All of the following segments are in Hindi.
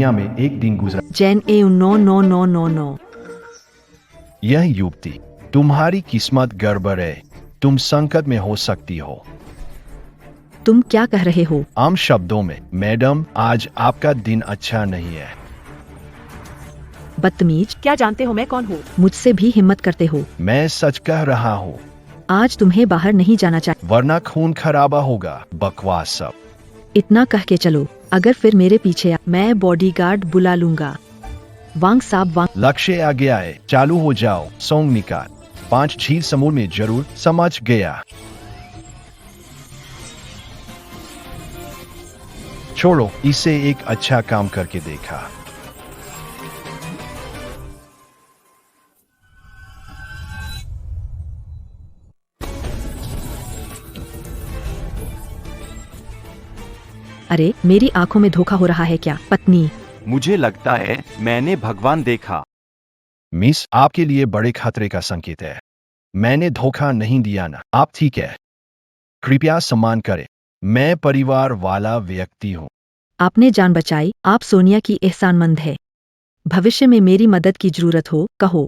दुनिया में एक दिन गुजरा। जैन ए no no no no no. यह युक्ति, तुम्हारी किस्मत गड़बड़ है, तुम संकट में हो सकती हो। तुम क्या कह रहे हो? आम शब्दों में, मैडम आज आपका दिन अच्छा नहीं है। बदतमीज, क्या जानते हो मैं कौन हूँ? मुझसे भी हिम्मत करते हो? मैं सच कह रहा हूँ, आज तुम्हें बाहर नहीं जाना चाहिए। वरना खून खराबा होगा। बकवास सब। इतना कह के चलो, अगर फिर मेरे पीछे मैं बॉडीगार्ड बुला लूंगा। वांग साहब वांग। लक्ष्य आ गया है, चालू हो जाओ। सोंग निकाल 5 झील समूह में जरूर समझ गया। छोड़ो, इसे एक अच्छा काम करके देखा। अरे मेरी आंखों में धोखा हो रहा है क्या? पत्नी, मुझे लगता है मैंने भगवान देखा। मिस, आपके लिए बड़े खतरे का संकेत है। मैंने धोखा नहीं दिया ना। आप ठीक है? कृपया सम्मान करें, मैं परिवार वाला व्यक्ति हूँ। आपने जान बचाई, आप सोनिया की एहसानमंद है। भविष्य में मेरी मदद की जरूरत हो, कहो।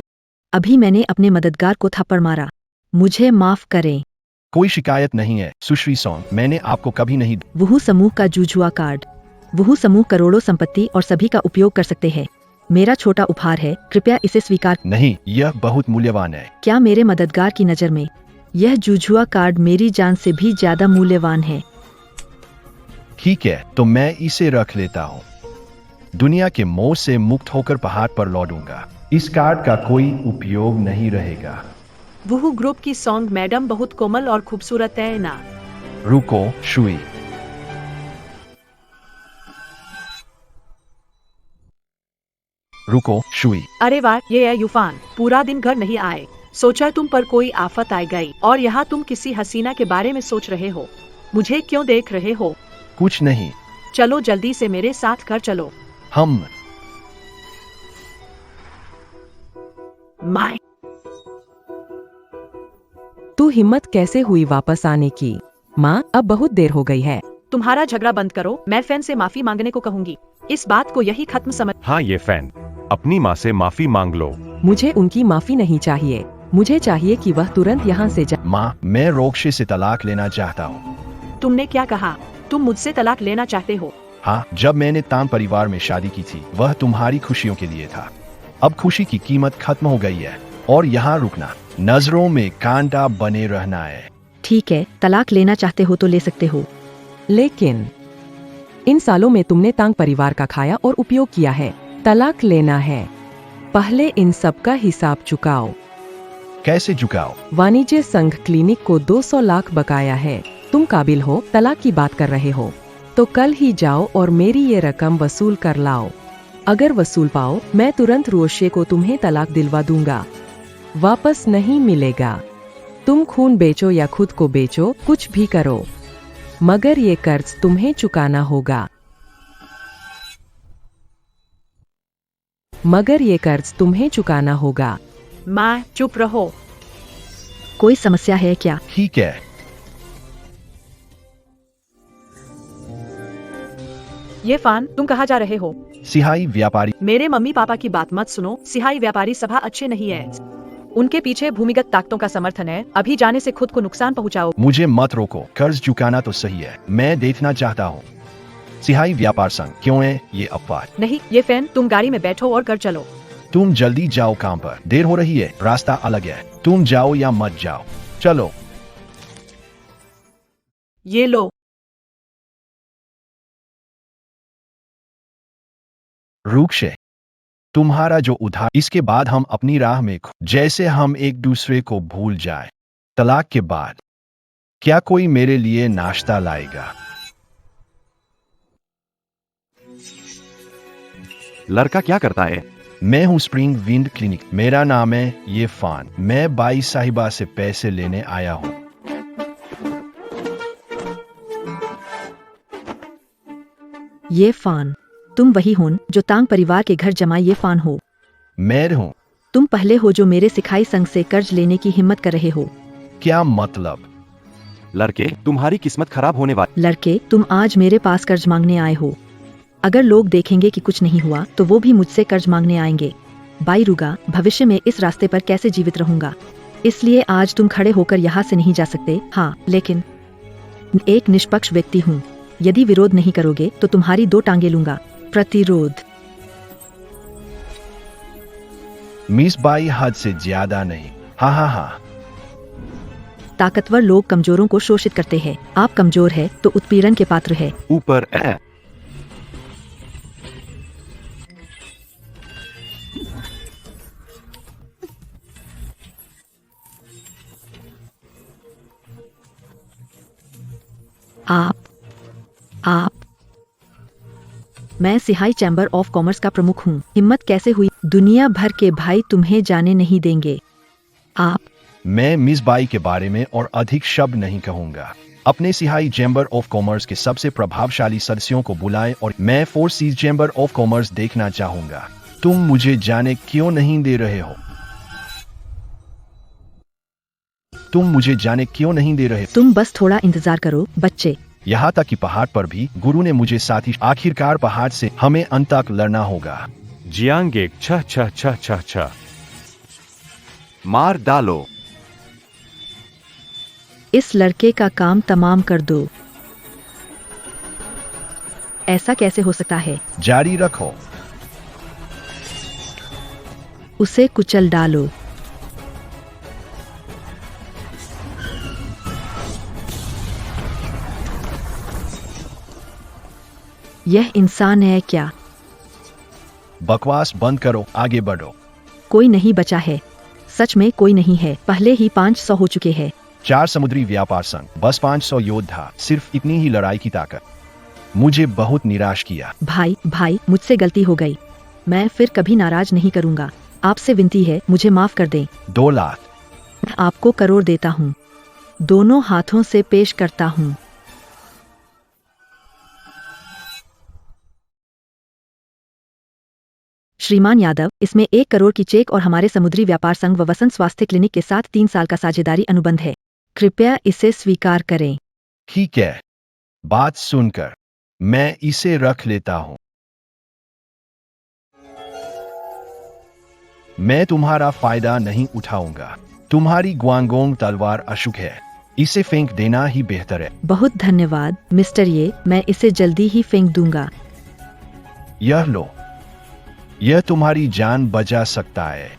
अभी मैंने अपने मददगार को थप्पड़ मारा, मुझे माफ करें। कोई शिकायत नहीं है सुश्री सोंग, मैंने आपको कभी नहीं। वुहू समूह का जुजुआ कार्ड। वुहू समूह करोड़ों संपत्ति और सभी का उपयोग कर सकते हैं। मेरा छोटा उपहार है, कृपया इसे स्वीकार। नहीं, यह बहुत मूल्यवान है। क्या मेरे मददगार की नज़र में यह जुजुआ कार्ड मेरी जान से भी ज्यादा मूल्यवान है? ठीक है, तो मैं इसे रख लेता हूँ। दुनिया के मोह से मुक्त होकर पहाड़ पर लौटूंगा। इस कार्ड का कोई उपयोग नहीं रहेगा। वुहू ग्रुप की सॉन्ग मैडम बहुत कोमल और खूबसूरत है ना? रुको शुई, रुको शुई। अरे वाह, ये है यूफान। पूरा दिन घर नहीं आए, सोचा तुम पर कोई आफत आ गई और यहाँ तुम किसी हसीना के बारे में सोच रहे हो। मुझे क्यों देख रहे हो? कुछ नहीं। चलो जल्दी से मेरे साथ घर चलो। हम माय, तू हिम्मत कैसे हुई वापस आने की? माँ, अब बहुत देर हो गई है। तुम्हारा झगड़ा बंद करो, मैं फैन से माफी मांगने को कहूँगी। इस बात को यही खत्म समझ। हाँ, ये फैन अपनी माँ से माफी मांग लो। मुझे उनकी माफी नहीं चाहिए, मुझे चाहिए कि वह तुरंत यहाँ से जाए। माँ, मैं रोक्षे से तलाक लेना चाहता हूँ। तुमने क्या कहा? तुम मुझसे तलाक लेना चाहते हो? हाँ, जब मैंने तान परिवार में शादी की थी, वह तुम्हारी खुशियों के लिए था। अब खुशी की कीमत खत्म हो गई है और यहाँ रुकना नजरों में कांटा बने रहना है। ठीक है, तलाक लेना चाहते हो तो ले सकते हो। लेकिन इन सालों में तुमने तांग परिवार का खाया और उपयोग किया है। तलाक लेना है, पहले इन सब का हिसाब चुकाओ। कैसे चुकाओ? वाणिज्य संघ क्लिनिक को 200 लाख बकाया है। तुम काबिल हो, तलाक की बात कर रहे हो तो कल ही जाओ और मेरी ये रकम वसूल कर लाओ। अगर वसूल पाओ, मैं तुरंत रोशे को तुम्हें तलाक दिलवा दूंगा, वापस नहीं मिलेगा। तुम खून बेचो या खुद को बेचो, कुछ भी करो, मगर ये कर्ज तुम्हें चुकाना होगा। मगर ये कर्ज तुम्हें चुकाना होगा। माँ चुप रहो। कोई समस्या है क्या? ठीक है। ये फान, तुम कहाँ जा रहे हो? सिहाई व्यापारी। मेरे मम्मी पापा की बात मत सुनो, सिहाई व्यापारी सभा अच्छे नहीं है। उनके पीछे भूमिगत ताकतों का समर्थन है। अभी जाने से खुद को नुकसान पहुंचाओ। मुझे मत रोको, कर्ज चुकाना तो सही है, मैं देखना चाहता हूँ। सिहाई व्यापार संघ क्यों है ये अपवाद? नहीं, ये फैन, तुम गाड़ी में बैठो और घर चलो। तुम जल्दी जाओ, काम पर देर हो रही है, रास्ता अलग है। तुम जाओ या मत जाओ, चलो। ये लो। रुक्षे, तुम्हारा जो उधार। इसके बाद हम अपनी राह में जैसे हम एक दूसरे को भूल जाए। तलाक के बाद क्या कोई मेरे लिए नाश्ता लाएगा? लड़का क्या करता है? मैं हूँ स्प्रिंग विंड क्लिनिक, मेरा नाम है ये फान। मैं बाई साहिबा से पैसे लेने आया हूँ। ये फान, तुम वही हो जो तांग परिवार के घर जमा ये फान हो? मैं हूँ। तुम पहले हो जो मेरे सिखाई संघ से कर्ज लेने की हिम्मत कर रहे हो। क्या मतलब? लड़के, तुम्हारी किस्मत खराब होने वाली। लड़के, तुम आज मेरे पास कर्ज मांगने आए हो। अगर लोग देखेंगे कि कुछ नहीं हुआ तो वो भी मुझसे कर्ज मांगने आएंगे। बाई रुगा, भविष्य में इस रास्ते पर कैसे जीवित रहूंगा, इसलिए आज तुम खड़े होकर यहाँ से नहीं जा सकते। हाँ, लेकिन एक निष्पक्ष व्यक्ति हूँ। यदि विरोध नहीं करोगे तो तुम्हारी 2 टांगे लूंगा। प्रतिरोध। मिस बाई हद से ज्यादा नहीं। हाँ हाँ हाँ। ताकतवर लोग कमजोरों को शोषित करते हैं। आप कमजोर है तो उत्पीड़न के पात्र है। ऊपर है। आप मैं सिहाई चैम्बर ऑफ कॉमर्स का प्रमुख हूँ। हिम्मत कैसे हुई? दुनिया भर के भाई तुम्हें जाने नहीं देंगे। आप मैं मिस बाई के बारे में और अधिक शब्द नहीं कहूंगा। अपने सिहाई चैम्बर ऑफ कॉमर्स के सबसे प्रभावशाली सदस्यों को बुलाएं और मैं 4 सीज चैम्बर ऑफ कॉमर्स देखना चाहूंगा। तुम मुझे जाने क्यों नहीं दे रहे हो? तुम मुझे जाने क्यों नहीं दे रहे? तुम बस थोड़ा इंतजार करो बच्चे। यहाँ तक कि पहाड़ पर भी गुरु ने मुझे साथ ही आखिरकार पहाड़ से हमें अंत तक लड़ना होगा। जियांग एक छह छह छह छह छह। मार डालो। इस लड़के का काम तमाम कर दो। ऐसा कैसे हो सकता है? जारी रखो। उसे कुचल डालो। यह इंसान है क्या? बकवास बंद करो, आगे बढ़ो। कोई नहीं बचा है। सच में कोई नहीं है। पहले ही 500 हो चुके हैं। 4 समुद्री व्यापार संघ, बस 500 योद्धा, सिर्फ इतनी ही लड़ाई की ताकत। मुझे बहुत निराश किया। भाई, मुझसे गलती हो गई। मैं फिर कभी नाराज नहीं करूंगा। आपसे विनती है, मुझे माफ कर दें। 2 लाख। मैं आपको करोड़ देता हूँ। दोनों हाथों से पेश करता हूँ। श्रीमान यादव, इसमें 1 करोड़ की चेक और हमारे समुद्री व्यापार संघ व वसंत स्वास्थ्य क्लिनिक के साथ 3 साल का साझेदारी अनुबंध है। कृपया इसे स्वीकार करें। ठीक है, बात सुनकर मैं इसे रख लेता हूं। मैं तुम्हारा फायदा नहीं उठाऊंगा। तुम्हारी ग्वांगोंग तलवार अशुक है, इसे फेंक देना ही बेहतर है। बहुत धन्यवाद मिस्टर ये, मैं इसे जल्दी ही फेंक दूंगा। यह लो, यह तुम्हारी जान बचा सकता है।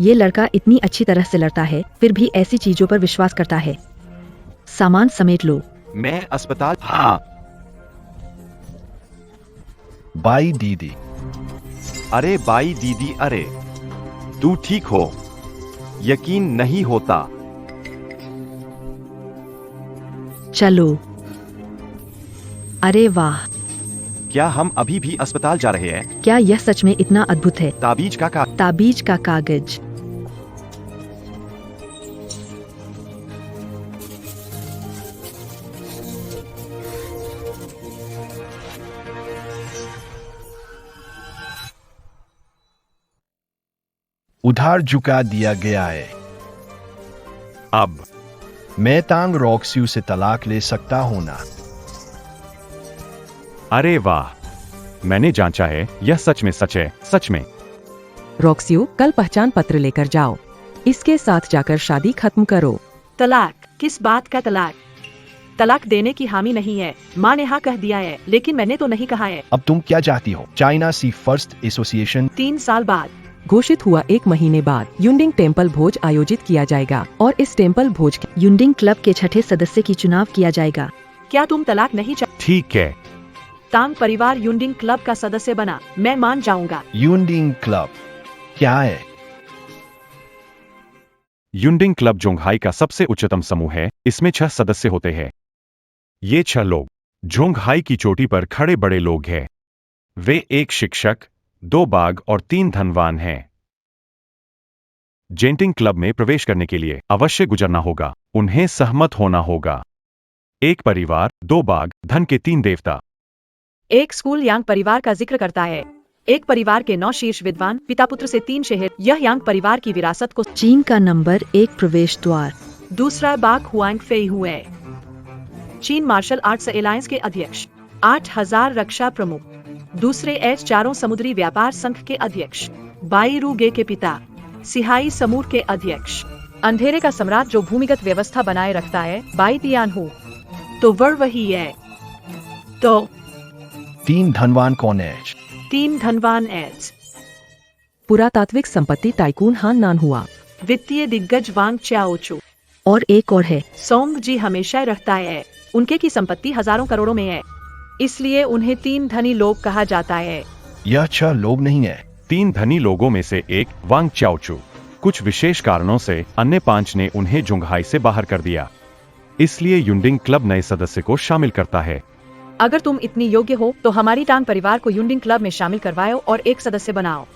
ये लड़का इतनी अच्छी तरह से लड़ता है, फिर भी ऐसी चीजों पर विश्वास करता है। सामान समेट लो। मैं अस्पताल। हाँ। बाई दीदी। अरे बाई दीदी, अरे तू ठीक हो? यकीन नहीं होता। चलो। अरे वाह, क्या हम अभी भी अस्पताल जा रहे हैं? क्या यह सच में इतना अद्भुत है? ताबीज का ताबीज का कागज। उधार झुका दिया गया है। अब मैं तांग रॉक्स्यू से तलाक ले सकता हूं ना? अरे वाह, मैंने जांचा है, यह सच में सच है, सच में। रॉक्स्यू, कल पहचान पत्र लेकर जाओ। इसके साथ जाकर शादी खत्म करो। तलाक? किस बात का तलाक? तलाक देने की हामी नहीं है। माँ ने हाँ कह दिया है, लेकिन मैंने तो नहीं कहा है। अब तुम क्या चाहती हो? चाइना सी फर्स्ट एसोसिएशन 3 साल बाद घोषित हुआ 1 महीने बाद युंडिंग टेम्पल भोज आयोजित किया जाएगा और इस टेम्पल भोज के युंडिंग क्लब के 6ठे सदस्य की चुनाव किया जाएगा। क्या तुम तलाक नहीं चाहते? ठीक है। तांग परिवार युंडिंग क्लब का सदस्य बना, मैं मान जाऊंगा। युंडिंग क्लब क्या है? युंडिंग क्लब जोंगहाई का सबसे उच्चतम समूह है। इसमें 6 सदस्य होते हैं। ये 6 लोग जोंगहाई की चोटी पर खड़े बड़े लोग हैं। वे 1 शिक्षक, 2 बाघ और 3 धनवान हैं। जेंटिंग क्लब में प्रवेश करने के लिए अवश्य गुजरना होगा। उन्हें सहमत होना होगा। 1 परिवार, 2 बाघ, धन के 3 देवता। एक स्कूल यांग परिवार का जिक्र करता है। एक परिवार के 9 शीर्ष विद्वान, पिता पुत्र से 3 शहर। यह यांग परिवार की विरासत को। चीन का नंबर 1 प्रवेश द्वार। दूसरा बाघ हुआंग फेई हुए। चीन मार्शल आर्ट्स एलायंस के अध्यक्ष, 8000 रक्षा प्रमुख, दूसरे एच चारों समुद्री व्यापार संघ के अध्यक्ष, बाई रू गे के पिता, सिहाई समूह के अध्यक्ष, अंधेरे का सम्राट जो भूमिगत व्यवस्था बनाए रखता है, बाई तियान हूँ। तो वही है। तो 3 धनवान कौन है? 3 धनवान एच, पुरातात्विक संपत्ति टाइकून हान नान हुआ। वित्तीय दिग्गज वांग च्याओचू, और एक और है। सोंग जी हमेशा रहता है। उनके की संपत्ति हजारों करोड़ों में है, इसलिए उन्हें 3 धनी लोग कहा जाता है। यह 6 लोग नहीं है। 3 धनी लोगों में से एक वांग च्याओचू। कुछ विशेष कारणों से अन्य 5 ने उन्हें जुंगहाई से बाहर कर दिया, इसलिए युंडिंग क्लब नए सदस्य को शामिल करता है। अगर तुम इतनी योग्य हो तो हमारी टांग परिवार को युंडिंग क्लब में शामिल करवाओ और एक सदस्य बनाओ।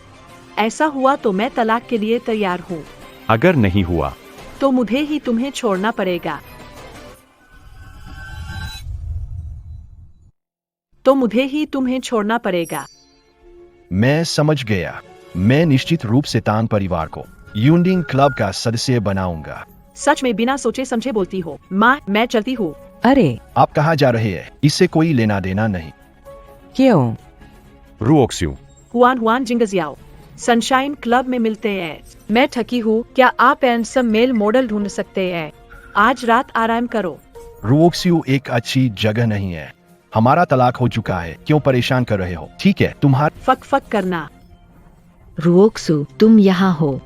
ऐसा हुआ तो मैं तलाक के लिए तैयार हूँ। अगर नहीं हुआ तो मुझे ही तुम्हें छोड़ना पड़ेगा। मैं समझ गया। मैं निश्चित रूप से तांग परिवार को युंडिंग क्लब का सदस्य बनाऊंगा। सच में बिना सोचे समझे बोलती हो माँ, मैं चलती हूँ। अरे आप कहाँ जा रहे हैं? इससे कोई लेना देना नहीं। क्यों? रुओक्स्यू, हुआन जिंगजियाओ, सनशाइन क्लब में मिलते हैं। मैं थकी हूँ, क्या आप हैंडसम मेल मॉडल ढूंढ सकते हैं? आज रात आराम करो। रुओक्स्यू एक अच्छी जगह नहीं है। हमारा तलाक हो चुका है, क्यों परेशान कर रहे हो? ठीक है, तुम्हारा फक करना। रुओक्सु, तुम यहाँ हो।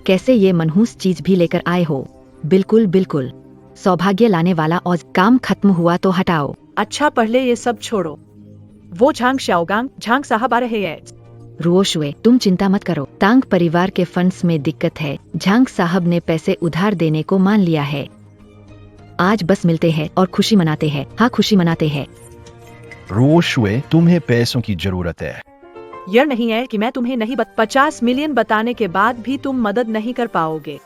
कैसे ये मनहूस चीज भी लेकर आए हो? बिल्कुल सौभाग्य लाने वाला। और काम खत्म हुआ तो हटाओ। अच्छा पहले ये सब छोड़ो। वो झांग शाओगांग, झांग साहब आ रहे हैं। रुओशुए, तुम चिंता मत करो। तांग परिवार के फंड्स में दिक्कत है। झांग साहब ने पैसे उधार देने को मान लिया है। आज बस मिलते हैं और खुशी मनाते हैं। हाँ, खुशी मनाते हैं। रुओशुए, तुम्हें पैसों की जरूरत है। यह नहीं है कि मैं तुम्हें नहीं 50 मिलियन बताने के बाद भी तुम मदद नहीं कर पाओगे।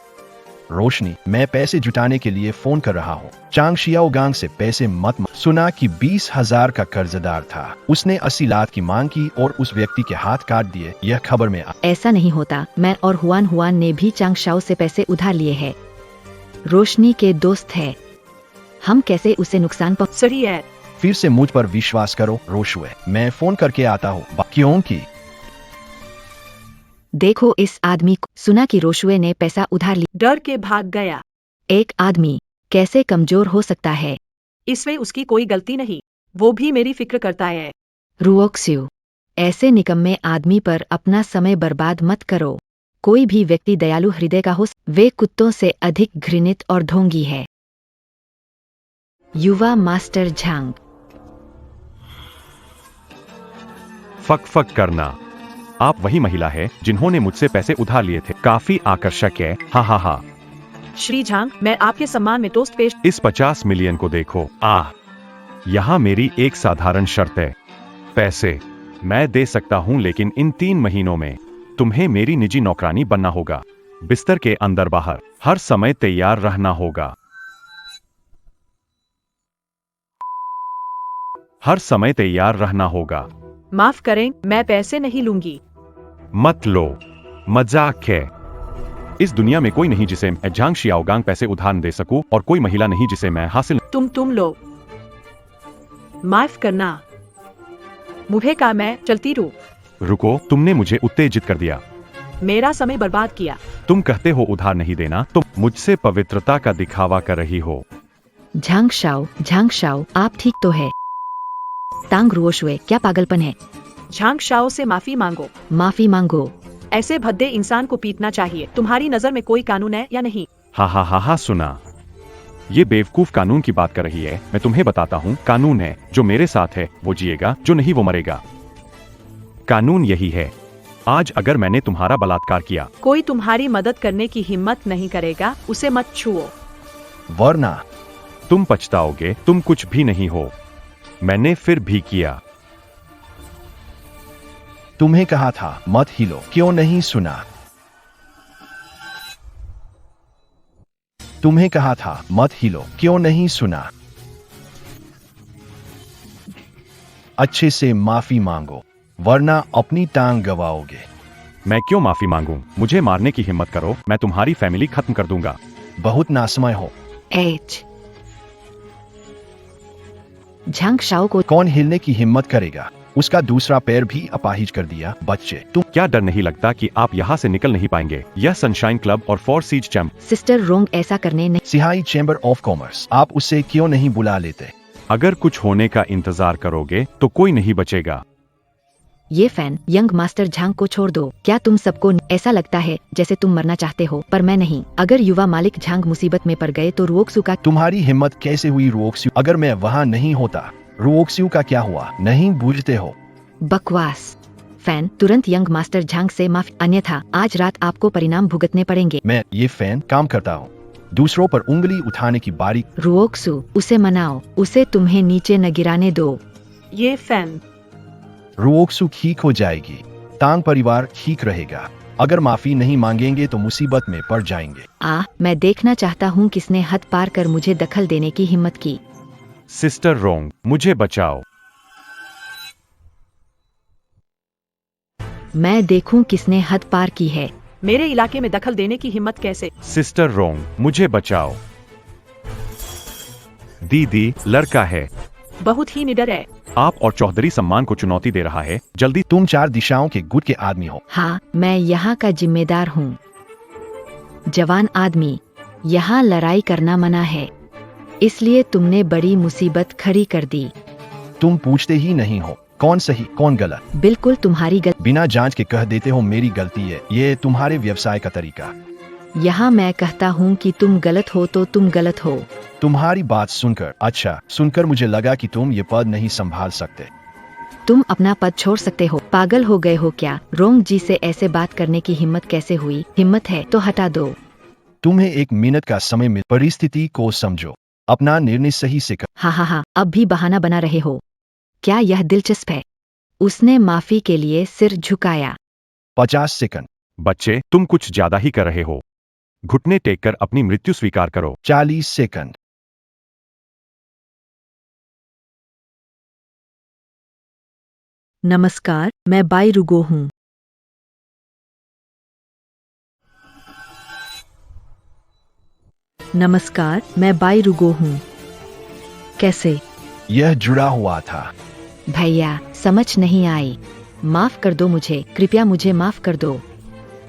रोशनी, मैं पैसे जुटाने के लिए फोन कर रहा हूँ। चांग शियाओगांग से पैसे मत। सुना कि 20,000 का कर्जदार था। उसने 80 लाख की मांग की और उस व्यक्ति के हाथ काट दिए। यह खबर में ऐसा नहीं होता। मैं और हुआन ने भी चांग शाओ से पैसे उधार लिए हैं। रोशनी के दोस्त है। हम कैसे उसे नुकसान सही है। फिर से मुझ पर विश्वास करो रोशुए। मैं फोन करके आता हूँ। क्योंकि देखो इस आदमी को। सुना कि रोशुए ने पैसा उधार लिया। डर के भाग गया। एक आदमी कैसे कमजोर हो सकता है? इसमें उसकी कोई गलती नहीं। वो भी मेरी फिक्र करता है। रुओक्स्यू, ऐसे निकम्मे आदमी पर अपना समय बर्बाद मत करो। कोई भी व्यक्ति दयालु हृदय का हो। वे कुत्तों से अधिक घृणित और ढोंगी है। युवा मास्टर झांग। फक करना। आप वही महिला है जिन्होंने मुझसे पैसे उधार लिए थे। काफी आकर्षक है। हा। श्री झांग, मैं आपके सम्मान में टोस्ट पेश। इस 50 मिलियन को देखो। यहाँ मेरी एक साधारण शर्त है। पैसे मैं दे सकता हूँ, लेकिन इन 3 महीनों में तुम्हें मेरी निजी नौकरानी बनना होगा। बिस्तर के अंदर बाहर हर समय तैयार रहना होगा। हर समय तैयार रहना होगा। माफ करें, मैं पैसे नहीं लूंगी। मत लो, मजाक है। इस दुनिया में कोई नहीं जिसे मैं झांग शियाओगांग पैसे उधार दे सकूं, और कोई महिला नहीं जिसे मैं हासिल। तुम लो। माफ करना। मुझे का मैं चलती रू। रुको, तुमने मुझे उत्तेजित कर दिया। मेरा समय बर्बाद किया। तुम कहते हो उधार नहीं देना, तुम मुझसे पवित्रता का दिखावा कर रही हो। झांग शाओ, आप ठीक तो है? तांग रुओशुए, क्या पागलपन है? झांग शाओ से माफी मांगो। ऐसे भद्दे इंसान को पीटना चाहिए। तुम्हारी नजर में कोई कानून है या नहीं? हा, सुना। ये बेवकूफ कानून की बात कर रही है। मैं तुम्हें बताता हूँ, कानून है जो मेरे साथ है वो जिएगा, जो नहीं वो मरेगा। कानून यही है। आज अगर मैंने तुम्हारा बलात्कार किया, कोई तुम्हारी मदद करने की हिम्मत नहीं करेगा। उसे मत छुओ, वरना तुम पछताओगे। तुम कुछ भी नहीं हो। मैंने फिर भी किया। तुम्हें कहा था मत हिलो, क्यों नहीं सुना? तुम्हें कहा था मत हिलो, क्यों नहीं सुना? अच्छे से माफी मांगो, वरना अपनी टांग गवाओगे। मैं क्यों माफी मांगूं? मुझे मारने की हिम्मत करो, मैं तुम्हारी फैमिली खत्म कर दूंगा। बहुत नासमय हो। झांग शाओ को कौन हिलने की हिम्मत करेगा? उसका दूसरा पैर भी अपाहिज कर दिया। बच्चे, तुम क्या डर नहीं लगता कि आप यहाँ से निकल नहीं पाएंगे? यह सनशाइन क्लब और फोर सीज चैम्प। सिस्टर रोंग ऐसा करने नहीं। सिहाई चैम्बर ऑफ कॉमर्स, आप उसे क्यों नहीं बुला लेते? अगर कुछ होने का इंतजार करोगे तो कोई नहीं बचेगा। ये फैन यंग मास्टर झांग को छोड़ दो। क्या तुम सबको ऐसा लगता है जैसे तुम मरना चाहते हो, पर मैं नहीं। अगर युवा मालिक झांग मुसीबत में पड़ गए तो रुओक्सु का तुम्हारी हिम्मत कैसे हुई रुओक्सु? अगर मैं वहाँ नहीं होता, रुओक्सु का क्या हुआ? नहीं बूझते हो? बकवास। फैन तुरंत यंग मास्टर झांग से माफी, अन्यथा आज रात आपको परिणाम भुगतने पड़ेंगे। मैं ये फैन काम करता हूँ। दूसरों पर उंगली उठाने की बारी। रुओक्सु, उसे मनाओ, उसे तुम्हें नीचे न गिराने दो। ये फैन रुओक्सु ठीक हो जाएगी। तांग परिवार ठीक रहेगा। अगर माफी नहीं मांगेंगे तो मुसीबत में पड़ जाएंगे। मैं देखना चाहता हूँ किसने हद पार कर मुझे दखल देने की हिम्मत की। सिस्टर रोंग, मुझे बचाओ। मैं देखूं किसने हद पार की है। मेरे इलाके में दखल देने की हिम्मत कैसे? सिस्टर रोंग, मुझे बचाओ। दीदी, लड़का है। बहुत ही निडर है। आप और चौधरी सम्मान को चुनौती दे रहा है। जल्दी। तुम 4 दिशाओं के गुट के आदमी हो। हाँ, मैं यहाँ का जिम्मेदार हूँ। जवान आदमी, यहाँ लड़ाई करना मना है, इसलिए तुमने बड़ी मुसीबत खड़ी कर दी। तुम पूछते ही नहीं हो कौन सही कौन गलत। बिल्कुल तुम्हारी गलती। बिना जांच के कह देते हो मेरी गलती है। ये तुम्हारे व्यवसाय का तरीका। यहाँ मैं कहता हूँ कि तुम गलत हो तो तुम गलत हो। तुम्हारी बात सुनकर मुझे लगा कि तुम ये पद नहीं संभाल सकते। तुम अपना पद छोड़ सकते हो। पागल हो गए हो क्या? रोंग जी से ऐसे बात करने की हिम्मत कैसे हुई? हिम्मत है तो हटा दो। तुम्हें 1 मिनट का समय मिल, परिस्थिति को समझो, अपना निर्णय सही से कर। हाँ, अब भी बहाना बना रहे हो। क्या यह दिलचस्प है? उसने माफी के लिए सिर झुकाया। 50 सेकंड। बच्चे, तुम कुछ ज्यादा ही कर रहे हो। घुटने टेक कर अपनी मृत्यु स्वीकार करो। 40 सेकंड। नमस्कार, मैं बाई रुगो हूँ। नमस्कार, मैं बाई रुगो हूँ। कैसे? यह जुड़ा हुआ था। भैया, समझ नहीं आई। माफ कर दो मुझे, कृपया मुझे माफ कर दो।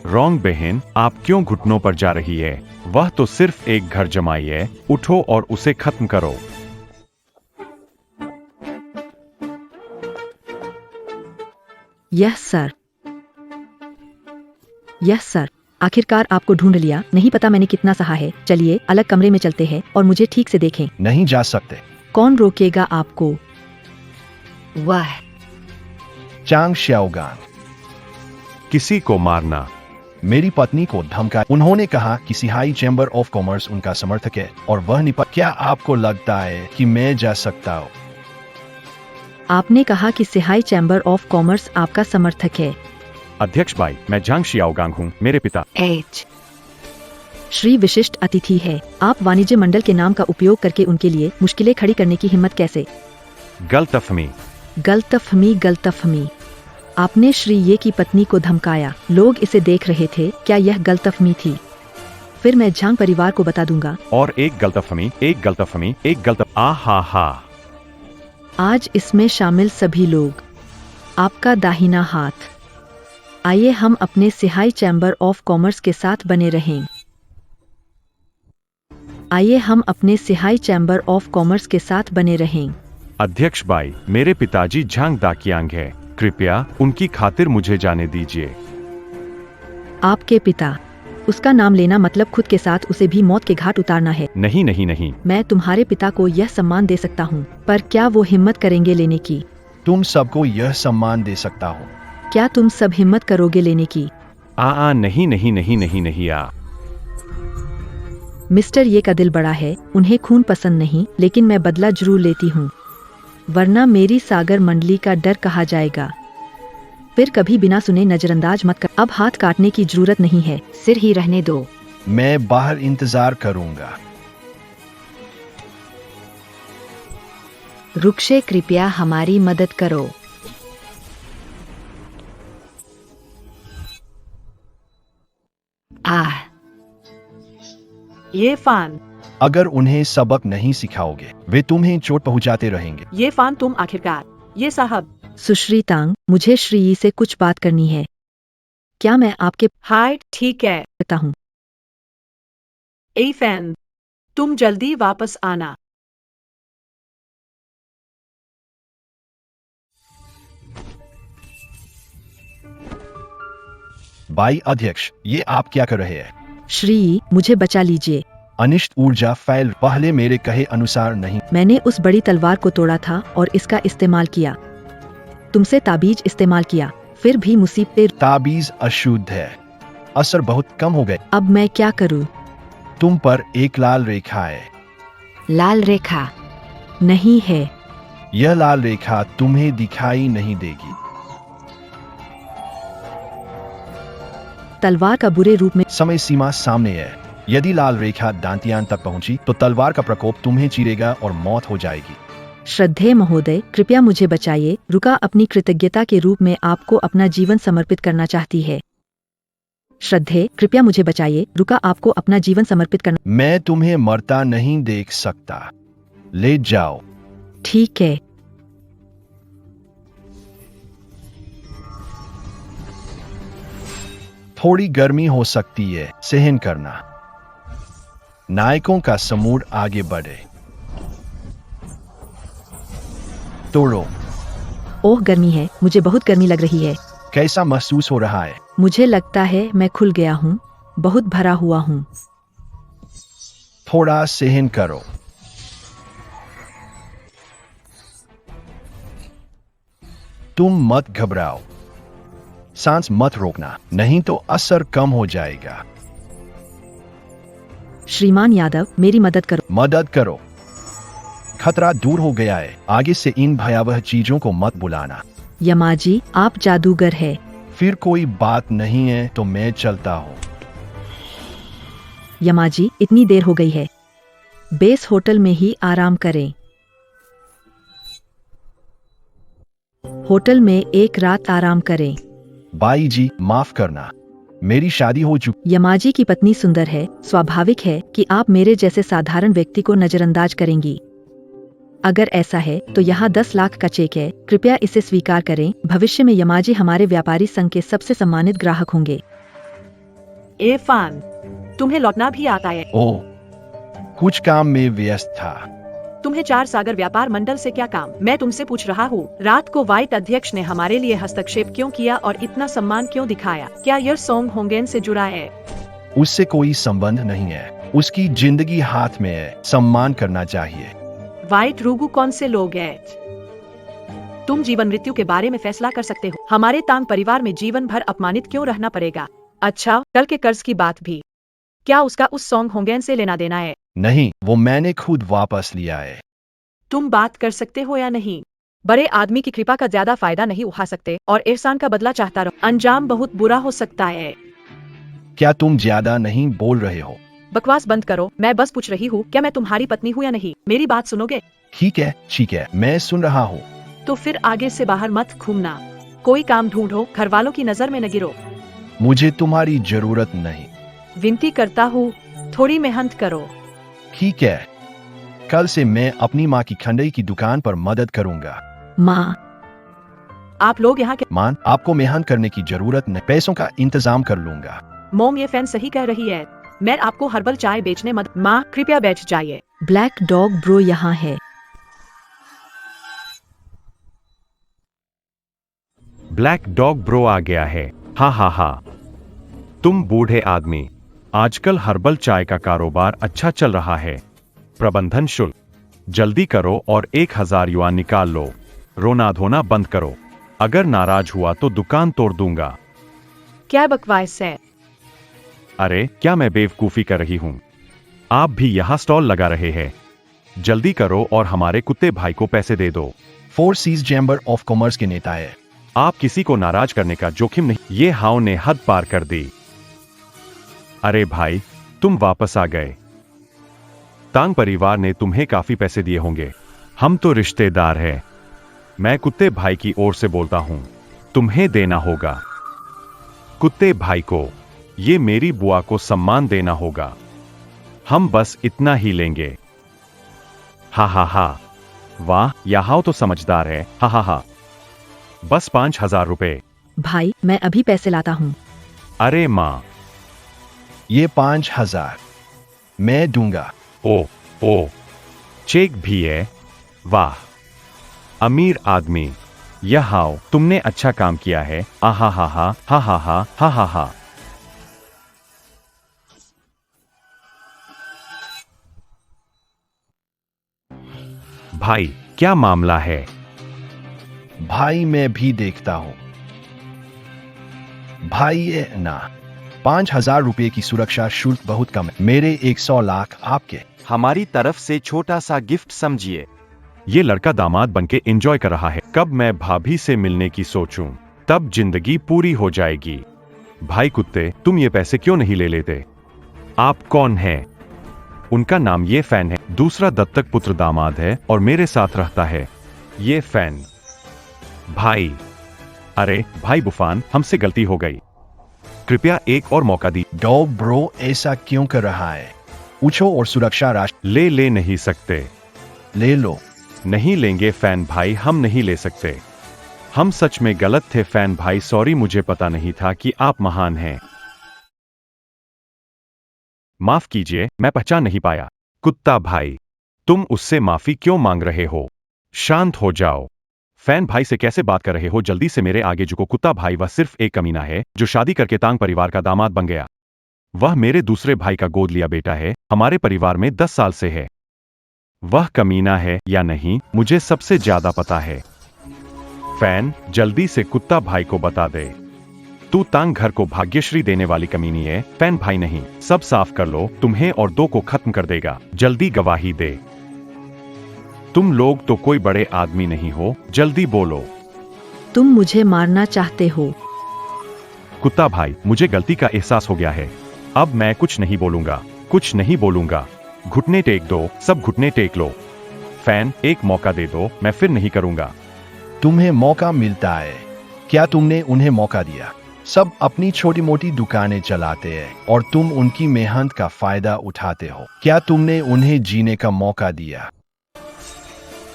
रोंग बहन, आप क्यों घुटनों पर जा रही है? वह तो सिर्फ एक घर जमाई है। उठो और उसे खत्म करो। यह सर, आखिरकार आपको ढूंढ लिया। नहीं पता मैंने कितना सहा है। चलिए अलग कमरे में चलते हैं और मुझे ठीक से देखें। नहीं जा सकते। कौन रोकेगा आपको? वाह, चांग श्याओगान। किसी को मारना। मेरी पत्नी को धमका। उन्होंने कहा कि सिहाई चैम्बर ऑफ कॉमर्स उनका समर्थक है और वह निपट। क्या आपको लगता है कि मैं जा सकता हूँ? आपने कहा कि सिहाई चैम्बर ऑफ कॉमर्स आपका समर्थक है। अध्यक्ष भाई, मैं झांग शियाओगांग हूँ। मेरे पिता श्री विशिष्ट अतिथि है। आप वाणिज्य मंडल के नाम का उपयोग करके उनके लिए मुश्किलें खड़ी करने की हिम्मत कैसे? गलतफहमी। आपने श्री ये की पत्नी को धमकाया। लोग इसे देख रहे थे। क्या यह गलतफहमी थी? फिर मैं झांग परिवार को बता दूंगा। और एक गलतफहमी। आहा। आज इसमें शामिल सभी लोग, आपका दाहिना हाथ। आइए हम अपने सिहाई चैम्बर ऑफ कॉमर्स के साथ बने रहें। अध्यक्ष भाई, मेरे पिताजी झांग दाकियांग है। कृपया उनकी खातिर मुझे जाने दीजिए। आपके पिता? उसका नाम लेना मतलब खुद के साथ उसे भी मौत के घाट उतारना है। नहीं। मैं तुम्हारे पिता को यह सम्मान दे सकता हूँ, पर क्या वो हिम्मत करेंगे लेने की? तुम सबको यह सम्मान दे सकता हूँ। क्या तुम सब हिम्मत करोगे लेने की? नहीं। मिस्टर ये का दिल बड़ा है। उन्हें खून पसंद नहीं, लेकिन मैं बदला जरूर लेती हूँ, वरना मेरी सागर मंडली का डर कहा जाएगा। फिर कभी बिना सुने नजरअंदाज मत कर। अब हाथ काटने की जरूरत नहीं है, सिर ही रहने दो। मैं बाहर इंतजार करूंगा। रुक्षे, कृपया हमारी मदद करो। ये फान अगर उन्हें सबक नहीं सिखाओगे वे तुम्हें चोट पहुंचाते रहेंगे। ये फान तुम आखिरकार। ये साहब। सुश्री तांग, मुझे श्री यी से कुछ बात करनी है। क्या मैं आपके हाय ठीक है। पता हूँ? ए फैन, तुम जल्दी वापस आना। बाई अध्यक्ष, ये आप क्या कर रहे हैं? श्री यी, मुझे बचा लीजिए। अनिष्ट ऊर्जा फैल पहले मेरे कहे अनुसार नहीं। मैंने उस बड़ी तलवार को तोड़ा था और इसका इस्तेमाल किया। तुमसे ताबीज इस्तेमाल किया, फिर भी मुसीबतें। ताबीज अशुद्ध है, असर बहुत कम हो गए। अब मैं क्या करूं? तुम पर एक लाल रेखा है। लाल रेखा नहीं है। यह लाल रेखा तुम्हें दिखाई नहीं देगी। तलवार का बुरे रूप में समय सीमा सामने है। यदि लाल रेखा दांतियान तक पहुंची तो तलवार का प्रकोप तुम्हें चीरेगा और मौत हो जाएगी। श्रद्धेय महोदय, कृपया मुझे बचाइए। रुका अपनी कृतज्ञता के रूप में आपको अपना जीवन समर्पित करना चाहती है। श्रद्धेय, कृपया मुझे बचाइए। रुका आपको अपना जीवन समर्पित करना। मैं तुम्हें मरता नहीं देख सकता। ले जाओ। ठीक है। थोड़ी गर्मी हो सकती है, सहन करना। नायकों का समूह आगे बढ़े। तोड़ो। ओह गर्मी है, मुझे बहुत गर्मी लग रही है। कैसा महसूस हो रहा है? मुझे लगता है मैं खुल गया हूँ, बहुत भरा हुआ हूँ। थोड़ा सहन करो। तुम मत घबराओ। सांस मत रोकना, नहीं तो असर कम हो जाएगा। श्रीमान यादव, मेरी मदद करो। मदद करो। खतरा दूर हो गया है। आगे से इन भयावह चीजों को मत बुलाना। यमाजी, आप जादूगर है। फिर कोई बात नहीं है तो मैं चलता हूँ। यमाजी, इतनी देर हो गई है। बेस होटल में ही आराम करें। होटल में एक रात आराम करें। बाई जी, माफ करना, मेरी शादी हो चुकी। यमाजी की पत्नी सुंदर है, स्वाभाविक है कि आप मेरे जैसे साधारण व्यक्ति को नजरअंदाज करेंगी। अगर ऐसा है तो यहाँ 10 लाख का चेक है, कृपया इसे स्वीकार करें। भविष्य में यमाजी हमारे व्यापारी संघ के सबसे सम्मानित ग्राहक होंगे। ए फान, तुम्हें लौटना भी आता है? ओह, कुछ काम में व्यस्त था। तुम्हें 4 सागर व्यापार मंडल से क्या काम? मैं तुमसे पूछ रहा हूँ, रात को वाइट अध्यक्ष ने हमारे लिए हस्तक्षेप क्यों किया और इतना सम्मान क्यों दिखाया? क्या यह सोंग होंगेन से जुड़ा है? उससे कोई संबंध नहीं है। उसकी जिंदगी हाथ में है, सम्मान करना चाहिए। वाइट रूगू कौन से लोग हैं? तुम जीवन मृत्यु के बारे में फैसला कर सकते हो। हमारे तांग परिवार में जीवन भर अपमानित क्यों रहना पड़ेगा? अच्छा, कल के कर्ज की बात भी, क्या उसका उस सोंग होंगेन से लेना देना है? नहीं, वो मैंने खुद वापस लिया है। तुम बात कर सकते हो या नहीं? बड़े आदमी की कृपा का ज्यादा फायदा नहीं उठा सकते और एहसान का बदला चाहता रहो। अंजाम बहुत बुरा हो सकता है। क्या तुम ज्यादा नहीं बोल रहे हो? बकवास बंद करो, मैं बस पूछ रही हूँ क्या मैं तुम्हारी पत्नी हूँ या नहीं। मेरी बात सुनोगे? ठीक है, मैं सुन रहा हूँ। तो फिर आगे से बाहर मत घूमना। कोई काम ढूंढो, घर वालों की नजर में न गिरो। मुझे तुम्हारी जरूरत नहीं। विनती करता हूँ, थोड़ी मेहनत करो। ठीक है, कल से मैं अपनी माँ की खंडई की दुकान पर मदद करूंगा। माँ, आप लोग यहाँ के मान, आपको मेहनत करने की जरूरत नहीं, पैसों का इंतजाम कर लूंगा। मोम, ये फैन सही कह रही है। मैं आपको हर्बल चाय बेचने मत। माँ, कृपया बैठ जाइए। ब्लैक डॉग ब्रो यहाँ है। ब्लैक डॉग ब्रो आ गया है। हा हा हा। तुम बूढ़े आदमी, आजकल हर्बल चाय का कारोबार अच्छा चल रहा है। प्रबंधन शुल्क जल्दी करो और 1000 युआन निकाल लो। रोना धोना बंद करो। अगर नाराज हुआ तो दुकान तोड़ दूंगा। क्या बकवास है? अरे, क्या मैं बेवकूफी कर रही हूं? आप भी यहाँ स्टॉल लगा रहे हैं। जल्दी करो और हमारे कुत्ते भाई को पैसे दे दो। 4 सीज चैम्बर ऑफ कॉमर्स के नेता है। आप किसी को नाराज करने का जोखिम नहीं। ये हाव ने हद पार कर दी। अरे भाई, तुम वापस आ गए। तांग परिवार ने तुम्हें काफी पैसे दिए होंगे। हम तो रिश्तेदार हैं। मैं कुत्ते भाई की ओर से बोलता हूं, तुम्हें देना होगा। कुत्ते भाई को, ये मेरी बुआ को सम्मान देना होगा। हम बस इतना ही लेंगे। हा हा हा। वाह, यहाँ तो समझदार है। हा हा हा। बस 5,000 रुपए। भाई मैं अभी पैसे लाता हूँ। अरे माँ। ये 5,000 मैं दूंगा। ओ ओ, चेक भी है। वाह, अमीर आदमी। यह आओ, तुमने अच्छा काम किया है। आहा हा हा हा हा हा हा हा हा। भाई, क्या मामला है? भाई मैं भी देखता हूं। भाई ये ना, 5,000 रुपए की सुरक्षा शुल्क बहुत कम है। मेरे 100 लाख आपके। हमारी तरफ से छोटा सा गिफ्ट समझिए। ये लड़का दामाद बनके एंजॉय कर रहा है। कब मैं भाभी से मिलने की सोचूं, तब जिंदगी पूरी हो जाएगी। भाई कुत्ते, तुम ये पैसे क्यों नहीं ले लेते? आप कौन हैं? उनका नाम ये फैन है। दूसरा दत्तक पुत्र दामाद है और मेरे साथ रहता है। ये फैन। भाई। अरे भाई बुफान, हमसे गलती हो गई। कृपया एक और मौका दी। डॉ ब्रो ऐसा क्यों कर रहा है? पूछो और सुरक्षा राशि ले नहीं सकते। ले लो। नहीं लेंगे फैन भाई, हम नहीं ले सकते। हम सच में गलत थे फैन भाई, सॉरी, मुझे पता नहीं था कि आप महान हैं। माफ कीजिए, मैं पहचान नहीं पाया। कुत्ता भाई, तुम उससे माफी क्यों मांग रहे हो? शांत हो जाओ। फैन भाई से कैसे बात कर रहे हो? जल्दी से मेरे आगे झुको। कुत्ता भाई, वह सिर्फ एक कमीना है जो शादी करके तांग परिवार का दामाद बन गया। वह मेरे दूसरे भाई का गोद लिया बेटा है, हमारे परिवार में 10 साल से है। वह कमीना है या नहीं, मुझे सबसे ज्यादा पता है। फैन, जल्दी से कुत्ता भाई को बता दे। तू तांग घर को भाग्यश्री देने वाली कमीनी है, फैन भाई नहीं। सब साफ कर लो, तुम्हें और दो को खत्म कर देगा। जल्दी गवाही दे। तुम लोग तो कोई बड़े आदमी नहीं हो, जल्दी बोलो। तुम मुझे मारना चाहते हो? कुत्ता भाई, मुझे गलती का एहसास हो गया है। अब मैं कुछ नहीं बोलूंगा, कुछ नहीं बोलूंगा। घुटने टेक दो, सब घुटने टेक लो। फैन, एक मौका दे दो, मैं फिर नहीं करूंगा। तुम्हें मौका मिलता है। क्या तुमने उन्हें मौका दिया? सब अपनी छोटी मोटी दुकानें चलाते हैं और तुम उनकी मेहनत का फायदा उठाते हो। क्या तुमने उन्हें जीने का मौका दिया?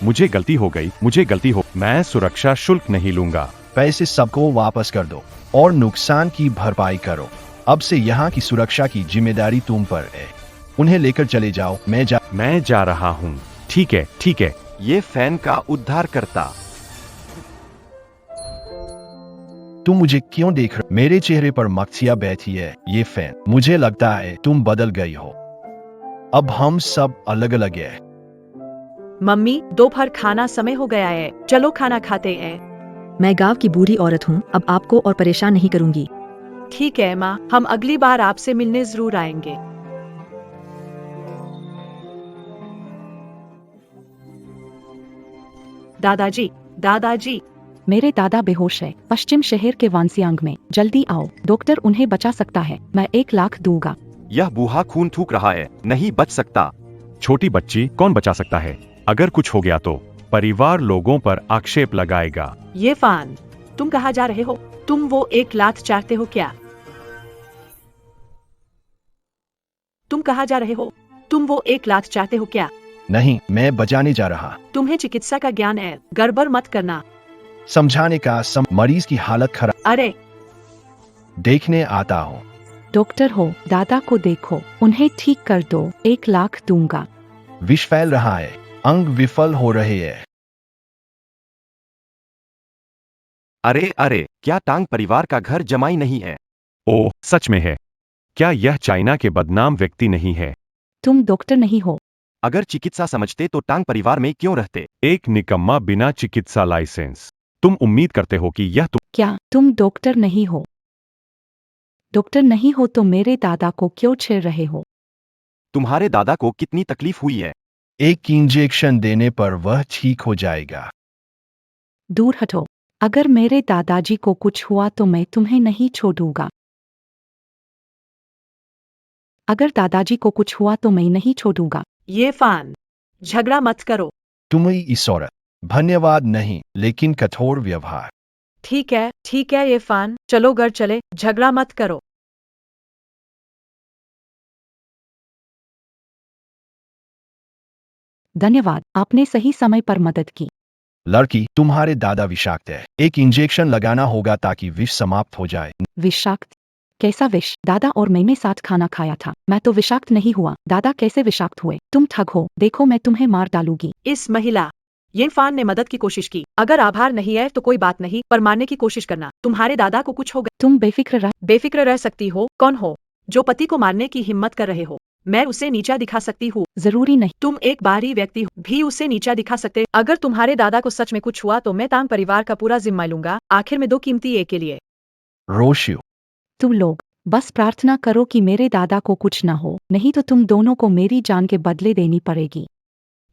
मुझे गलती हो गई, मुझे गलती हो। मैं सुरक्षा शुल्क नहीं लूंगा। पैसे सबको वापस कर दो और नुकसान की भरपाई करो। अब से यहाँ की सुरक्षा की जिम्मेदारी तुम पर है। उन्हें लेकर चले जाओ। मैं जा रहा हूँ। ठीक है, ठीक है। ये फैन का उद्धार करता। तुम मुझे क्यों देख रहे? मेरे चेहरे पर मक्खियां बैठी है। ये फैन, मुझे लगता है तुम बदल गई हो। अब हम सब अलग अलग है। मम्मी, दोपहर खाना समय हो गया है, चलो खाना खाते हैं। मैं गांव की बूढ़ी औरत हूँ, अब आपको और परेशान नहीं करूंगी। ठीक है माँ, हम अगली बार आपसे मिलने जरूर आएंगे। दादाजी, दादाजी। मेरे दादा बेहोश है, पश्चिम शहर के वांसियांग में। जल्दी आओ, डॉक्टर उन्हें बचा सकता है। मैं 1 लाख दूंगा। यह बूढ़ा खून थूक रहा है, नहीं बच सकता। छोटी बच्ची, कौन बचा सकता है? अगर कुछ हो गया तो परिवार लोगों पर आक्षेप लगाएगा। ये फान, तुम कहाँ जा रहे हो? तुम वो 1 लाख चाहते हो क्या? तुम कहाँ जा रहे हो? तुम वो 1 लाख चाहते हो क्या? नहीं, मैं बचाने जा रहा। तुम्हें चिकित्सा का ज्ञान है, गड़बड़ मत करना। समझाने का मरीज की हालत खराब। अरे, देखने आता हूँ। डॉक्टर हो, दादा को देखो, उन्हें ठीक कर दो। 1 लाख दूंगा। विष फैल रहा है, अंग विफल हो रहे हैं। अरे अरे, क्या टांग परिवार का घर जमाई नहीं है? ओह, सच में है? क्या यह चाइना के बदनाम व्यक्ति नहीं है? तुम डॉक्टर नहीं हो। अगर चिकित्सा समझते तो टांग परिवार में क्यों रहते? एक निकम्मा बिना चिकित्सा लाइसेंस। तुम उम्मीद करते हो कि यह क्या तुम डॉक्टर नहीं हो? डॉक्टर नहीं हो तो मेरे दादा को क्यों छेड़ रहे हो? तुम्हारे दादा को कितनी तकलीफ हुई है? एक इंजेक्शन देने पर वह ठीक हो जाएगा। दूर हटो। अगर मेरे दादाजी को कुछ हुआ तो मैं तुम्हें नहीं छोड़ूंगा। अगर दादाजी को कुछ हुआ तो मैं नहीं छोड़ूंगा। ये फान, झगड़ा मत करो। तुम्हें इस औरत, धन्यवाद नहीं, लेकिन कठोर व्यवहार। ठीक है ये फान, चलो घर चले, झगड़ा मत करो। धन्यवाद, आपने सही समय पर मदद की। लड़की, तुम्हारे दादा विषाक्त है। एक इंजेक्शन लगाना होगा ताकि विष समाप्त हो जाए। विषाक्त? कैसा विष? दादा और मैंने साथ खाना खाया था, मैं तो विषाक्त नहीं हुआ। दादा कैसे विषाक्त हुए? तुम ठग हो, देखो मैं तुम्हें मार डालूंगी। इस महिला यिनफान ने मदद की कोशिश की। अगर आभार नहीं है तो कोई बात नहीं, पर मारने की कोशिश करना। तुम्हारे दादा को कुछ हो गया। तुम बेफिक्र रह। बेफिक्र रह सकती हो? कौन हो जो पति को मारने की हिम्मत कर रहे हो? मैं उसे नीचा दिखा सकती हूँ। जरूरी नहीं। तुम एक बाहरी व्यक्ति हो, भी उसे नीचा दिखा सकते। अगर तुम्हारे दादा को सच में कुछ हुआ तो मैं तांग परिवार का पूरा जिम्मा लूंगा। आखिर में दो कीमती एक के लिए। रोशियो, तुम लोग बस प्रार्थना करो कि मेरे दादा को कुछ न हो, नहीं तो तुम दोनों को मेरी जान के बदले देनी पड़ेगी।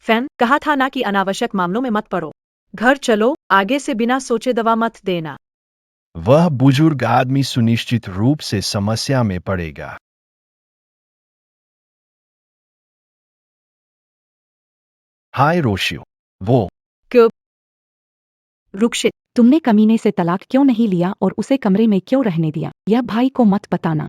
फैन, कहा था ना कि अनावश्यक मामलों में मत पड़ो। घर चलो, आगे से बिना सोचे दवा मत देना। वह बुजुर्ग आदमी सुनिश्चित रूप से समस्या में पड़ेगा। हाय रोशियो, वो क्यों? रुक्षित, तुमने कमीने से तलाक क्यों नहीं लिया और उसे कमरे में क्यों रहने दिया? यह भाई को मत बताना।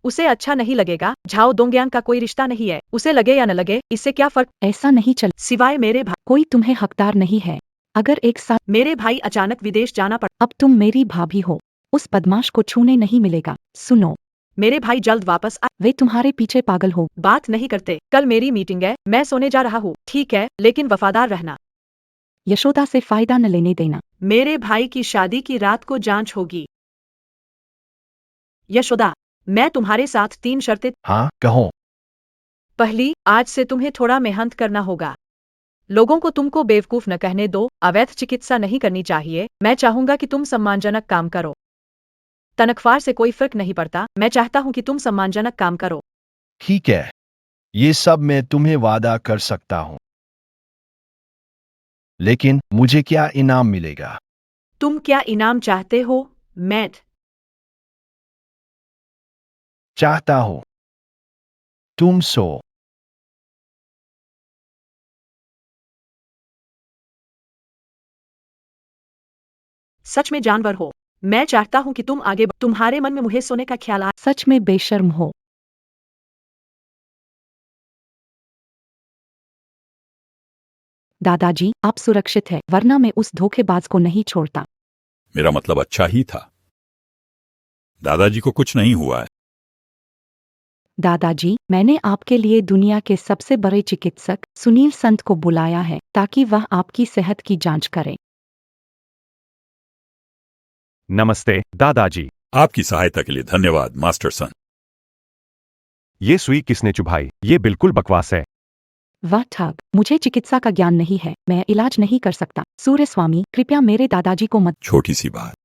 उसे अच्छा नहीं लगेगा। झाओ दोंग्यांग का कोई रिश्ता नहीं है। उसे लगे या न लगे, इससे क्या फर्क? ऐसा नहीं चल। सिवाय मेरे भाई। कोई तुम्हें हकदार नहीं है। अगर एक साथ मेरे भाई अचानक विदेश जाना पड़। अब तुम मेरी भाभी हो, उस बदमाश को छूने नहीं मिलेगा। सुनो, मेरे भाई जल्द वापस आ। वे तुम्हारे पीछे पागल हो। बात नहीं करते। कल मेरी मीटिंग है, मैं सोने जा रहा हूँ। ठीक है, लेकिन वफादार रहना। यशोदा से फायदा न लेने देना। मेरे भाई की शादी की रात को जांच होगी। यशोदा, मैं तुम्हारे साथ 3 शर्तें। हाँ, कहो। पहली, आज से तुम्हें थोड़ा मेहनत करना होगा। लोगों को तुमको बेवकूफ न कहने दो। अवैध चिकित्सा नहीं करनी चाहिए। मैं चाहूंगा कि तुम सम्मानजनक काम करो। तनख्वाह से कोई फर्क नहीं पड़ता। मैं चाहता हूं कि तुम सम्मानजनक काम करो। ठीक है, ये सब मैं तुम्हें वादा कर सकता हूं। लेकिन मुझे क्या इनाम मिलेगा? तुम क्या इनाम चाहते हो, मैट? चाहता हो तुम सो। सच में जानवर हो। मैं चाहता हूं कि तुम आगे तुम्हारे मन में मुझे सोने का ख्याल आ। सच में बेशर्म हो। दादाजी, आप सुरक्षित हैं, वरना मैं उस धोखेबाज को नहीं छोड़ता। मेरा मतलब अच्छा ही था। दादाजी को कुछ नहीं हुआ है। दादाजी, मैंने आपके लिए दुनिया के सबसे बड़े चिकित्सक सुनील संत को बुलाया है ताकि वह आपकी सेहत की जांच करे। नमस्ते दादाजी। आपकी सहायता के लिए धन्यवाद मास्टर सन। ये सुई किसने चुभाई? ये बिल्कुल बकवास है। वह ठग। मुझे चिकित्सा का ज्ञान नहीं है, मैं इलाज नहीं कर सकता। सूर्य स्वामी, कृपया मेरे दादाजी को मत। छोटी सी बात।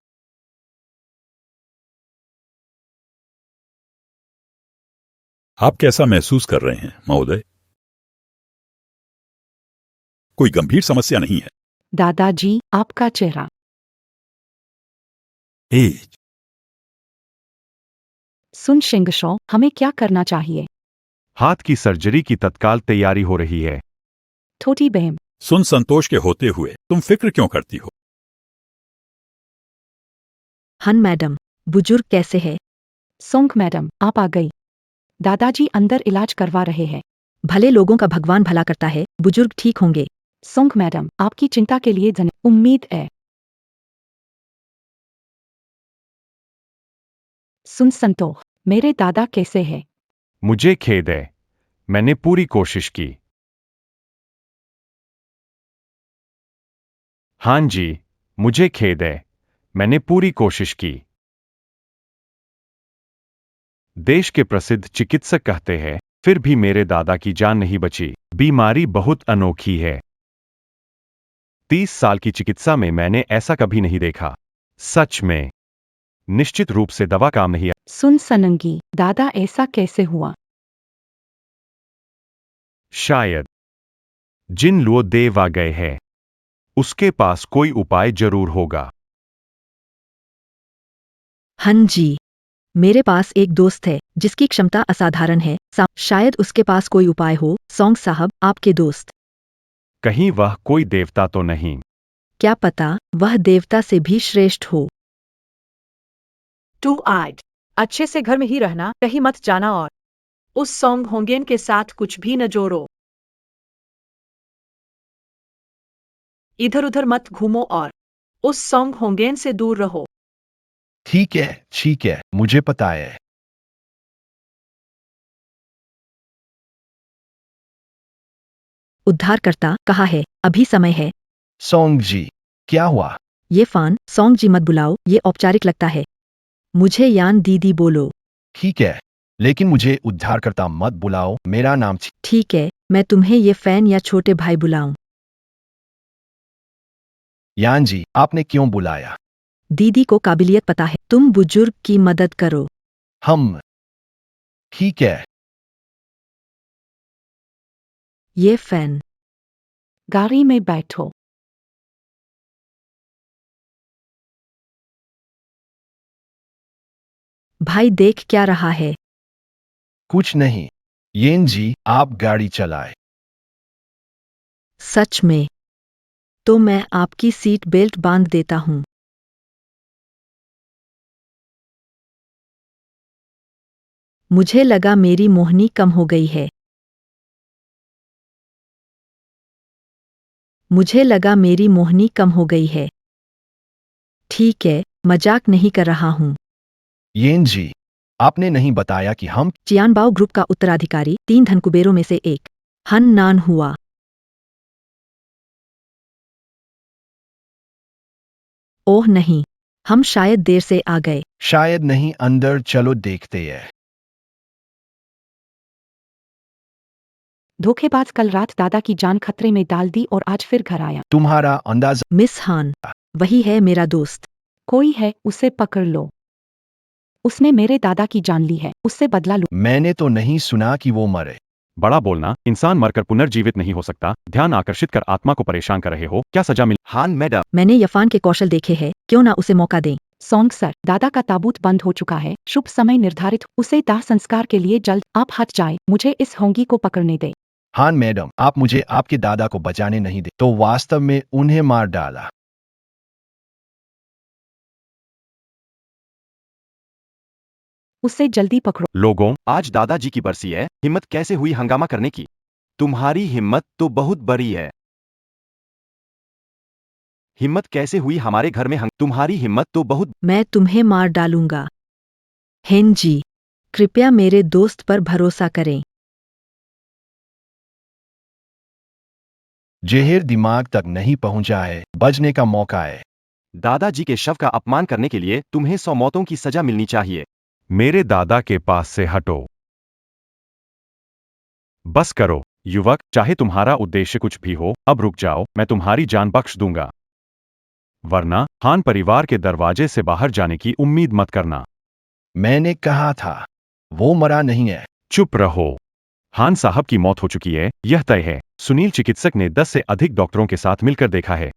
आप कैसा महसूस कर रहे हैं महोदय? कोई गंभीर समस्या नहीं है। दादाजी, आपका चेहरा। एज। सुन शिंगशॉ, हमें क्या करना चाहिए? हाथ की सर्जरी की तत्काल तैयारी हो रही है। छोटी बहन। सुन संतोष के होते हुए तुम फिक्र क्यों करती हो? हन मैडम, बुजुर्ग कैसे है? सोंग मैडम, आप आ गई। दादाजी अंदर इलाज करवा रहे हैं। भले लोगों का भगवान भला करता है, बुजुर्ग ठीक होंगे। सोंग मैडम, आपकी चिंता के लिए उम्मीद है। सुन संतोष, मेरे दादा कैसे हैं? मुझे खेद है, मैंने पूरी कोशिश की। हाँ जी, मुझे खेद है, मैंने पूरी कोशिश की। देश के प्रसिद्ध चिकित्सक कहते हैं, फिर भी मेरे दादा की जान नहीं बची। बीमारी बहुत अनोखी है। 30 साल की चिकित्सा में मैंने ऐसा कभी नहीं देखा। सच में, निश्चित रूप से दवा काम नहीं। सुन सनंगी, दादा ऐसा कैसे हुआ? शायद जिन लुओ देव आ गए हैं, उसके पास कोई उपाय जरूर होगा। हन जी, मेरे पास एक दोस्त है जिसकी क्षमता असाधारण है। शायद उसके पास कोई उपाय हो। सोंग साहब, आपके दोस्त। कहीं वह कोई देवता तो नहीं? क्या पता वह देवता से भी श्रेष्ठ हो। टू आइड, अच्छे से घर में ही रहना, कहीं मत जाना और उस सोंग होंगेन के साथ कुछ भी न जोड़ो। इधर उधर मत घूमो और उस सोंग होंगेन से दूर रहो। ठीक है, मुझे पता है। उद्धारकर्ता कहा है, अभी समय है। सोंग जी, क्या हुआ? ये फान सोंग जी मत बुलाओ, ये औपचारिक लगता है। मुझे यान दीदी बोलो। ठीक है, लेकिन मुझे उद्धारकर्ता मत बुलाओ, मेरा नाम ठीक है, मैं तुम्हें ये फैन या छोटे भाई बुलाऊं? यान जी, आपने क्यों बुलाया? दीदी को काबिलियत पता है, तुम बुजुर्ग की मदद करो। हम। ठीक है। ये फैन। गाड़ी में बैठो। भाई देख क्या रहा है? कुछ नहीं। येन जी, आप गाड़ी चलाए। सच में? तो मैं आपकी सीट बेल्ट बांध देता हूं। मुझे लगा मेरी मोहनी कम हो गई है। मुझे लगा मेरी मोहनी कम हो गई है। ठीक है, मजाक नहीं कर रहा हूं। येन जी, आपने नहीं बताया कि हम। चियानबाओ ग्रुप का उत्तराधिकारी 3 धनकुबेरों में से एक हन नान हुआ। ओह नहीं, हम शायद देर से आ गए। शायद नहीं, अंदर चलो देखते हैं। धोखेबाज कल रात दादा की जान खतरे में डाल दी और आज फिर घर आया। तुम्हारा अंदाजा। मिस हान, वही है मेरा दोस्त। कोई है, उसे पकड़ लो। उसने मेरे दादा की जान ली है, उससे बदला लो। मैंने तो नहीं सुना कि वो मरे। बड़ा बोलना, इंसान मरकर पुनर्जीवित नहीं हो सकता। ध्यान आकर्षित कर आत्मा को परेशान कर रहे हो, क्या सजा मिल। हान मैडम, मैंने यफान के कौशल देखे हैं, क्यों ना उसे मौका दें। सोंग सर, दादा का ताबूत बंद हो चुका है, शुभ समय निर्धारित, उसे दाह संस्कार के लिए जल्द आप हट जाए, मुझे इस होंगी को पकड़ने दे। हाँ मैडम, आप मुझे आपके दादा को बचाने नहीं दे तो वास्तव में उन्हें मार डाला। उसे जल्दी पकड़ो। लोगों, आज दादाजी की बरसी है, हिम्मत कैसे हुई हंगामा करने की? तुम्हारी हिम्मत तो बहुत बड़ी है। हिम्मत कैसे हुई हमारे घर में तुम्हारी हिम्मत तो बहुत। मैं तुम्हें मार डालूंगा। हेन जी, कृपया मेरे दोस्त पर भरोसा करें। जहर दिमाग तक नहीं पहुंचा है, बचने का मौका है। दादाजी के शव का अपमान करने के लिए तुम्हें 100 मौतों की सजा मिलनी चाहिए। मेरे दादा के पास से हटो। बस करो, युवक, चाहे तुम्हारा उद्देश्य कुछ भी हो, अब रुक जाओ, मैं तुम्हारी जान बख्श दूंगा। वरना हान परिवार के दरवाजे से बाहर जाने की उम्मीद मत करना। मैंने कहा था, वो मरा नहीं है। चुप रहो। हान साहब की मौत हो चुकी है, यह तय है। सुनील चिकित्सक ने 10 से अधिक डॉक्टरों के साथ मिलकर देखा है।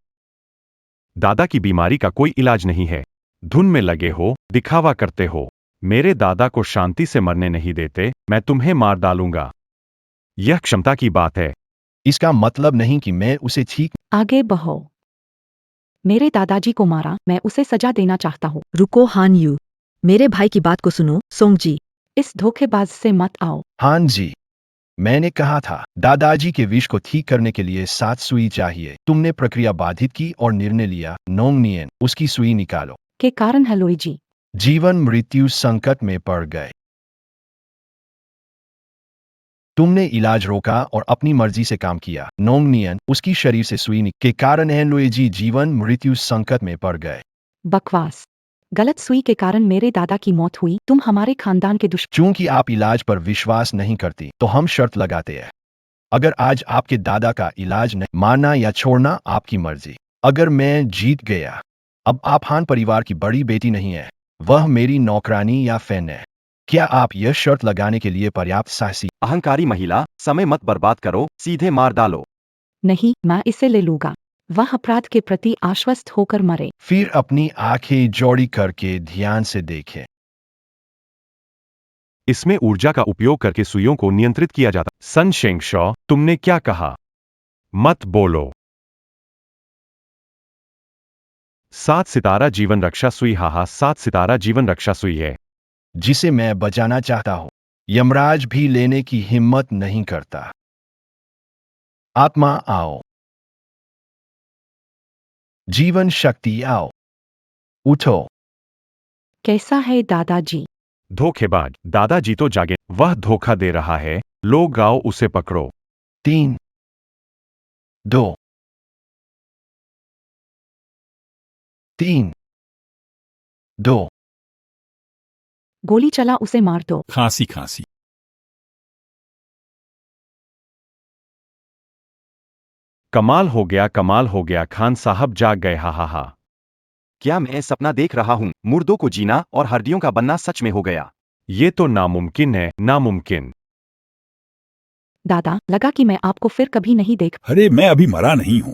दादा की बीमारी का कोई इलाज नहीं है। धुन में लगे हो, दिखावा करते हो। मेरे दादा को शांति से मरने नहीं देते, मैं तुम्हें मार डालूंगा। यह क्षमता की बात है। इसका मतलब नहीं कि मैं उसे ठीक। आगे बढ़ो। मेरे दादाजी को मारा, मैं उसे सजा देना चाहता हूँ। रुको हान यू, मेरे भाई की बात को सुनो। सोंग जी, इस धोखेबाज से मत आओ। हान जी, मैंने कहा था, दादाजी के विष को ठीक करने के लिए 7 सुई चाहिए। तुमने प्रक्रिया बाधित की और निर्णय लिया, नोंग नियन, उसकी सुई निकालो। के कारण हलोई जी। जीवन मृत्यु संकट में पड़ गए। तुमने इलाज रोका और अपनी मर्जी से काम किया। नोंग नियन, उसकी शरीर से सुई के कारण एनलोएजी जीवन मृत्यु संकट में पड़ गए। बकवास। गलत सुई के कारण मेरे दादा की मौत हुई, तुम हमारे खानदान के दुश्मन। चूंकि आप इलाज पर विश्वास नहीं करती, तो हम शर्त लगाते हैं। अगर आज आपके दादा का इलाज नहीं, मारना या छोड़ना आपकी मर्जी। अगर मैं जीत गया, अब आप हान परिवार की बड़ी बेटी नहीं है, वह मेरी नौकरानी या फैन है। क्या आप यह शर्त लगाने के लिए पर्याप्त साहसी? अहंकारी महिला, समय मत बर्बाद करो, सीधे मार डालो। नहीं, मैं इसे ले लूंगा। वह अपराध के प्रति आश्वस्त होकर मरे। फिर अपनी आंखें जोड़ी करके ध्यान से देखें। इसमें ऊर्जा का उपयोग करके सुइयों को नियंत्रित किया जाता। सन शेंग शॉ, तुमने क्या कहा? मत बोलो। 7 सितारा जीवन रक्षा सुई, हाहा, 7 सितारा जीवन रक्षा सुई है जिसे मैं बचाना चाहता हूं, यमराज भी लेने की हिम्मत नहीं करता। आत्मा आओ। जीवन शक्ति आओ, उठो। कैसा है दादाजी? धोखेबाज, दादाजी तो जागे, वह धोखा दे रहा है, लोग आओ उसे पकड़ो। 3, 2, 3, 2, गोली चला उसे मार दो। खांसी खांसी। कमाल हो गया, खान साहब जाग गए, हा हा हा। क्या मैं सपना देख रहा हूँ? मुर्दों को जीना और हड्डियों का बनना सच में हो गया। ये तो नामुमकिन है, नामुमकिन। दादा, लगा कि मैं आपको फिर कभी नहीं देख। अरे मैं अभी मरा नहीं हूं।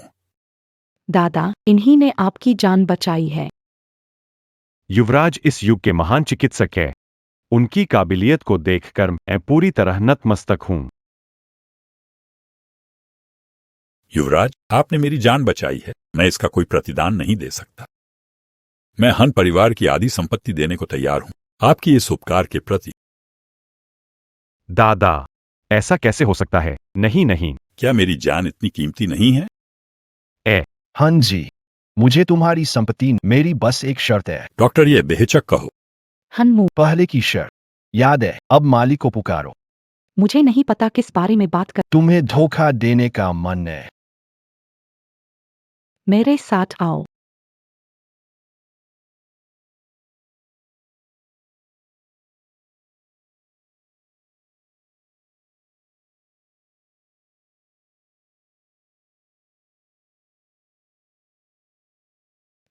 दादा, इन्हीं ने आपकी जान बचाई है। युवराज इस युग के महान चिकित्सक है। उनकी काबिलियत को देखकर मैं पूरी तरह नतमस्तक हूं। युवराज, आपने मेरी जान बचाई है, मैं इसका कोई प्रतिदान नहीं दे सकता। मैं हन परिवार की आधी संपत्ति देने को तैयार हूं, आपकी इस उपकार के प्रति। दादा, ऐसा कैसे हो सकता है? नहीं नहीं। क्या मेरी जान इतनी कीमती नहीं है? हाँ जी, मुझे तुम्हारी संपत्ति, मेरी बस एक शर्त है। डॉक्टर, ये बेहिचक कहो। हनमू, पहले की शर्त याद है? अब मालिक को पुकारो। मुझे नहीं पता किस बारे में बात कर। तुम्हें धोखा देने का मन है। मेरे साथ आओ।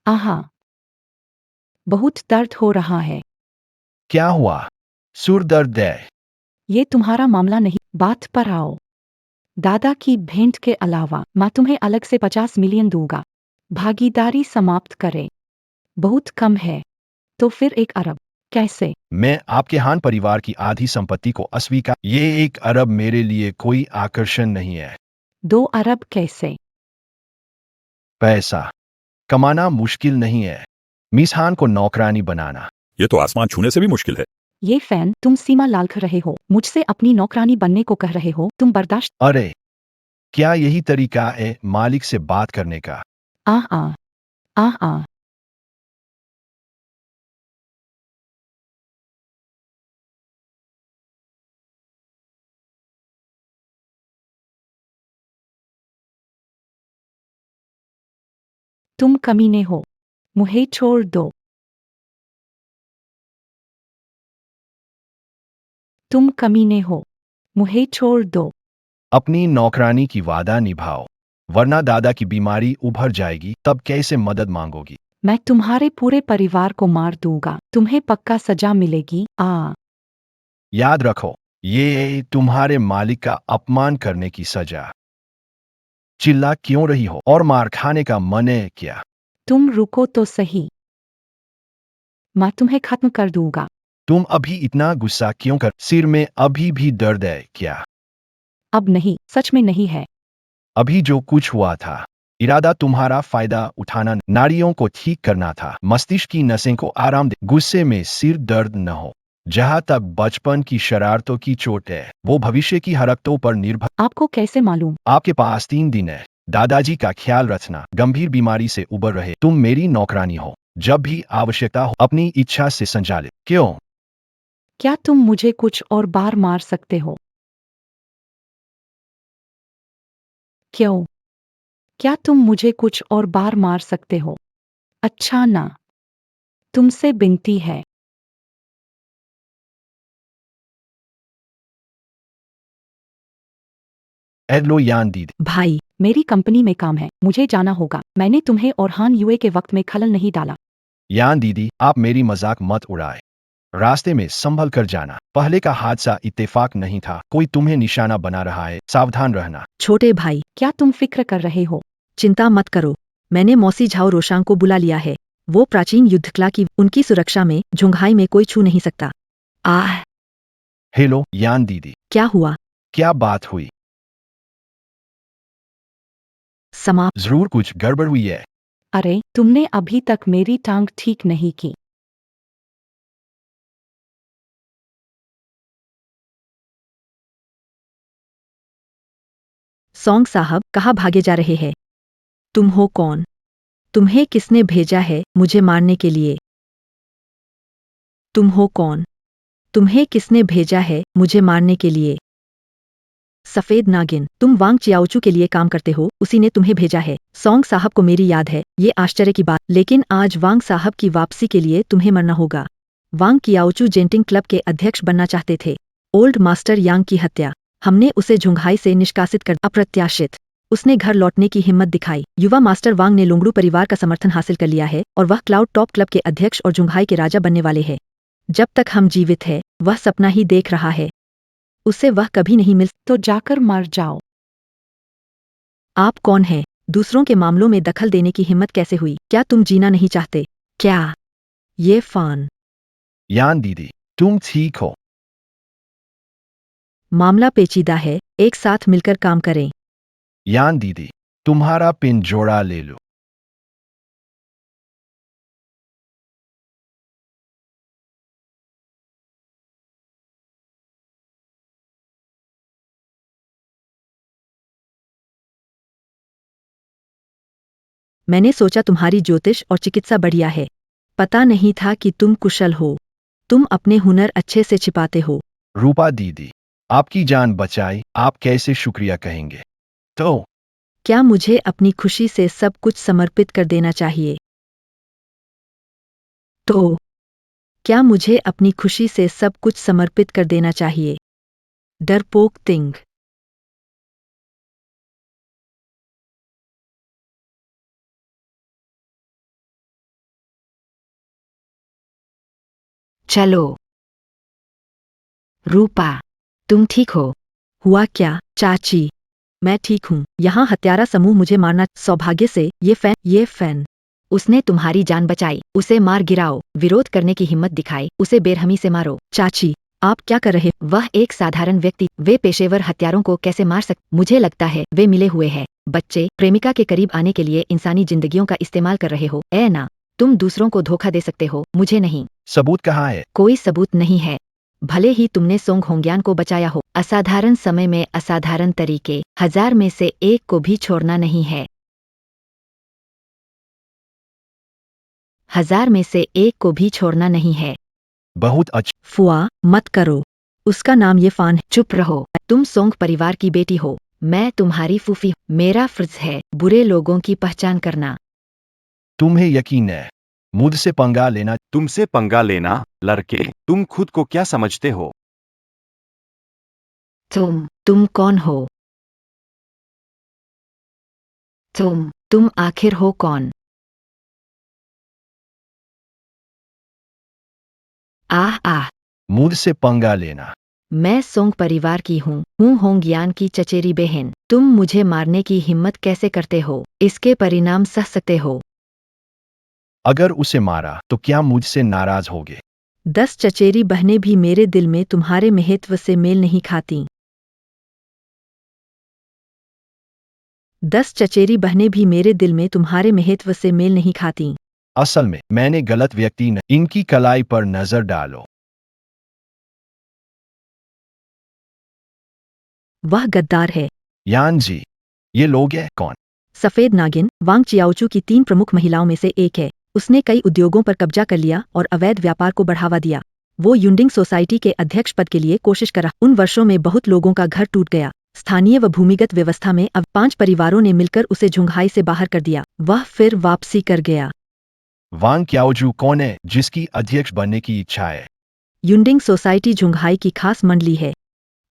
आहा, बहुत दर्द हो रहा है। क्या हुआ? सुर दर्द है? ये तुम्हारा मामला नहीं, बात पर आओ। दादा की भेंट के अलावा मैं तुम्हें अलग से 50 मिलियन दूंगा। भागीदारी समाप्त करे। बहुत कम है। तो फिर 1 अरब। कैसे? मैं आपके हान परिवार की आधी संपत्ति को अस्वीकार। ये 1 अरब मेरे लिए कोई आकर्षण नहीं है। 2 अरब कैसे? पैसा कमाना मुश्किल नहीं है, मिस हान को नौकरानी बनाना। ये तो आसमान छूने से भी मुश्किल है। ये फैन, तुम सीमा लांघ रहे हो, मुझसे अपनी नौकरानी बनने को कह रहे हो, तुम बर्दाश्त। अरे, क्या यही तरीका है मालिक से बात करने का? आ आ आ आ तुम कमीने हो, मुझे छोड़ दो। तुम कमीने हो, मुझे छोड़ दो। अपनी नौकरानी की वादा निभाओ, वरना दादा की बीमारी उभर जाएगी, तब कैसे मदद मांगोगी? मैं तुम्हारे पूरे परिवार को मार दूंगा, तुम्हें पक्का सजा मिलेगी। याद रखो, ये तुम्हारे मालिक का अपमान करने की सजा। चिल्ला क्यों रही हो और मार खाने का मन है क्या? तुम रुको तो सही, मैं तुम्हें खत्म कर दूंगा। तुम अभी इतना गुस्सा क्यों कर? सिर में अभी भी दर्द है क्या? अब नहीं, सच में नहीं है। अभी जो कुछ हुआ था, इरादा तुम्हारा फायदा उठाना, नारियों को ठीक करना था, मस्तिष्क की नसें को आराम दे। गुस्से में सिर दर्द न हो। जहां तक बचपन की शरारतों की चोट है, वो भविष्य की हरकतों पर निर्भर। आपको कैसे मालूम? आपके पास 3 दिन है। दादाजी का ख्याल रखना, गंभीर बीमारी से उबर रहे। तुम मेरी नौकरानी हो, जब भी आवश्यकता हो अपनी इच्छा से संचालित। क्यों? क्या तुम मुझे कुछ और बार मार सकते हो? क्यों? क्या तुम मुझे कुछ और बार मार सकते हो? अच्छा ना, तुमसे विनती है। एडलो यान दीदी। भाई, मेरी कंपनी में काम है, मुझे जाना होगा। मैंने तुम्हें और हान यूए के वक्त में खलल नहीं डाला। यान दीदी, आप मेरी मजाक मत उड़ाए। रास्ते में संभल कर जाना। पहले का हादसा इत्तेफाक नहीं था, कोई तुम्हें निशाना बना रहा है, सावधान रहना। छोटे भाई, क्या तुम फिक्र कर रहे हो? चिंता मत करो, मैंने मौसी झाओ रोशांग को बुला लिया है। वो प्राचीन युद्ध कला की, उनकी सुरक्षा में झुंघाई में कोई छू नहीं सकता। आह, हेलो यान दीदी, क्या हुआ? क्या बात हुई? समाप्त। जरूर कुछ गड़बड़ हुई है। अरे, तुमने अभी तक मेरी टांग ठीक नहीं की। सोंग साहब, कहाँ भागे जा रहे हैं? तुम हो कौन? तुम्हें किसने भेजा है मुझे मारने के लिए? तुम हो कौन? तुम्हें किसने भेजा है मुझे मारने के लिए? सफेद नागिन, तुम वांग चियाओचू के लिए काम करते हो, उसी ने तुम्हें भेजा है। सॉन्ग साहब को मेरी याद है, ये आश्चर्य की बात, लेकिन आज वांग साहब की वापसी के लिए तुम्हें मरना होगा। वांग कियाओचू जेंटिंग क्लब के अध्यक्ष बनना चाहते थे। ओल्ड मास्टर यांग की हत्या, हमने उसे झुंघाई से निष्कासित कर अप्रत्याशित। उसने घर लौटने की हिम्मत दिखाई। युवा मास्टर वांग ने लोंगड़ू परिवार का समर्थन हासिल कर लिया है और वह क्लाउड टॉप क्लब के अध्यक्ष और झुंघाई के राजा बनने वाले हैं। जब तक हम जीवित है वह सपना ही देख रहा है, उसे वह कभी नहीं मिल। तो जाकर मर जाओ। आप कौन हैं? दूसरों के मामलों में दखल देने की हिम्मत कैसे हुई? क्या तुम जीना नहीं चाहते क्या? ये फान। यान दीदी, तुम ठीक हो? मामला पेचीदा है, एक साथ मिलकर काम करें। यान दीदी, तुम्हारा पिन जोड़ा ले लो। मैंने सोचा तुम्हारी ज्योतिष और चिकित्सा बढ़िया है। पता नहीं था कि तुम कुशल हो। तुम अपने हुनर अच्छे से छिपाते हो। रूपा दीदी, आपकी जान बचाई, आप कैसे शुक्रिया कहेंगे? तो क्या मुझे अपनी खुशी से सब कुछ समर्पित कर देना चाहिए? तो क्या मुझे अपनी खुशी से सब कुछ समर्पित कर देना चाहिए? डरपोक तिंग। चलो। रूपा, तुम ठीक हो? हुआ क्या, चाची? मैं ठीक हूँ। यहाँ हत्यारा समूह मुझे मारना, सौभाग्य से ये फैन। उसने तुम्हारी जान बचाई, उसे मार गिराओ। विरोध करने की हिम्मत दिखाई, उसे बेरहमी से मारो। चाची, आप क्या कर रहे? वह एक साधारण व्यक्ति, वे पेशेवर हत्यारों को कैसे मार सकते? मुझे लगता है वे मिले हुए हैं। बच्चे, प्रेमिका के करीब आने के लिए इंसानी जिंदगियों का इस्तेमाल कर रहे हो। ए ना, तुम दूसरों को धोखा दे सकते हो, मुझे नहीं। सबूत कहाँ है? कोई सबूत नहीं है। भले ही तुमने सोंग होंग्यान को बचाया हो, असाधारण समय में असाधारण तरीके, 1000 में से एक को भी छोड़ना नहीं है। 1000 में से एक को भी छोड़ना नहीं है। बहुत अच्छा। फुआ, मत करो। उसका नाम ये फान है। चुप रहो। तुम सोंग परिवार की बेटी हो, मैं तुम्हारी फूफी। मेरा फर्ज है बुरे लोगों की पहचान करना। तुम्हें यकीन है मुझसे पंगा लेना? तुमसे पंगा लेना, लड़के, तुम खुद को क्या समझते हो? तुम कौन हो? तुम आखिर हो कौन? आह, मुझसे पंगा लेना? मैं सोंग परिवार की हूँ होंगियान की चचेरी बहन। तुम मुझे मारने की हिम्मत कैसे करते हो? इसके परिणाम सह सकते हो। अगर उसे मारा तो क्या मुझसे नाराज होगे? 10 चचेरी बहनें भी मेरे दिल में तुम्हारे महत्व से मेल नहीं खाती। 10 चचेरी बहनें भी मेरे दिल में तुम्हारे महत्व से मेल नहीं खाती। असल में मैंने गलत व्यक्ति न, इनकी कलाई पर नजर डालो। वह गद्दार है। यान जी, ये लोग हैं कौन? सफेद नागिन, वांग चियाओचू की 3 प्रमुख महिलाओं में से एक है। उसने कई उद्योगों पर कब्जा कर लिया और अवैध व्यापार को बढ़ावा दिया। वो युंडिंग सोसाइटी के अध्यक्ष पद के लिए कोशिश करा। उन वर्षों में बहुत लोगों का घर टूट गया। स्थानीय व भूमिगत व्यवस्था में अब 5 परिवारों ने मिलकर उसे झुंघाई से बाहर कर दिया। वह फिर वापसी कर गया। वांग क्याओजू कौन है जिसकी अध्यक्ष बनने की इच्छा है? युंडिंग सोसाइटी झुंघाई की खास मंडली है।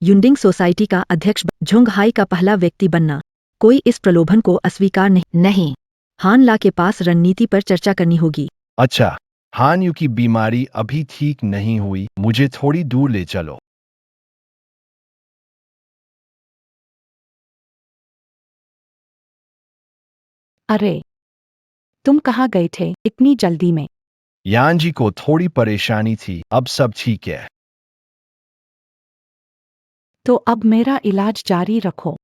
युंडिंग सोसाइटी का अध्यक्ष झुंघाई का पहला व्यक्ति बनना। कोई इस प्रलोभन को अस्वीकार नहीं। हान ला के पास रणनीति पर चर्चा करनी होगी। अच्छा, हान यू की बीमारी अभी ठीक नहीं हुई, मुझे थोड़ी दूर ले चलो। अरे, तुम कहाँ गए थे इतनी जल्दी में? यान जी को थोड़ी परेशानी थी, अब सब ठीक है। तो अब मेरा इलाज जारी रखो।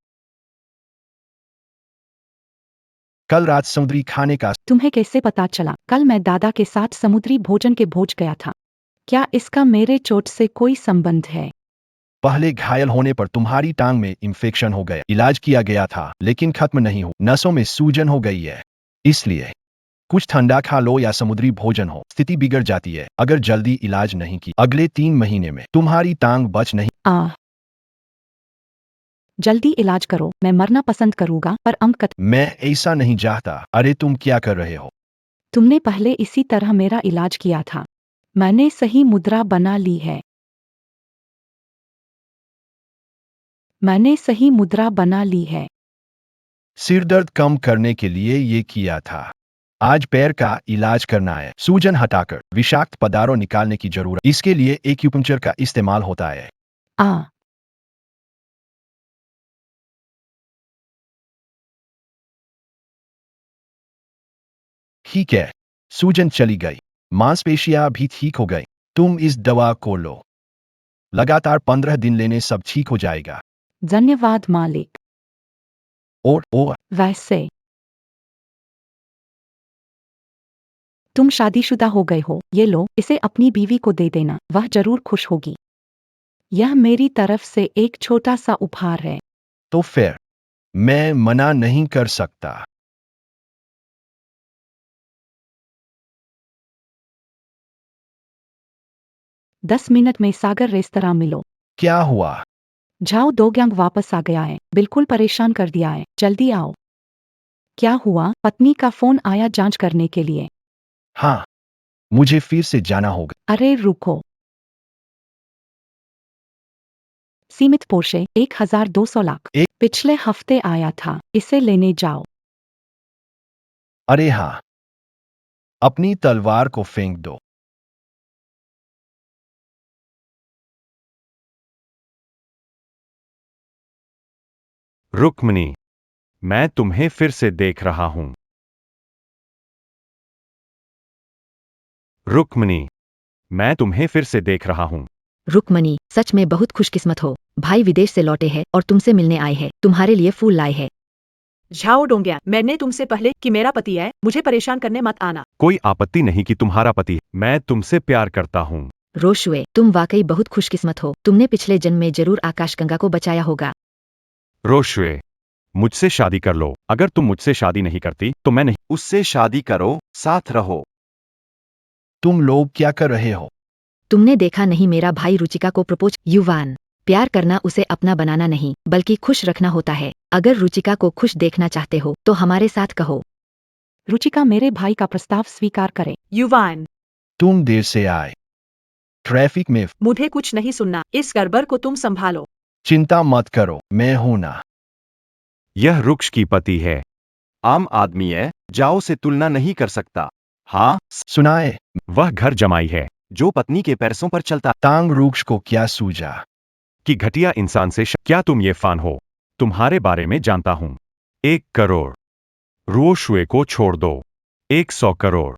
कल रात समुद्री खाने का तुम्हें कैसे पता चला? कल मैं दादा के साथ समुद्री भोजन के भोज गया था। क्या इसका मेरे चोट से कोई संबंध है? पहले घायल होने पर तुम्हारी टांग में इंफेक्शन हो गया, इलाज किया गया था लेकिन खत्म नहीं हो, नसों में सूजन हो गई है, इसलिए कुछ ठंडा खा लो या समुद्री भोजन हो, स्थिति बिगड़ जाती है अगर जल्दी इलाज नहीं की। अगले 3 महीने में तुम्हारी टांग बच नहीं। जल्दी इलाज करो, मैं मरना पसंद करूंगा पर अंक मैं ऐसा नहीं चाहता। अरे तुम क्या कर रहे हो? तुमने पहले इसी तरह मेरा इलाज किया था। मैंने सही मुद्रा बना ली है। मैंने सही मुद्रा बना ली है। सिर दर्द कम करने के लिए ये किया था। आज पैर का इलाज करना है। सूजन हटाकर विषाक्त पदार्थों निकालने की जरूरत। इसके लिए एक्यूपंक्चर का इस्तेमाल होता है। आ ठीक है, सूजन चली गई, मांसपेशियां भी ठीक हो गई। तुम इस दवा को लो, लगातार 15 दिन लेने सब ठीक हो जाएगा। धन्यवाद मालिक। और वैसे तुम शादीशुदा हो गए हो, ये लो, इसे अपनी बीवी को दे देना, वह जरूर खुश होगी। यह मेरी तरफ से एक छोटा सा उपहार है। तो फिर मैं मना नहीं कर सकता। 10 मिनट में सागर रेस्तरां मिलो। क्या हुआ? जाओ, दो गैंग वापस आ गया है, बिल्कुल परेशान कर दिया है, जल्दी आओ। क्या हुआ? पत्नी का फोन आया जांच करने के लिए। हाँ, मुझे फिर से जाना होगा। अरे रुको। सीमित पोर्शे 1200 लाख। एक- पिछले हफ्ते आया था, इसे लेने जाओ। अरे हाँ, अपनी तलवार को फेंक दो। रुक्मिणी, मैं तुम्हें फिर से देख रहा हूं। रुक्मिणी, मैं तुम्हें फिर से देख रहा हूं। रुक्मणी, सच में बहुत खुशकिस्मत हो। भाई विदेश से लौटे हैं और तुमसे मिलने आए हैं, तुम्हारे लिए फूल लाए हैं। झाओ डोंगिया, मैंने तुमसे पहले कि मेरा पति है, मुझे परेशान करने मत आना। कोई आपत्ति नहीं कि तुम्हारा पति है। मैं तुमसे प्यार करता हूं। रोशुए, तुम वाकई बहुत खुशकिस्मत हो। तुमने पिछले जन्म में जरूर आकाशगंगा को बचाया होगा। रोशुए, मुझसे शादी कर लो। अगर तुम मुझसे शादी नहीं करती तो मैं नहीं। उससे शादी करो, साथ रहो। तुम लोग क्या कर रहे हो? तुमने देखा नहीं, मेरा भाई रुचिका को प्रपोज। युवान, प्यार करना उसे अपना बनाना नहीं बल्कि खुश रखना होता है। अगर रुचिका को खुश देखना चाहते हो तो हमारे साथ कहो। रुचिका मेरे भाई का प्रस्ताव स्वीकार करे। युवान, तुम देर से आए। ट्रैफिक में। मुझे कुछ नहीं सुनना, इस गड़बड़ को तुम संभालो। चिंता मत करो, मैं हूं ना। यह रुक्ष की पति है। आम आदमी है, जाओ से तुलना नहीं कर सकता। हाँ, सुनाए, वह घर जमाई है जो पत्नी के पैरसों पर चलता। तांग रूक्ष को क्या सूझा? कि घटिया इंसान से क्या तुम ये फान हो? तुम्हारे बारे में जानता हूं। 1 करोड़। रोशुए को छोड़ दो। 100 करोड़।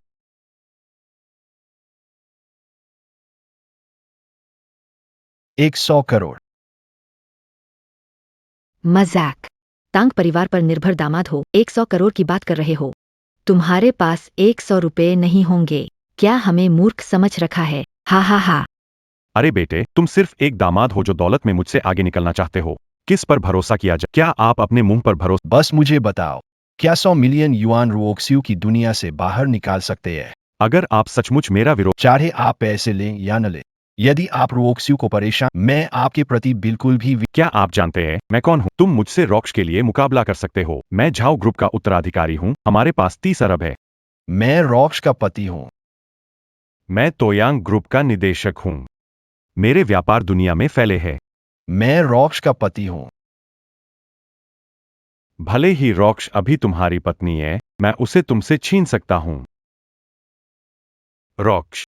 100 करोड़। मजाक। तांग परिवार पर निर्भर दामाद हो, 100 करोड़ की बात कर रहे हो। तुम्हारे पास 100 रुपए नहीं होंगे। क्या हमें मूर्ख समझ रखा है? हा हा हा। अरे बेटे, तुम सिर्फ एक दामाद हो जो दौलत में मुझसे आगे निकलना चाहते हो। किस पर भरोसा किया जाए? क्या आप अपने मुंह पर भरोसा? बस मुझे बताओ, क्या 100 मिलियन युआन रुओक्सियो की दुनिया से बाहर निकाल सकते हैं? अगर आप सचमुच मेरा विरोध। चाहे आप पैसे लें या न लें, यदि आप रुओक्सियो को परेशान, मैं आपके प्रति बिल्कुल भी क्या आप जानते हैं मैं कौन हूं? तुम मुझसे रॉक्स के लिए मुकाबला कर सकते हो। मैं झाओ ग्रुप का उत्तराधिकारी हूं। हमारे पास 30 अरब है। मैं रॉक्स का पति हूं। मैं तोयांग ग्रुप का निदेशक हूं। मेरे व्यापार दुनिया में फैले हैं। मैं रॉक्स का पति हूं। भले ही रॉक्स अभी तुम्हारी पत्नी है, मैं उसे तुमसे छीन सकता हूं। रॉक्स,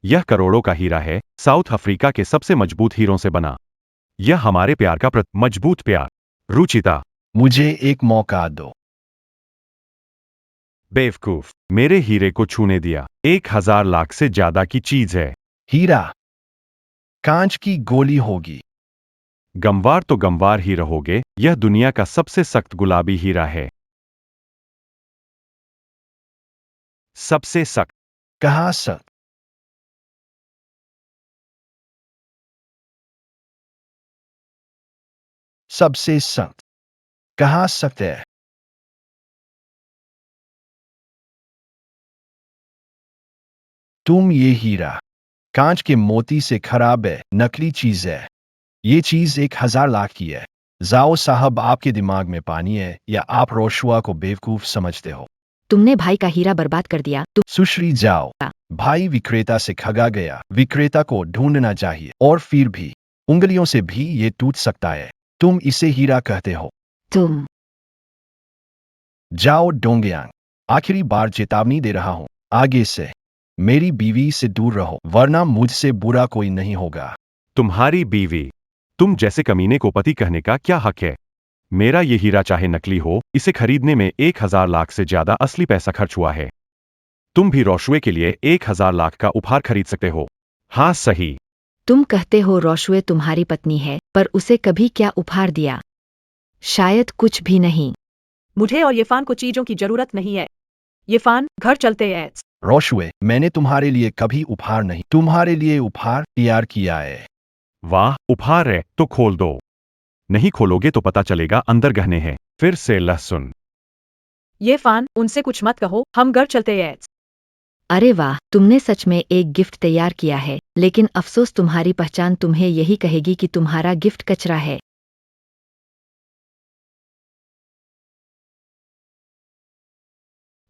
यह करोड़ों का हीरा है, साउथ अफ्रीका के सबसे मजबूत हीरों से बना। यह हमारे प्यार का मजबूत प्यार। रुचिता, मुझे एक मौका दो। बेवकूफ, मेरे हीरे को छूने दिया। 1000 लाख से ज्यादा की चीज है। हीरा कांच की गोली होगी। गमवार तो गमवार ही रहोगे। यह दुनिया का सबसे सख्त गुलाबी हीरा है। सबसे सख्त। कहाँ सख्त? सबसे सख्त कहाँ सख्त है? तुम ये हीरा कांच के मोती से खराब है, नकली चीज है। ये चीज 1,000 लाख की है। जाओ साहब, आपके दिमाग में पानी है या आप रोशुआ को बेवकूफ समझते हो? तुमने भाई का हीरा बर्बाद कर दिया। तुम सुश्री जाओ, भाई विक्रेता से ठगा गया। विक्रेता को ढूंढना चाहिए, और फिर भी उंगलियों से भी ये टूट सकता है। तुम इसे हीरा कहते हो? तुम जाओ डोंगयांग, आखिरी बार चेतावनी दे रहा हूं, आगे से मेरी बीवी से दूर रहो, वरना मुझसे बुरा कोई नहीं होगा। तुम्हारी बीवी? तुम जैसे कमीने को पति कहने का क्या हक है? मेरा ये हीरा चाहे नकली हो, इसे खरीदने में 1,000 लाख से ज्यादा असली पैसा खर्च हुआ है। तुम भी रोशुए के लिए 1,000 लाख का उपहार खरीद सकते हो। हाँ सही। तुम कहते हो रोशुए तुम्हारी पत्नी है, पर उसे कभी क्या उपहार दिया? शायद कुछ भी नहीं। मुझे और येफान को चीजों की जरूरत नहीं है। येफान, घर चलते हैं। रोशुए, मैंने तुम्हारे लिए कभी उपहार नहीं, तुम्हारे लिए उपहार तैयार किया है। वाह, उपहार है तो खोल दो। नहीं खोलोगे तो पता चलेगा अंदर गहने हैं। फिर से लहसुन। येफान, उनसे कुछ मत कहो, हम घर चलते हैं। अरे वाह, तुमने सच में एक गिफ्ट तैयार किया है, लेकिन अफसोस तुम्हारी पहचान तुम्हें यही कहेगी कि तुम्हारा गिफ्ट कचरा है।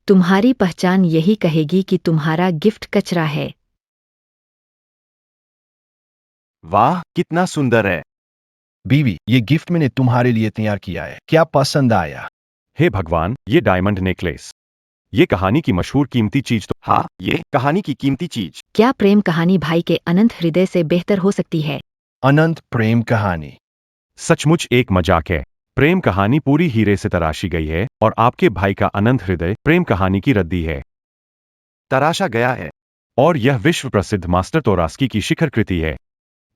तुम्हारी पहचान यही कहेगी कि तुम्हारा गिफ्ट कचरा है। वाह, कितना सुंदर है। बीवी, ये गिफ्ट मैंने तुम्हारे लिए तैयार किया है, क्या पसंद आया? हे भगवान, ये डायमंड नेकलेस, ये कहानी की मशहूर कीमती चीज तो। हाँ, ये कहानी की कीमती चीज। क्या प्रेम कहानी भाई के अनंत हृदय से बेहतर हो सकती है? अनंत प्रेम कहानी? सचमुच एक मजाक है। प्रेम कहानी पूरी हीरे से तराशी गई है और आपके भाई का अनंत हृदय प्रेम कहानी की रद्दी है। तराशा गया है। और यह विश्व प्रसिद्ध मास्टर तोरास्की की शिखर कृति है,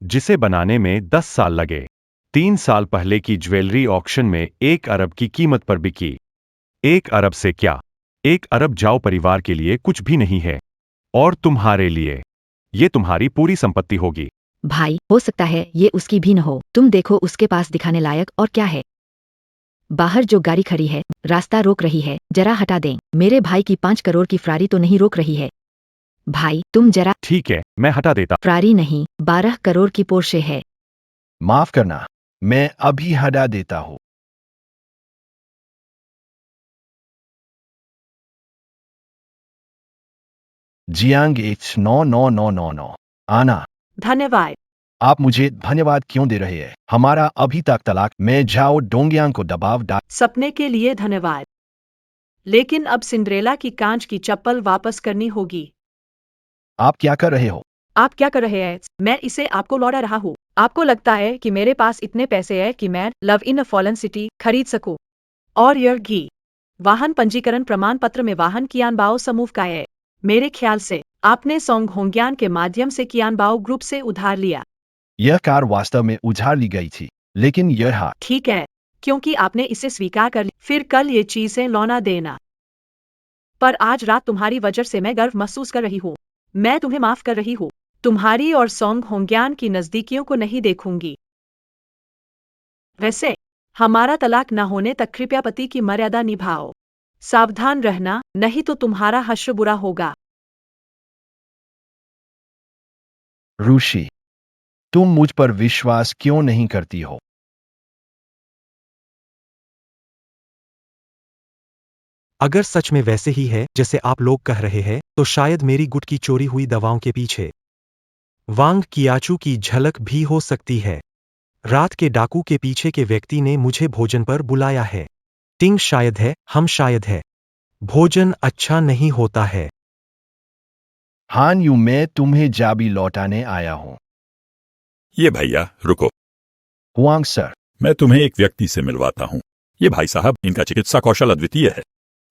जिसे बनाने में 10 साल लगे। 3 साल पहले की ज्वेलरी ऑक्शन में 1 अरब की कीमत पर बिकी। 1 अरब से क्या, 1 अरब जाओ परिवार के लिए कुछ भी नहीं है। और तुम्हारे लिए ये तुम्हारी पूरी संपत्ति होगी। भाई, हो सकता है ये उसकी भी न हो। तुम देखो उसके पास दिखाने लायक और क्या है। बाहर जो गाड़ी खड़ी है, रास्ता रोक रही है, जरा हटा दें। मेरे भाई की 5 करोड़ की फरारी तो नहीं रोक रही है? भाई, तुम जरा। ठीक है, मैं हटा देता। फरारी नहीं, 12 करोड़ की पोर्शे है। माफ करना, मैं अभी हटा देता हूँ। जियांग H99999 आना। धन्यवाद। आप मुझे धन्यवाद क्यों दे रहे हैं? हमारा अभी तक तलाक। मैं जाओ डोंगयांग को दबाव डाल। सपने के लिए धन्यवाद, लेकिन अब सिंड्रेला की कांच की चप्पल वापस करनी होगी। आप क्या कर रहे हो? आप क्या कर रहे हैं? मैं इसे आपको लौटा रहा हूँ। आपको लगता है कि मेरे पास इतने पैसे हैं कि मैं love in a fallen city खरीद सकूं? और यह घी वाहन पंजीकरण प्रमाण पत्र में वाहन कियानबाओ समूह का है। मेरे ख्याल से आपने सोंग होंग्यान के माध्यम से कियानबाओ ग्रुप से उधार लिया। यह कार वास्तव में उधार ली गई थी, लेकिन यह ठीक है, क्योंकि आपने इसे स्वीकार कर लिया। फिर कल ये चीजें लौटा देना। पर आज रात तुम्हारी वजह से मैं गर्व महसूस कर रही हूँ। मैं तुम्हें माफ कर रही हूँ। तुम्हारी और सोंग होंग्यान की नजदीकियों को नहीं देखूंगी। वैसे हमारा तलाक न होने तक कृपया पति की मर्यादा निभाओ। सावधान रहना, नहीं तो तुम्हारा हश्र बुरा होगा। रूशी, तुम मुझ पर विश्वास क्यों नहीं करती हो? अगर सच में वैसे ही है जैसे आप लोग कह रहे हैं, तो शायद मेरी गुट की चोरी हुई दवाओं के पीछे वांग कियाचू की झलक भी हो सकती है। रात के डाकू के पीछे के व्यक्ति ने मुझे भोजन पर बुलाया है। टिंग शायद है, हम शायद है। भोजन अच्छा नहीं होता है। हान यू, मैं तुम्हें जाबी लौटाने आया हूँ। ये भैया रुको, हुआंग सर, मैं तुम्हें एक व्यक्ति से मिलवाता हूँ। ये भाई साहब, इनका चिकित्सा कौशल अद्वितीय है।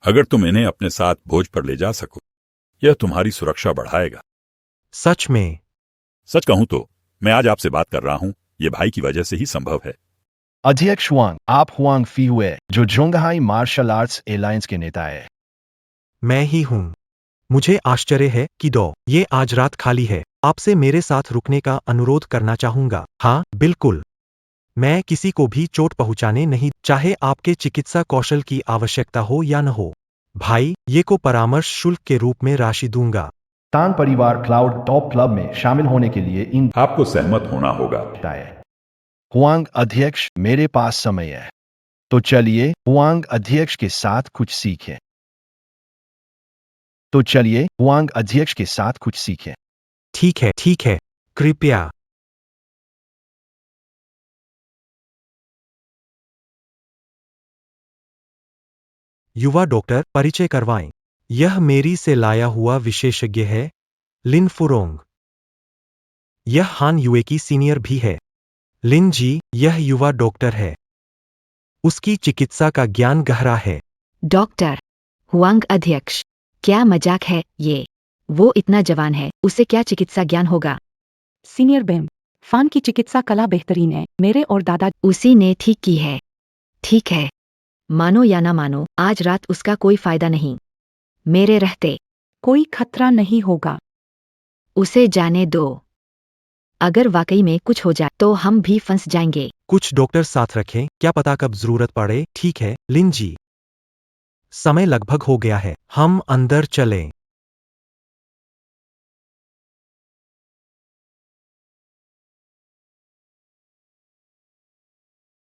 अगर तुम इन्हें अपने साथ भोज पर ले जा सको, यह तुम्हारी सुरक्षा बढ़ाएगा। सच में? सच कहूं तो मैं आज आपसे बात कर रहा हूं, ये भाई की वजह से ही संभव है। अध्यक्ष हुआंग, आप हुआंग फी हुए जो जोंगहाई मार्शल आर्ट्स एलायंस के नेता है। मैं ही हूं। मुझे आश्चर्य है कि ये आज रात खाली है। आपसे मेरे साथ रुकने का अनुरोध करना चाहूंगा। हाँ, बिल्कुल। मैं किसी को भी चोट पहुंचाने नहीं, चाहे आपके चिकित्सा कौशल की आवश्यकता हो या न हो। भाई, ये को परामर्श शुल्क के रूप में राशि दूंगा। तांग परिवार क्लाउड टॉप क्लब में शामिल होने के लिए इन आपको सहमत होना होगा। हुआंग अध्यक्ष, मेरे पास समय है, तो चलिए हुआंग अध्यक्ष के साथ कुछ सीखें। ठीक है, कृपया। युवा डॉक्टर, परिचय करवाएं। यह मेरी से लाया हुआ विशेषज्ञ है, लिन फुरोंग। यह हान युए की सीनियर भी है। लिन जी, यह युवा डॉक्टर है। उसकी चिकित्सा का ज्ञान गहरा है। डॉक्टर हुआंग अध्यक्ष, क्या मजाक है ये? वो इतना जवान है, उसे क्या चिकित्सा ज्ञान होगा? सीनियर बेम, फान की चिकित्सा कला बेहतरीन है। मेरे और दादा उसी ने ठीक की है। ठीक है, मानो या ना मानो, आज रात उसका कोई फायदा नहीं। मेरे रहते कोई खतरा नहीं होगा। उसे जाने दो। अगर वाकई में कुछ हो जाए तो हम भी फंस जाएंगे। कुछ डॉक्टर साथ रखें, क्या पता कब जरूरत पड़े। ठीक है, लिन जी। समय लगभग हो गया है, हम अंदर चलें।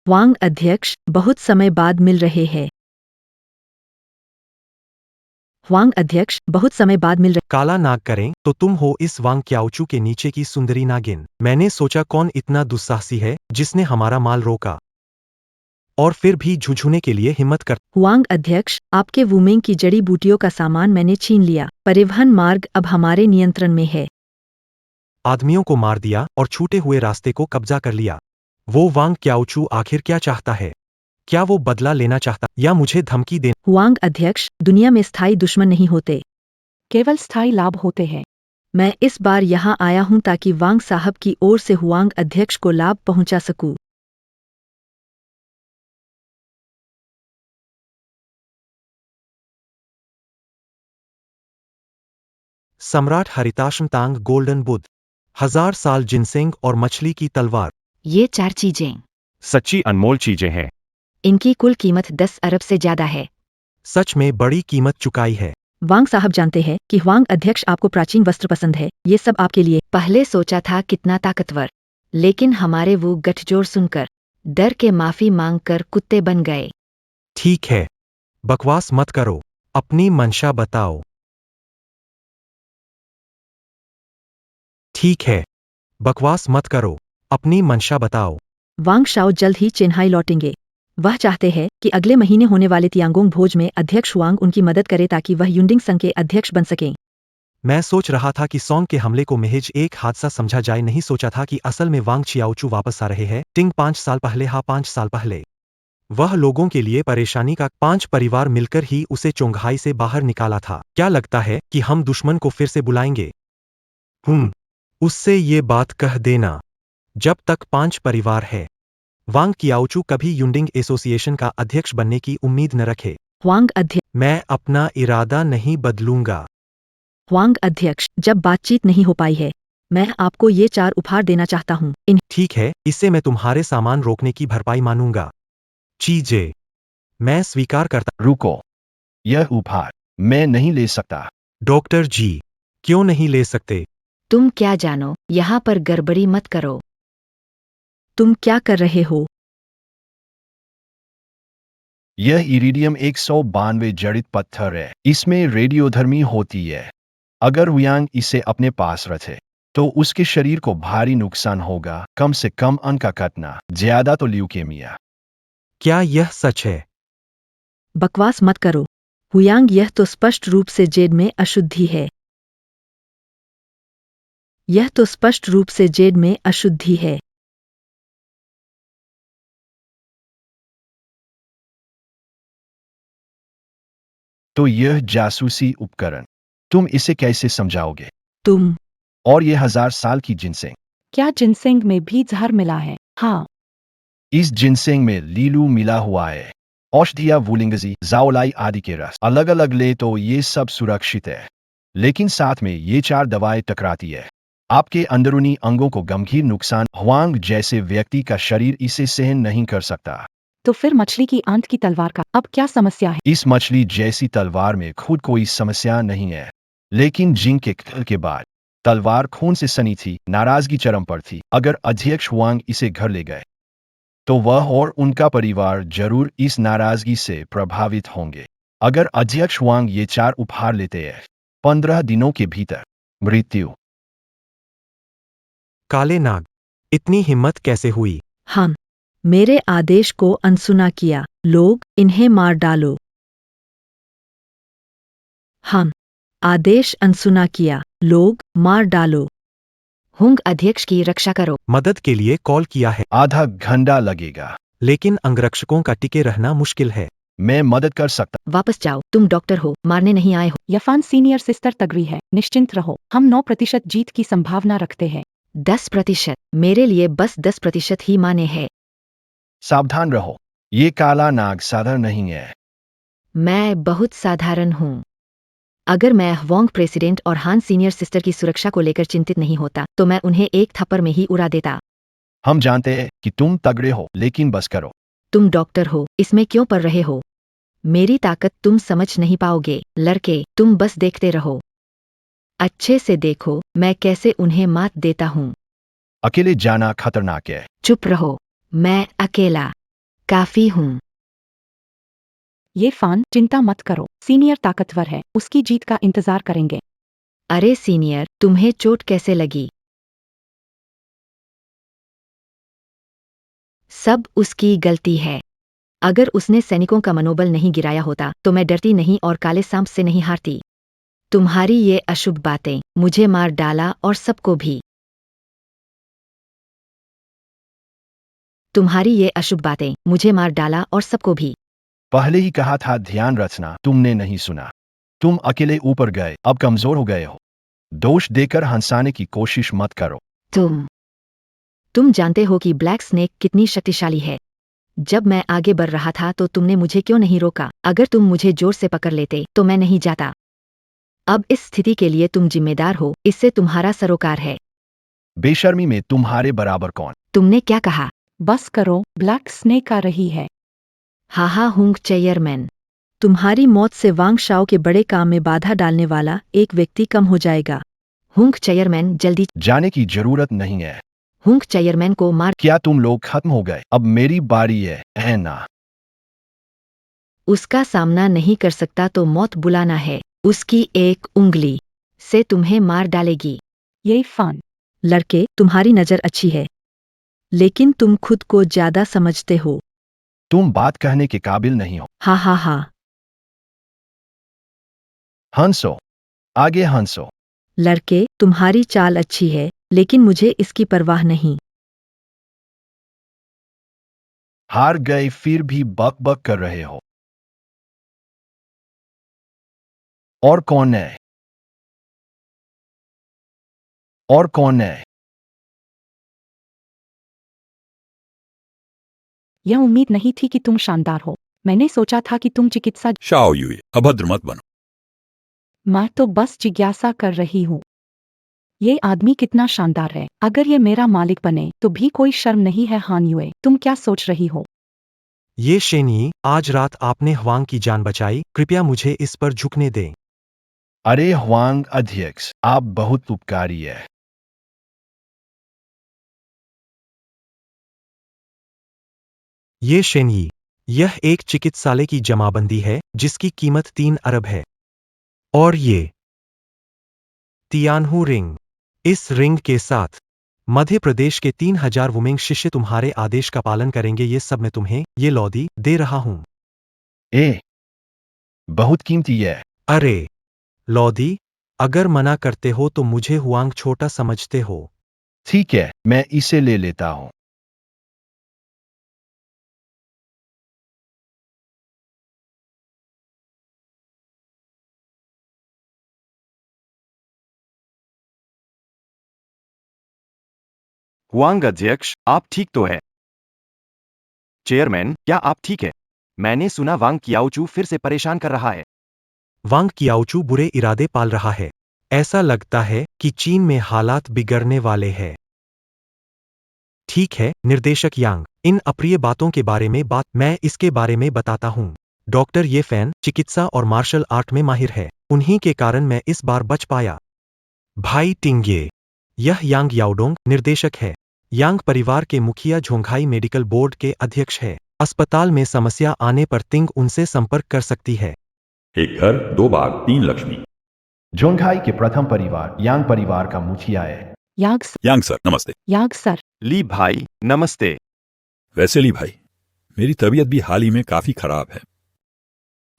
हुआंग अध्यक्ष, बहुत समय बाद मिल रहे हैं। हुआंग अध्यक्ष, बहुत समय बाद मिल रहे। काला नाग करें तो तुम हो इस वांग क्याओचू के नीचे की सुंदरी नागिन। मैंने सोचा कौन इतना दुस्साहसी है जिसने हमारा माल रोका और फिर भी झुझुने के लिए हिम्मत कर। हुआंग अध्यक्ष, आपके वुमेंग की जड़ी बूटियों का सामान मैंने छीन लिया। परिवहन मार्ग अब हमारे नियंत्रण में है। आदमियों को मार दिया और छूटे हुए रास्ते को कब्जा कर लिया। वो वांग क्याओचू आखिर क्या चाहता है? क्या वो बदला लेना चाहता या मुझे धमकी दे? हुआंग अध्यक्ष, दुनिया में स्थायी दुश्मन नहीं होते, केवल स्थायी लाभ होते हैं। मैं इस बार यहाँ आया हूँ ताकि वांग साहब की ओर से हुआंग अध्यक्ष को लाभ पहुँचा सकूँ। सम्राट हरिताश्म तांग गोल्डन बुद्ध, 1000 साल जिनसेंग और मछली की तलवार। ये 4 चीजें, सच्ची अनमोल चीजें हैं। इनकी कुल कीमत 10 अरब से ज्यादा है। सच में बड़ी कीमत चुकाई है। वांग साहब जानते हैं कि हुआंग अध्यक्ष आपको प्राचीन वस्त्र पसंद है। ये सब आपके लिए। पहले सोचा था कितना ताकतवर, लेकिन हमारे वो गठजोड़ सुनकर डर के माफी मांगकर कुत्ते बन गए। ठीक है, बकवास मत करो, अपनी मंशा बताओ। ठीक है, बकवास मत करो, अपनी मंशा बताओ। वांग शाओ जल्द ही चेन्नई लौटेंगे। वह चाहते हैं कि अगले महीने होने वाले तियांगोंग भोज में अध्यक्ष हुआंग उनकी मदद करे ताकि वह युंडिंग संघ के अध्यक्ष बन सकें। मैं सोच रहा था कि सॉन्ग के हमले को महज एक हादसा समझा जाए, नहीं सोचा था कि असल में वांग चियाओचू वापस आ रहे हैं। टिंग 5 साल पहले, हाँ 5 साल पहले वह लोगों के लिए परेशानी का 5 परिवार मिलकर ही उसे चोंगहाई से बाहर निकाला था। क्या लगता है कि हम दुश्मन को फिर से बुलाएंगे? उससे ये बात कह देना, जब तक 5 परिवार है, वांग कियाओचू कभी युंडिंग एसोसिएशन का अध्यक्ष बनने की उम्मीद न रखे। हुआंग अध्यक्ष, मैं अपना इरादा नहीं बदलूंगा। हुआंग अध्यक्ष, जब बातचीत नहीं हो पाई है, मैं आपको ये 4 उपहार देना चाहता हूँ। ठीक है, इससे मैं तुम्हारे सामान रोकने की भरपाई मानूंगा। चीजें मैं स्वीकार करता। रुको, यह उपहार मैं नहीं ले सकता। डॉक्टर जी, क्यों नहीं ले सकते? तुम क्या जानो, यहाँ पर गड़बड़ी मत करो। तुम क्या कर रहे हो? यह इरिडियम 192 जड़ित पत्थर है। इसमें रेडियोधर्मी होती है। अगर हुआंग इसे अपने पास रखे तो उसके शरीर को भारी नुकसान होगा, कम से कम अंग का कटना, ज्यादा तो ल्यूकेमिया। क्या यह सच है? बकवास मत करो हुआंग, यह तो स्पष्ट रूप से जेड में अशुद्धि है। यह तो स्पष्ट रूप से जेड में अशुद्धि है। तो यह जासूसी उपकरण, तुम इसे कैसे समझाओगे? तुम और ये 1000 साल की जिनसेंग, क्या जिनसेंग में भी जहर मिला है? हाँ, इस जिनसेंग में लीलू मिला हुआ है। औषधिया, वुलिंगजी, जाओलाई आदि के रस अलग अलग ले तो ये सब सुरक्षित है, लेकिन साथ में ये 4 दवाएं टकराती है। आपके अंदरूनी अंगों को गंभीर नुकसान। हुआंग जैसे व्यक्ति का शरीर इसे सहन नहीं कर सकता। तो फिर मछली की आंत की तलवार का अब क्या समस्या है? इस मछली जैसी तलवार में खुद कोई समस्या नहीं है, लेकिन जिंग के कत्ल के बाद तलवार खून से सनी थी, नाराजगी चरम पर थी। अगर अध्यक्ष वांग इसे घर ले गए तो वह और उनका परिवार जरूर इस नाराजगी से प्रभावित होंगे। अगर अध्यक्ष वांग ये 4 उपहार लेते हैं, 15 दिनों के भीतर मृत्यु। काले नाग, इतनी हिम्मत कैसे हुई? हम मेरे आदेश को अनसुना किया, लोग इन्हें मार डालो। हम आदेश अनसुना किया, लोग मार डालो। हुंग अध्यक्ष की रक्षा करो। मदद के लिए कॉल किया है, आधा घंटा लगेगा। लेकिन अंगरक्षकों का टिके रहना मुश्किल है। मैं मदद कर सकता। वापस जाओ, तुम डॉक्टर हो, मारने नहीं आए हो। यफान सीनियर सिस्टर तगड़ी है, निश्चिंत रहो, हम 9% जीत की संभावना रखते हैं। 10%? मेरे लिए बस 10% ही माने है। सावधान रहो, ये काला नाग साधारण नहीं है। मैं बहुत साधारण हूँ। अगर मैं वोंग प्रेसिडेंट और हान सीनियर सिस्टर की सुरक्षा को लेकर चिंतित नहीं होता तो मैं उन्हें एक थप्पड़ में ही उड़ा देता। हम जानते हैं कि तुम तगड़े हो, लेकिन बस करो। तुम डॉक्टर हो, इसमें क्यों पड़ रहे हो? मेरी ताकत तुम समझ नहीं पाओगे, लड़के, तुम बस देखते रहो। अच्छे से देखो मैं कैसे उन्हें मात देता हूँ। अकेले जाना खतरनाक है। चुप रहो, मैं अकेला काफी हूँ। ये फान, चिंता मत करो, सीनियर ताकतवर है, उसकी जीत का इंतजार करेंगे। अरे सीनियर, तुम्हें चोट कैसे लगी? सब उसकी गलती है। अगर उसने सैनिकों का मनोबल नहीं गिराया होता तो मैं डरती नहीं और काले सांप से नहीं हारती। तुम्हारी ये अशुभ बातें मुझे मार डाला और सबको भी। तुम्हारी ये अशुभ बातें मुझे मार डाला और सबको भी। पहले ही कहा था ध्यान रखना, तुमने नहीं सुना। तुम अकेले ऊपर गए, अब कमजोर हो गए हो। दोष देकर हंसाने की कोशिश मत करो। तुम जानते हो कि ब्लैक स्नेक कितनी शक्तिशाली है। जब मैं आगे बढ़ रहा था तो तुमने मुझे क्यों नहीं रोका? अगर तुम मुझे जोर से पकड़ लेते तो मैं नहीं जाता। अब इस स्थिति के लिए तुम जिम्मेदार हो, इससे तुम्हारा सरोकार है। बेशर्मी में तुम्हारे बराबर कौन? तुमने क्या कहा? बस करो, ब्लैक स्नेक आ रही है। हाहा हुंग चेयरमैन, तुम्हारी मौत से वांग शाओ के बड़े काम में बाधा डालने वाला एक व्यक्ति कम हो जाएगा। हुंग चेयरमैन, जल्दी। जाने की जरूरत नहीं है। हुंग चेयरमैन को मार। क्या तुम लोग खत्म हो गए? अब मेरी बारी है ना? उसका सामना नहीं कर सकता तो मौत बुलाना है। उसकी एक उंगली से तुम्हें मार डालेगी। ये फान, लड़के, तुम्हारी नजर अच्छी है, लेकिन तुम खुद को ज्यादा समझते हो। तुम बात कहने के काबिल नहीं हो। हा हा हा। हंसो, आगे हंसो। लड़के, तुम्हारी चाल अच्छी है, लेकिन मुझे इसकी परवाह नहीं। हार गए फिर भी बक बक कर रहे हो। और कौन है? और कौन है? यह उम्मीद नहीं थी कि तुम शानदार हो। मैंने सोचा था कि तुम चिकित्सा। शाओ युए, अभद्र मत बनो। मैं तो बस जिज्ञासा कर रही हूँ। ये आदमी कितना शानदार है। अगर ये मेरा मालिक बने तो भी कोई शर्म नहीं है। हान युए, तुम क्या सोच रही हो? ये शेनी, आज रात आपने ह्वांग की जान बचाई, कृपया मुझे इस पर झुकने दें। अरे ह्वांग अध्यक्ष, आप बहुत उपकारी है। ये शेनी, यह एक चिकित्सालय की जमाबंदी है जिसकी कीमत 3 अरब है। और ये तियानहू रिंग। इस रिंग के साथ मध्य प्रदेश के 3000 वुमेंग शिष्य तुम्हारे आदेश का पालन करेंगे। ये सब मैं तुम्हें ये लौदी दे रहा हूं। बहुत कीमती है। अरे लौदी, अगर मना करते हो तो मुझे हुआंग छोटा समझते हो। ठीक है, मैं इसे ले लेता हूं। हुआंग अध्यक्ष, आप ठीक तो है? चेयरमैन, क्या आप ठीक है? मैंने सुना वांग कियाओचू फिर से परेशान कर रहा है। वांग कियाओचू बुरे इरादे पाल रहा है। ऐसा लगता है कि चीन में हालात बिगड़ने वाले हैं। ठीक है निर्देशक यांग, इन अप्रिय बातों के बारे में मैं इसके बारे में बताता हूं। डॉक्टर ये फैन चिकित्सा और मार्शल आर्ट में माहिर है, उन्हीं के कारण मैं इस बार बच पाया। भाई टिंगे, यह यांग याओडोंग निर्देशक है। यांग परिवार के मुखिया झोंघाई मेडिकल बोर्ड के अध्यक्ष है। अस्पताल में समस्या आने पर तिंग उनसे संपर्क कर सकती है। एक घर, 2 बाग, 3 लक्ष्मी। जोंघाई के प्रथम परिवार यांग परिवार का मुखिया है। यांग सर, नमस्ते। याग सर, ली भाई नमस्ते। वैसे ली भाई, मेरी तबीयत भी हाल ही में काफी खराब है।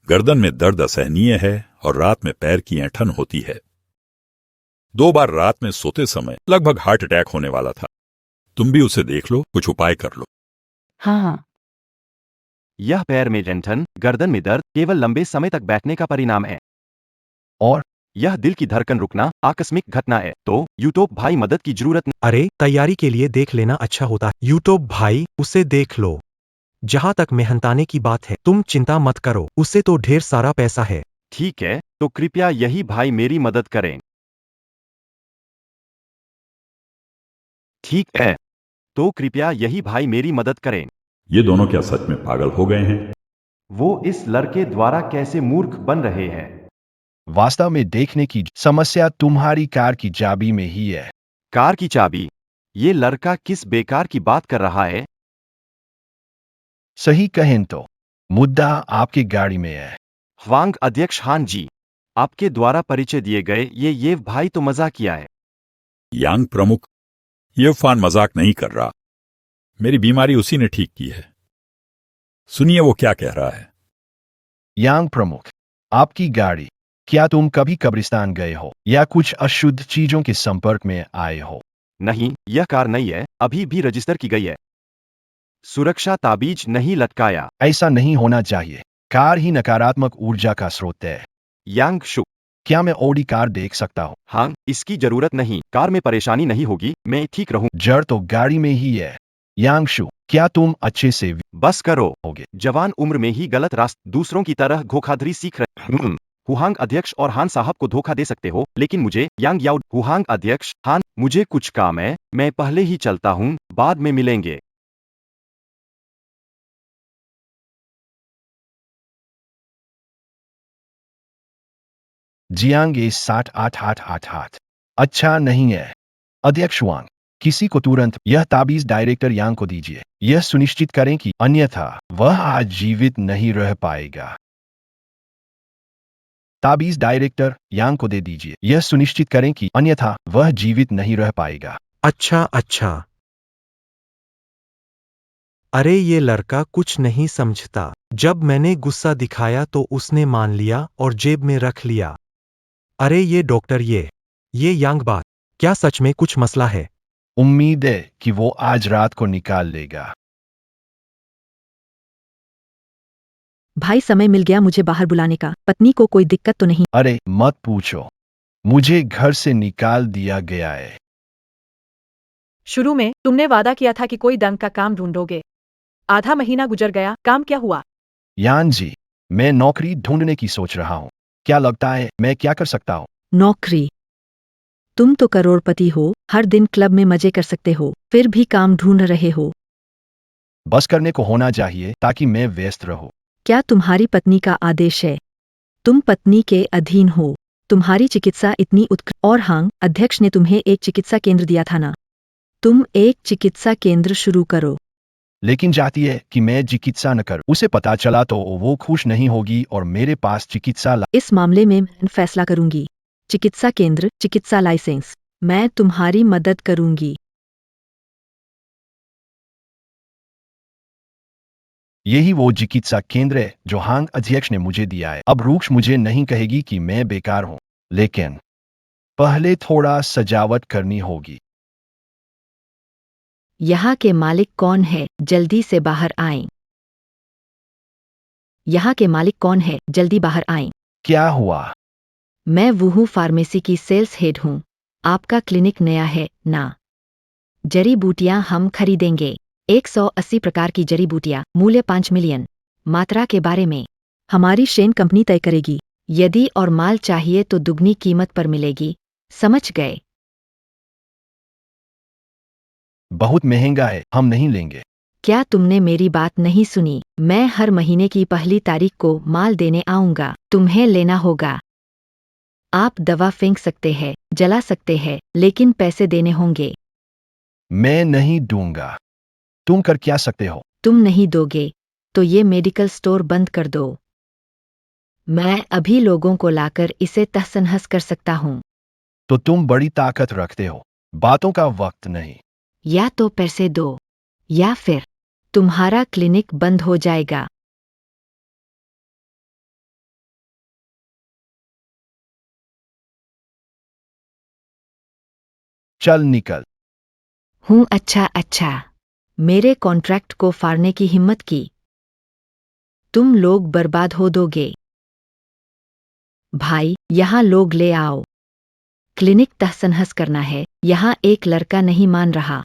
गर्दन में दर्द असहनीय है और रात में पैर की ऐंठन होती है। 2 बार रात में सोते समय लगभग हार्ट अटैक होने वाला था। तुम भी उसे देख लो, कुछ उपाय कर लो। हाँ हाँ, यह पैर में ऐंठन, गर्दन में दर्द केवल लंबे समय तक बैठने का परिणाम है। और यह दिल की धड़कन रुकना आकस्मिक घटना है, तो यूटोप भाई मदद की जरूरत अरे तैयारी के लिए देख लेना अच्छा होता है। यूटोप भाई, उसे देख लो। जहां तक मेहनताने की बात है, तुम चिंता मत करो, उसे तो ढेर सारा पैसा है। ठीक है, तो कृपया यही भाई मेरी मदद करें। ठीक है, तो कृपया यही भाई मेरी मदद करें। ये दोनों क्या सच में पागल हो गए हैं? वो इस लड़के द्वारा कैसे मूर्ख बन रहे हैं? वास्तव में देखने की समस्या तुम्हारी कार की चाबी में ही है। कार की चाबी? ये लड़का किस बेकार की बात कर रहा है? सही कहें तो मुद्दा आपकी गाड़ी में है। वांग अध्यक्ष हान जी, आपके द्वारा परिचय दिए गए ये भाई तो मजाक किया है। यांग प्रमुख, ये फान मजाक नहीं कर रहा। मेरी बीमारी उसी ने ठीक की है। सुनिए वो क्या कह रहा है। यांग प्रमुख, आपकी गाड़ी, क्या तुम कभी कब्रिस्तान गए हो या कुछ अशुद्ध चीजों के संपर्क में आए हो? नहीं, यह कार नहीं है, अभी भी रजिस्टर की गई है। सुरक्षा ताबीज नहीं लटकाया। ऐसा नहीं होना चाहिए। कार ही नकारात्मक ऊर्जा का स्रोत है। यांग शुक, क्या मैं ओडी कार देख सकता हूँ? हाँ, इसकी जरूरत नहीं, कार में परेशानी नहीं होगी, मैं ठीक रहूं। जड़ तो गाड़ी में ही है। यांगशु, क्या तुम अच्छे से बस करो, होगे? जवान उम्र में ही गलत रास्ते, दूसरों की तरह धोखाधड़ी सीख रहे। हुहांग अध्यक्ष और हान साहब को धोखा दे सकते हो, लेकिन मुझे यांग याओ। हुहांग अध्यक्ष, हान, मुझे कुछ काम है, मैं पहले ही चलता हूँ, बाद में मिलेंगे। जियांग ए 688888 अच्छा नहीं है। अध्यक्ष वांग, किसी को तुरंत यह ताबीज डायरेक्टर यांग को दीजिए। यह सुनिश्चित करें कि अन्यथा वह आज जीवित नहीं रह पाएगा। ताबीज डायरेक्टर यांग को दे दीजिए। यह सुनिश्चित करें कि अन्यथा वह जीवित नहीं रह पाएगा। अच्छा अच्छा। अरे ये लड़का कुछ नहीं समझता। जब मैंने गुस्सा दिखाया तो उसने मान लिया और जेब में रख लिया। अरे ये डॉक्टर, ये यांग बात, क्या सच में कुछ मसला है? उम्मीद है कि वो आज रात को निकाल लेगा। भाई समय मिल गया मुझे बाहर बुलाने का। पत्नी को कोई दिक्कत तो नहीं? अरे मत पूछो, मुझे घर से निकाल दिया गया है। शुरू में तुमने वादा किया था कि कोई ढंग का काम ढूंढोगे। आधा महीना गुजर गया, काम क्या हुआ? यान जी, मैं नौकरी ढूंढने की सोच रहा हूँ। क्या लगता है मैं क्या कर सकता हूँ? नौकरी? तुम तो करोड़पति हो, हर दिन क्लब में मजे कर सकते हो, फिर भी काम ढूंढ रहे हो। बस करने को होना चाहिए ताकि मैं व्यस्त रहूं। क्या तुम्हारी पत्नी का आदेश है? तुम पत्नी के अधीन हो। तुम्हारी चिकित्सा इतनी उत्कृष्ट, और हांग अध्यक्ष ने तुम्हें एक चिकित्सा केंद्र दिया था ना? तुम एक चिकित्सा केंद्र शुरू करो। लेकिन चाहती है कि मैं चिकित्सा न करूं। उसे पता चला तो वो खुश नहीं होगी और मेरे पास चिकित्सा इस मामले में मैं फैसला करूंगी। चिकित्सा केंद्र, चिकित्सा लाइसेंस, मैं तुम्हारी मदद करूंगी। यही वो चिकित्सा केंद्र है जो हांग अध्यक्ष ने मुझे दिया है। अब रूक्ष मुझे नहीं कहेगी कि मैं बेकार हूं, लेकिन पहले थोड़ा सजावट करनी होगी। यहाँ के मालिक कौन है? जल्दी से बाहर आएं। यहाँ के मालिक कौन है? जल्दी बाहर आएं। क्या हुआ? मैं वुहू फार्मेसी की सेल्स हेड हूँ। आपका क्लिनिक नया है ना? जड़ी बूटियाँ हम खरीदेंगे। 180 प्रकार की जड़ी बूटियाँ, मूल्य 5 मिलियन। मात्रा के बारे में हमारी शेन कंपनी तय करेगी। यदि और माल चाहिए तो दुगनी कीमत पर मिलेगी। समझ गए? बहुत महंगा है, हम नहीं लेंगे। क्या तुमने मेरी बात नहीं सुनी? मैं हर महीने की पहली तारीख को माल देने आऊंगा। तुम्हें लेना होगा। आप दवा फेंक सकते हैं, जला सकते हैं, लेकिन पैसे देने होंगे। मैं नहीं दूंगा। तुम कर क्या सकते हो? तुम नहीं दोगे तो ये मेडिकल स्टोर बंद कर दो। मैं अभी लोगों को लाकर इसे तहस-नहस कर सकता हूँ। तो तुम बड़ी ताकत रखते हो। बातों का वक्त नहीं। या तो पैसे दो या फिर तुम्हारा क्लिनिक बंद हो जाएगा। चल निकल। हूँ अच्छा, मेरे कॉन्ट्रैक्ट को फाड़ने की हिम्मत की। तुम लोग बर्बाद हो दोगे। भाई, यहाँ लोग ले आओ। क्लिनिक तहस-नहस करना है। यहाँ एक लड़का नहीं मान रहा।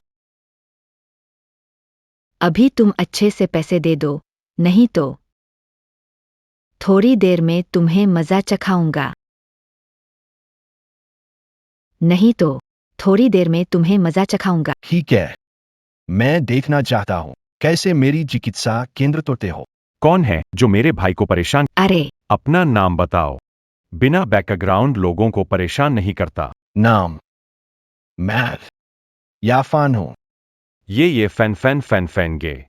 अभी तुम अच्छे से पैसे दे दो, नहीं तो थोड़ी देर में तुम्हें मजा चखाऊंगा। नहीं तो थोड़ी देर में तुम्हें मजा चखाऊंगा। ठीक है। मैं देखना चाहता हूँ कैसे मेरी चिकित्सा केंद्र तोड़ते हो। कौन है जो मेरे भाई को परेशान? अरे, अपना नाम बताओ। बिना बैकग्राउंड लोगों को परेशान नहीं करता। नाम मैथ याफान हूँ। ये फैन गे।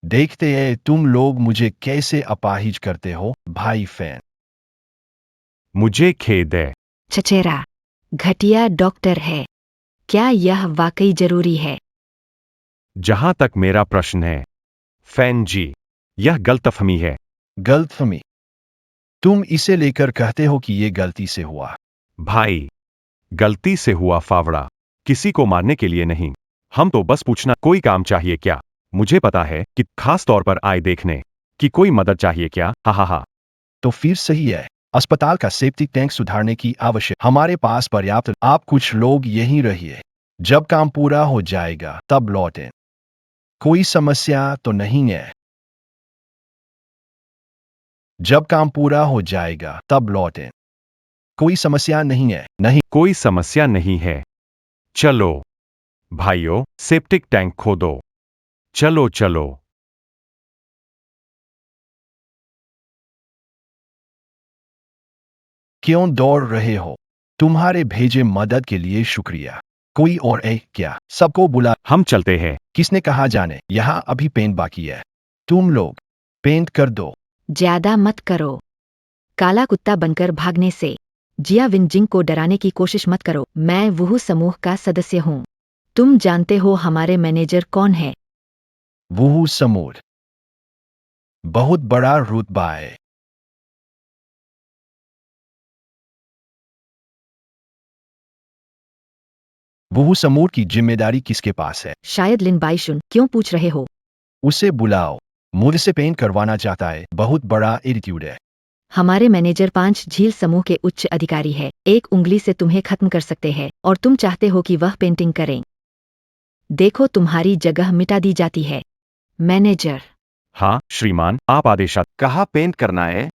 देखते हैं तुम लोग मुझे कैसे अपाहिज करते हो, भाई फैन। मुझे खेद है। चचेरा घटिया डॉक्टर है। क्या यह वाकई जरूरी है? जहां तक मेरा प्रश्न है, फैन जी, यह गलतफहमी है। गलतफहमी? तुम इसे लेकर कहते हो कि ये गलती से हुआ। भाई, गलती से हुआ फावड़ा। किसी को मारने के लिए नहीं। हम तो बस पूछना कोई काम चाहिए क्या? मुझे पता है कि खास तौर पर आए देखने कि कोई मदद चाहिए क्या? हा हा हा। तो फिर सही है। अस्पताल का सेप्टिक टैंक सुधारने की आवश्यक। हमारे पास पर्याप्त। आप कुछ लोग यहीं रहिए। जब काम पूरा हो जाएगा तब लौटें। कोई समस्या तो नहीं है? जब काम पूरा हो जाएगा तब लौटें। कोई समस्या नहीं है? नहीं। कोई समस्या नहीं है। चलो भाइयों, सेप्टिक टैंक खोदो। चलो चलो। क्यों दौड़ रहे हो? तुम्हारे भेजे मदद के लिए शुक्रिया। कोई और है क्या? सबको बुला। हम चलते हैं। किसने कहा जाने? यहाँ अभी पेंट बाकी है। तुम लोग पेंट कर दो। ज्यादा मत करो। काला कुत्ता बनकर भागने से जिया विनजिंग को डराने की कोशिश मत करो। मैं वुहू समूह का सदस्य हूँ। तुम जानते हो हमारे मैनेजर कौन है? वुहू समूह बहुत बड़ा रुतबा है। वुहू समूह की जिम्मेदारी किसके पास है? शायद लिन बाइशुन। क्यों पूछ रहे हो? उसे बुलाओ। मुझसे पेंट करवाना चाहता है। बहुत बड़ा एटीट्यूड है। हमारे मैनेजर 5 झील समूह के उच्च अधिकारी है। एक उंगली से तुम्हें खत्म कर सकते हैं और तुम चाहते हो कि वह पेंटिंग करें। देखो, तुम्हारी जगह मिटा दी जाती है। मैनेजर। हाँ श्रीमान, आप आदेशात। कहाँ पेंट करना है?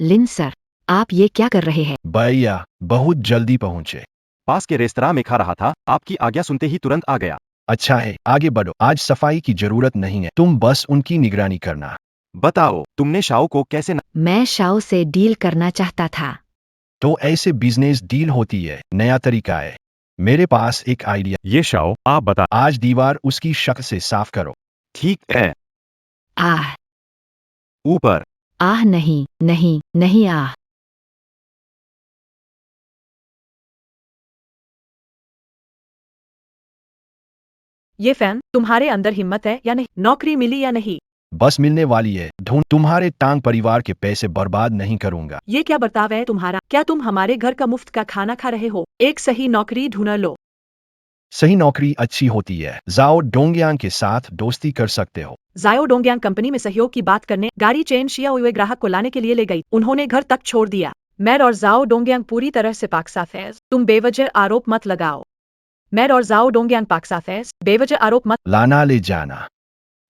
लिन सर, आप ये क्या कर रहे हैं? भैया बहुत जल्दी पहुंचे। पास के रेस्तरां में खा रहा था, आपकी आज्ञा सुनते ही तुरंत आ गया। अच्छा है, आगे बढ़ो। आज सफाई की जरूरत नहीं है। तुम बस उनकी निगरानी करना। बताओ, तुमने शाओ को कैसे मैं शाओ से डील करना चाहता था। तो ऐसे बिजनेस डील होती है। नया तरीका है। मेरे पास एक आइडिया। ये शाओ, आप बता। आज दीवार उसकी शक्ल से साफ करो। ठीक है। आह, ऊपर। आह नहीं, नहीं, नहीं, आह। ये फैन, तुम्हारे अंदर हिम्मत है या नहीं? नौकरी मिली या नहीं? बस मिलने वाली है। ढूंढ। तुम्हारे टांग परिवार के पैसे बर्बाद नहीं करूंगा। ये क्या बर्ताव है तुम्हारा? क्या तुम हमारे घर का मुफ्त का खाना खा रहे हो? एक सही नौकरी ढूंढ लो। सही नौकरी अच्छी होती है। जाओ डोंगयांग के साथ दोस्ती कर सकते हो। जायो डोंगयांग कंपनी में सहयोग की बात करने गाड़ी चेन शिया हुए ग्राहक को लाने के लिए ले गई। उन्होंने घर तक छोड़ दिया। मैर और जाओ डोंगयांग पूरी तरह से पाकसाफ है। तुम बेवजह आरोप मत लगाओ। मैर और जाओ डोंगयांग पाकसाफ है। बेवजह आरोप मत। लाना ले जाना।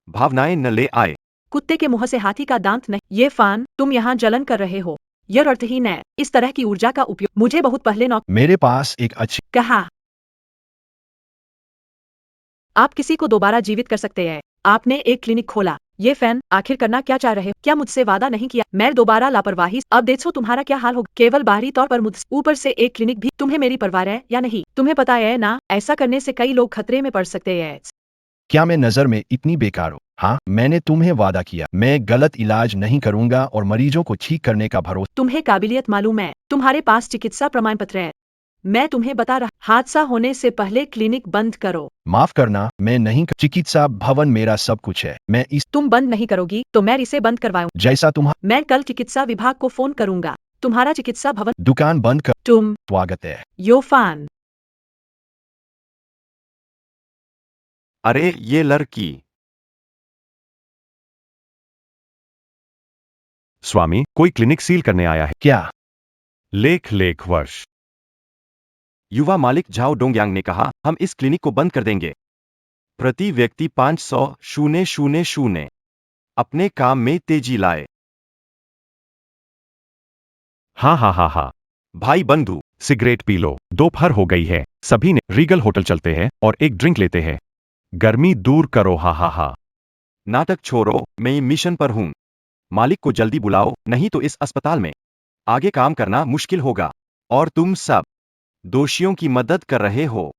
भावनाएं न ले आए। कुत्ते के मुंह से हाथी का दांत नहीं। ये फान, तुम यहाँ जलन कर रहे हो। यह अर्थहीन है। इस तरह की ऊर्जा का उपयोग मुझे बहुत पहले मेरे पास एक अच्छी कहा। आप किसी को दोबारा जीवित कर सकते हैं। आपने एक क्लिनिक खोला। ये फैन आखिर करना क्या चाह रहे हो? क्या मुझसे वादा नहीं किया? मैं दोबारा लापरवाही। अब देखो तुम्हारा क्या हाल होगा। केवल बाहरी तौर पर मुझसे, ऊपर से एक क्लिनिक भी। तुम्हें मेरी परवाह है या नहीं? तुम्हें पता है ना, ऐसा करने से कई लोग खतरे में पड़ सकते हैं। क्या मैं नजर में इतनी बेकार हूँ? हाँ, मैंने तुम्हें वादा किया, मैं गलत इलाज नहीं करूंगा और मरीजों को ठीक करने का भरोसा। तुम्हें काबिलियत मालूम है, तुम्हारे पास चिकित्सा प्रमाण पत्र है। मैं तुम्हें बता रहा, हादसा होने से पहले क्लिनिक बंद करो। माफ करना, मैं नहीं चिकित्सा भवन मेरा सब कुछ है। मैं इस तुम बंद नहीं करोगी तो मैं इसे बंद करवाऊं। जैसा मैं कल चिकित्सा विभाग को फोन करूंगा। तुम्हारा चिकित्सा भवन। दुकान बंद कर। तुम स्वागत है। योफान। अरे ये लड़की। स्वामी, कोई क्लिनिक सील करने आया है। क्या? लेख वर्ष। युवा मालिक झाओ डोंगयांग ने कहा, हम इस क्लिनिक को बंद कर देंगे। प्रति व्यक्ति 500,000। अपने काम में तेजी लाए। हाँ। भाई बंधु, सिगरेट पी लो, दोपहर हो गई है। सभी ने रीगल होटल चलते हैं और एक ड्रिंक लेते हैं। गर्मी दूर करो। हा। नाटक छोड़ो, मैं मिशन पर हूं। मालिक को जल्दी बुलाओ, नहीं तो इस अस्पताल में आगे काम करना मुश्किल होगा। और तुम सब दोषियों की मदद कर रहे हो।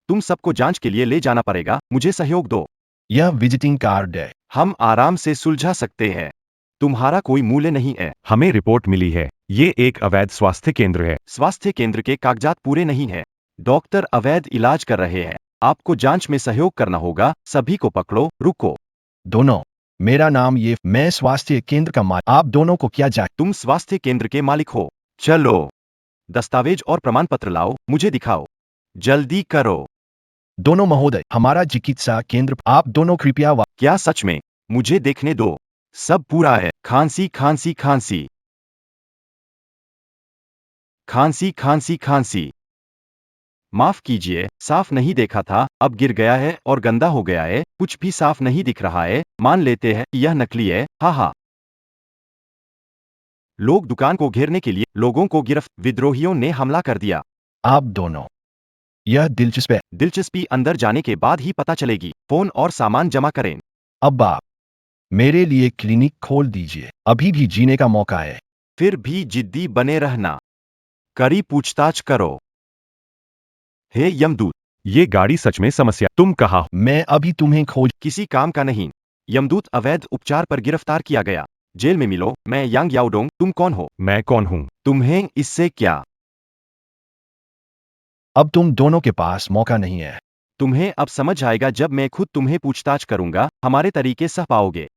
तुम सबको जांच के लिए ले जाना पड़ेगा। मुझे सहयोग दो। यह विजिटिंग कार्ड है। हम आराम से सुलझा सकते हैं। तुम्हारा कोई मूल्य नहीं है। हमें रिपोर्ट मिली है, ये एक अवैध स्वास्थ्य केंद्र है। स्वास्थ्य केंद्र के कागजात पूरे नहीं है। डॉक्टर अवैध इलाज कर रहे हैं। आपको जांच में सहयोग करना होगा। सभी को पकड़ो। रुको। दोनों, मेरा नाम ये, मैं स्वास्थ्य केंद्र का मालिक। आप दोनों को क्या जाए? तुम स्वास्थ्य केंद्र के मालिक हो। चलो, दस्तावेज और प्रमाण पत्र लाओ, मुझे दिखाओ। जल्दी करो। दोनों महोदय, हमारा चिकित्सा केंद्र। आप दोनों कृपया क्या सच में? मुझे देखने दो। सब पूरा है। खांसी खांसी खांसी खांसी खांसी खांसी। माफ कीजिए, साफ नहीं देखा था। अब गिर गया है और गंदा हो गया है। कुछ भी साफ नहीं दिख रहा है। मान लेते हैं यह नकली है। हा। लोग दुकान को घेरने के लिए लोगों को विद्रोहियों ने हमला कर दिया। आप दोनों, यह दिलचस्प है। दिलचस्पी अंदर जाने के बाद ही पता चलेगी। फोन और सामान जमा करें। अब आप मेरे लिए क्लिनिक खोल दीजिए, अभी भी जीने का मौका है। फिर भी जिद्दी बने रहना। कड़ी पूछताछ करो। हे यमदूत, ये गाड़ी सच में समस्या। तुम कहाँ हो? मैं अभी तुम्हें खोज। किसी काम का नहीं। यमदूत अवैध उपचार पर गिरफ्तार किया गया। जेल में मिलो। मैं यांग याओडोंग। तुम कौन हो? मैं कौन हूँ? तुम्हें इससे क्या? अब तुम दोनों के पास मौका नहीं है। तुम्हें अब समझ आएगा जब मैं खुद तुम्हें पूछताछ करूंगा। हमारे तरीके सह पाओगे।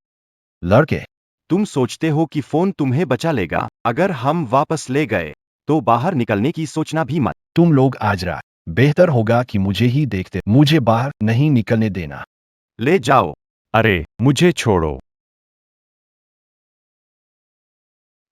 लड़के, तुम सोचते हो कि फोन तुम्हें बचा लेगा? अगर हम वापस ले गए तो बाहर निकलने की सोचना भी मत। तुम लोग आज रात बेहतर होगा कि मुझे ही देखते। मुझे बाहर नहीं निकलने देना। ले जाओ। अरे, मुझे छोड़ो।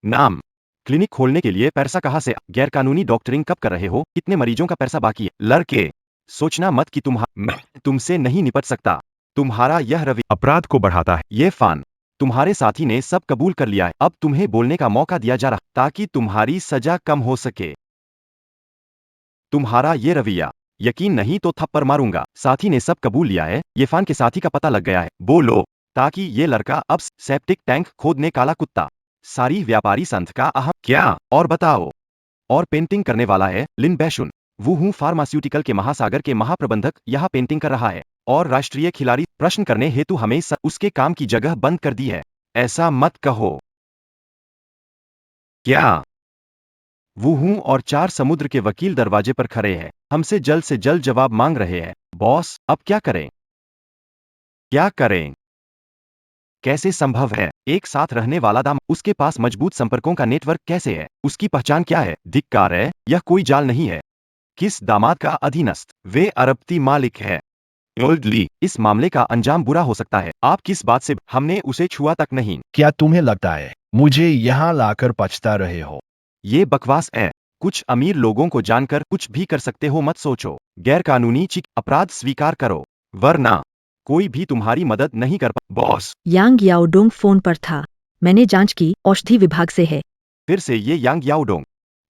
नाम। क्लिनिक खोलने के लिए पैसा कहाँ से? गैरकानूनी डॉक्टरिंग कब कर रहे हो? कितने मरीजों का पैसा बाकी है? लड़के, सोचना मत कि मैं तुमसे नहीं निपट सकता। तुम्हारा यह रवैया अपराध को बढ़ाता है। ये फान, तुम्हारे साथी ने सब कबूल कर लिया है। अब तुम्हें बोलने का मौका दिया जा रहा ताकि तुम्हारी सजा कम हो सके। तुम्हारा ये रवैया, यकीन नहीं तो थप्पड़ मारूंगा। साथी ने सब कबूल लिया है। ये फान के साथी का पता लग गया है। बोलो, ताकि ये लड़का अब सेप्टिक टैंक खोदने काला कुत्ता सारी व्यापारी संघ का अहम। क्या? और बताओ। और पेंटिंग करने वाला है लिन बैशुन। वो हूँ फार्मास्यूटिकल के महासागर के महाप्रबंधक यहाँ पेंटिंग कर रहा है। और राष्ट्रीय खिलाड़ी प्रश्न करने हेतु हमें उसके काम की जगह बंद कर दी है। ऐसा मत कहो। क्या? वो हूँ और 4 समुद्र के वकील दरवाजे पर खड़े हैं। हमसे जल्द से जल्द जवाब मांग रहे हैं। बॉस, अब क्या करें? क्या करें? कैसे संभव है? एक साथ रहने वाला दाम, उसके पास मजबूत संपर्कों का नेटवर्क कैसे है? उसकी पहचान क्या है? धिक्कार है, यह कोई जाल नहीं है। किस दामाद का अधीनस्थ? वे अरबती मालिक है। ओल्डली, इस मामले का अंजाम बुरा हो सकता है। आप किस बात से? हमने उसे छुआ तक नहीं। क्या तुम्हें लगता है मुझे यहाँ लाकर पछता रहे हो? ये बकवास है। कुछ अमीर लोगों को जानकर कुछ भी कर सकते हो मत सोचो। गैरकानूनी अपराध स्वीकार करो, वरना कोई भी तुम्हारी मदद नहीं कर बॉस। यांग याओडोंग फोन पर था। मैंने जांच की, औषधि विभाग से है। फिर से ये यांग याओडोंग?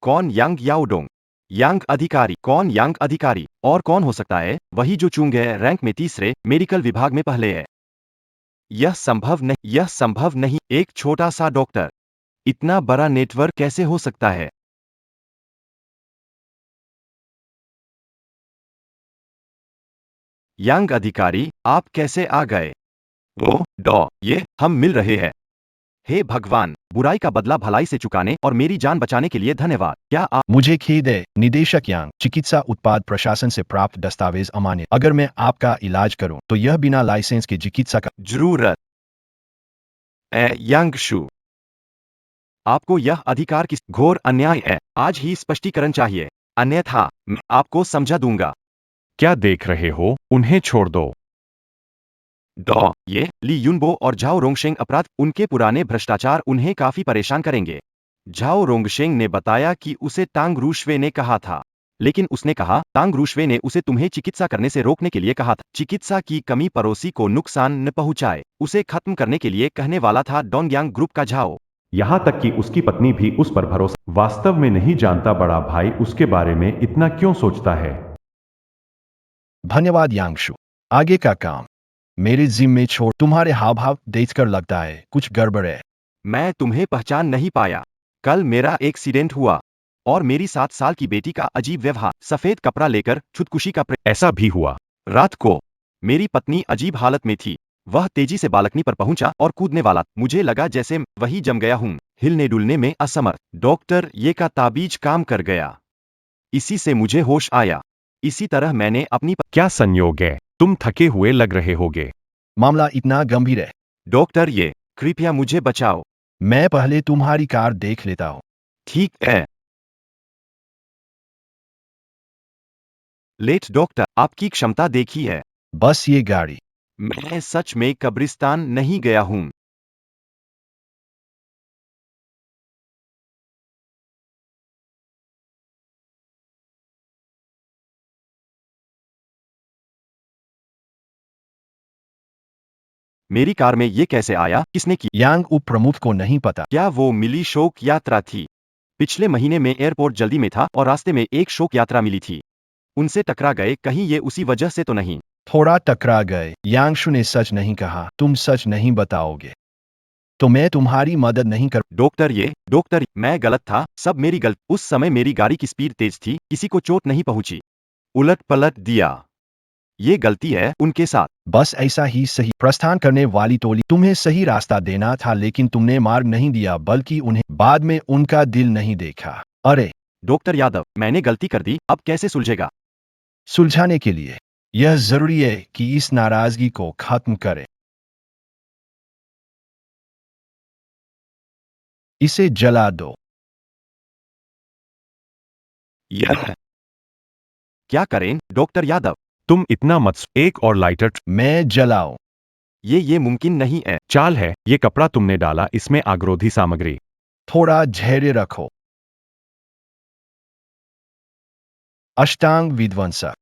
कौन यांग याओडोंग? यांग अधिकारी? कौन यांग अधिकारी? और कौन हो सकता है? वही जो चुंग है, रैंक में तीसरे, मेडिकल विभाग में पहले है। यह संभव नहीं, यह संभव नहीं। एक छोटा सा डॉक्टर, इतना बड़ा नेटवर्क कैसे हो सकता है? यांग अधिकारी, आप कैसे आ गए? ओह ये हम मिल रहे हैं। हे भगवान, बुराई का बदला भलाई से चुकाने और मेरी जान बचाने के लिए धन्यवाद। क्या आप? मुझे खेद है निदेशक यांग, चिकित्सा उत्पाद प्रशासन से प्राप्त दस्तावेज अमान्य। अगर मैं आपका इलाज करूं तो यह बिना लाइसेंस के चिकित्सा का। जरूरत यांग शू, आपको यह अधिकार किस घोर अन्याय है। आज ही स्पष्टीकरण चाहिए, अन्यथा मैं आपको समझा दूंगा। क्या देख रहे हो? उन्हें छोड़ दो। ये ली युनबो और झाओ रोंगशेंग अपराध, उनके पुराने भ्रष्टाचार उन्हें काफी परेशान करेंगे। झाओ रोंगशेंग ने बताया कि उसे टांग रूशवे ने कहा था, लेकिन उसने कहा टांग रूशवे ने उसे तुम्हें चिकित्सा करने से रोकने के लिए कहा था। चिकित्सा की कमी पड़ोसी को नुकसान न पहुंचाए, उसे खत्म करने के लिए कहने वाला था डोंगयांग ग्रुप का झाओ। यहां तक कि उसकी पत्नी भी उस पर भरोसा। वास्तव में नहीं जानता बड़ा भाई उसके बारे में इतना क्यों सोचता है। धन्यवाद यांगशु। आगे का काम मेरे जिम्मे छोड़। तुम्हारे हाव भाव देखकर लगता है कुछ गड़बड़ है। मैं तुम्हें पहचान नहीं पाया। कल मेरा एक्सीडेंट हुआ और मेरी 7 साल की बेटी का अजीब व्यवहार, सफेद कपड़ा लेकर खुदकुशी का ऐसा भी हुआ। रात को मेरी पत्नी अजीब हालत में थी। वह तेजी से बालकनी पर पहुंचा और कूदने वाला। मुझे लगा जैसे वही जम गया हूं, हिलने डुलने में असमर्थ। डॉक्टर, ये का ताबीज काम कर गया। इसी से मुझे होश आया। इसी तरह मैंने अपनी क्या संयोग है? तुम थके हुए लग रहे होगे। मामला इतना गंभीर है। डॉक्टर, ये कृपया मुझे बचाओ। मैं पहले तुम्हारी कार देख लेता हूं। ठीक है। लेट डॉक्टर, आपकी क्षमता देखी है। बस ये गाड़ी। मैं सच में कब्रिस्तान नहीं गया हूं। मेरी कार में ये कैसे आया? किसने की? यांग उप प्रमुख को नहीं पता। क्या वो मिली शोक यात्रा थी? पिछले महीने में एयरपोर्ट जल्दी में था और रास्ते में एक शोक यात्रा मिली थी। उनसे टकरा गए, कहीं ये उसी वजह से तो नहीं? थोड़ा टकरा गए। यांगशु ने सच नहीं कहा। तुम सच नहीं बताओगे तो मैं तुम्हारी मदद नहीं कर। डॉक्टर, मैं गलत था, सब मेरी गलत। उस समय मेरी गाड़ी की स्पीड तेज थी, किसी को चोट नहीं पहुंची। उलट पलट दिया, ये गलती है उनके साथ। बस ऐसा ही सही। प्रस्थान करने वाली टोली, तुम्हें सही रास्ता देना था लेकिन तुमने मार्ग नहीं दिया, बल्कि उन्हें। बाद में उनका दिल नहीं देखा। अरे डॉक्टर यादव, मैंने गलती कर दी, अब कैसे सुलझेगा? सुलझाने के लिए यह जरूरी है कि इस नाराजगी को खत्म करें। इसे जला दो। यह क्या करें डॉक्टर यादव? तुम इतना मत एक और लाइटर। मैं जलाऊं? ये मुमकिन नहीं है। चाल है, ये कपड़ा तुमने डाला, इसमें आगरोधी सामग्री। थोड़ा धैर्य रखो। अष्टांग विध्वंसक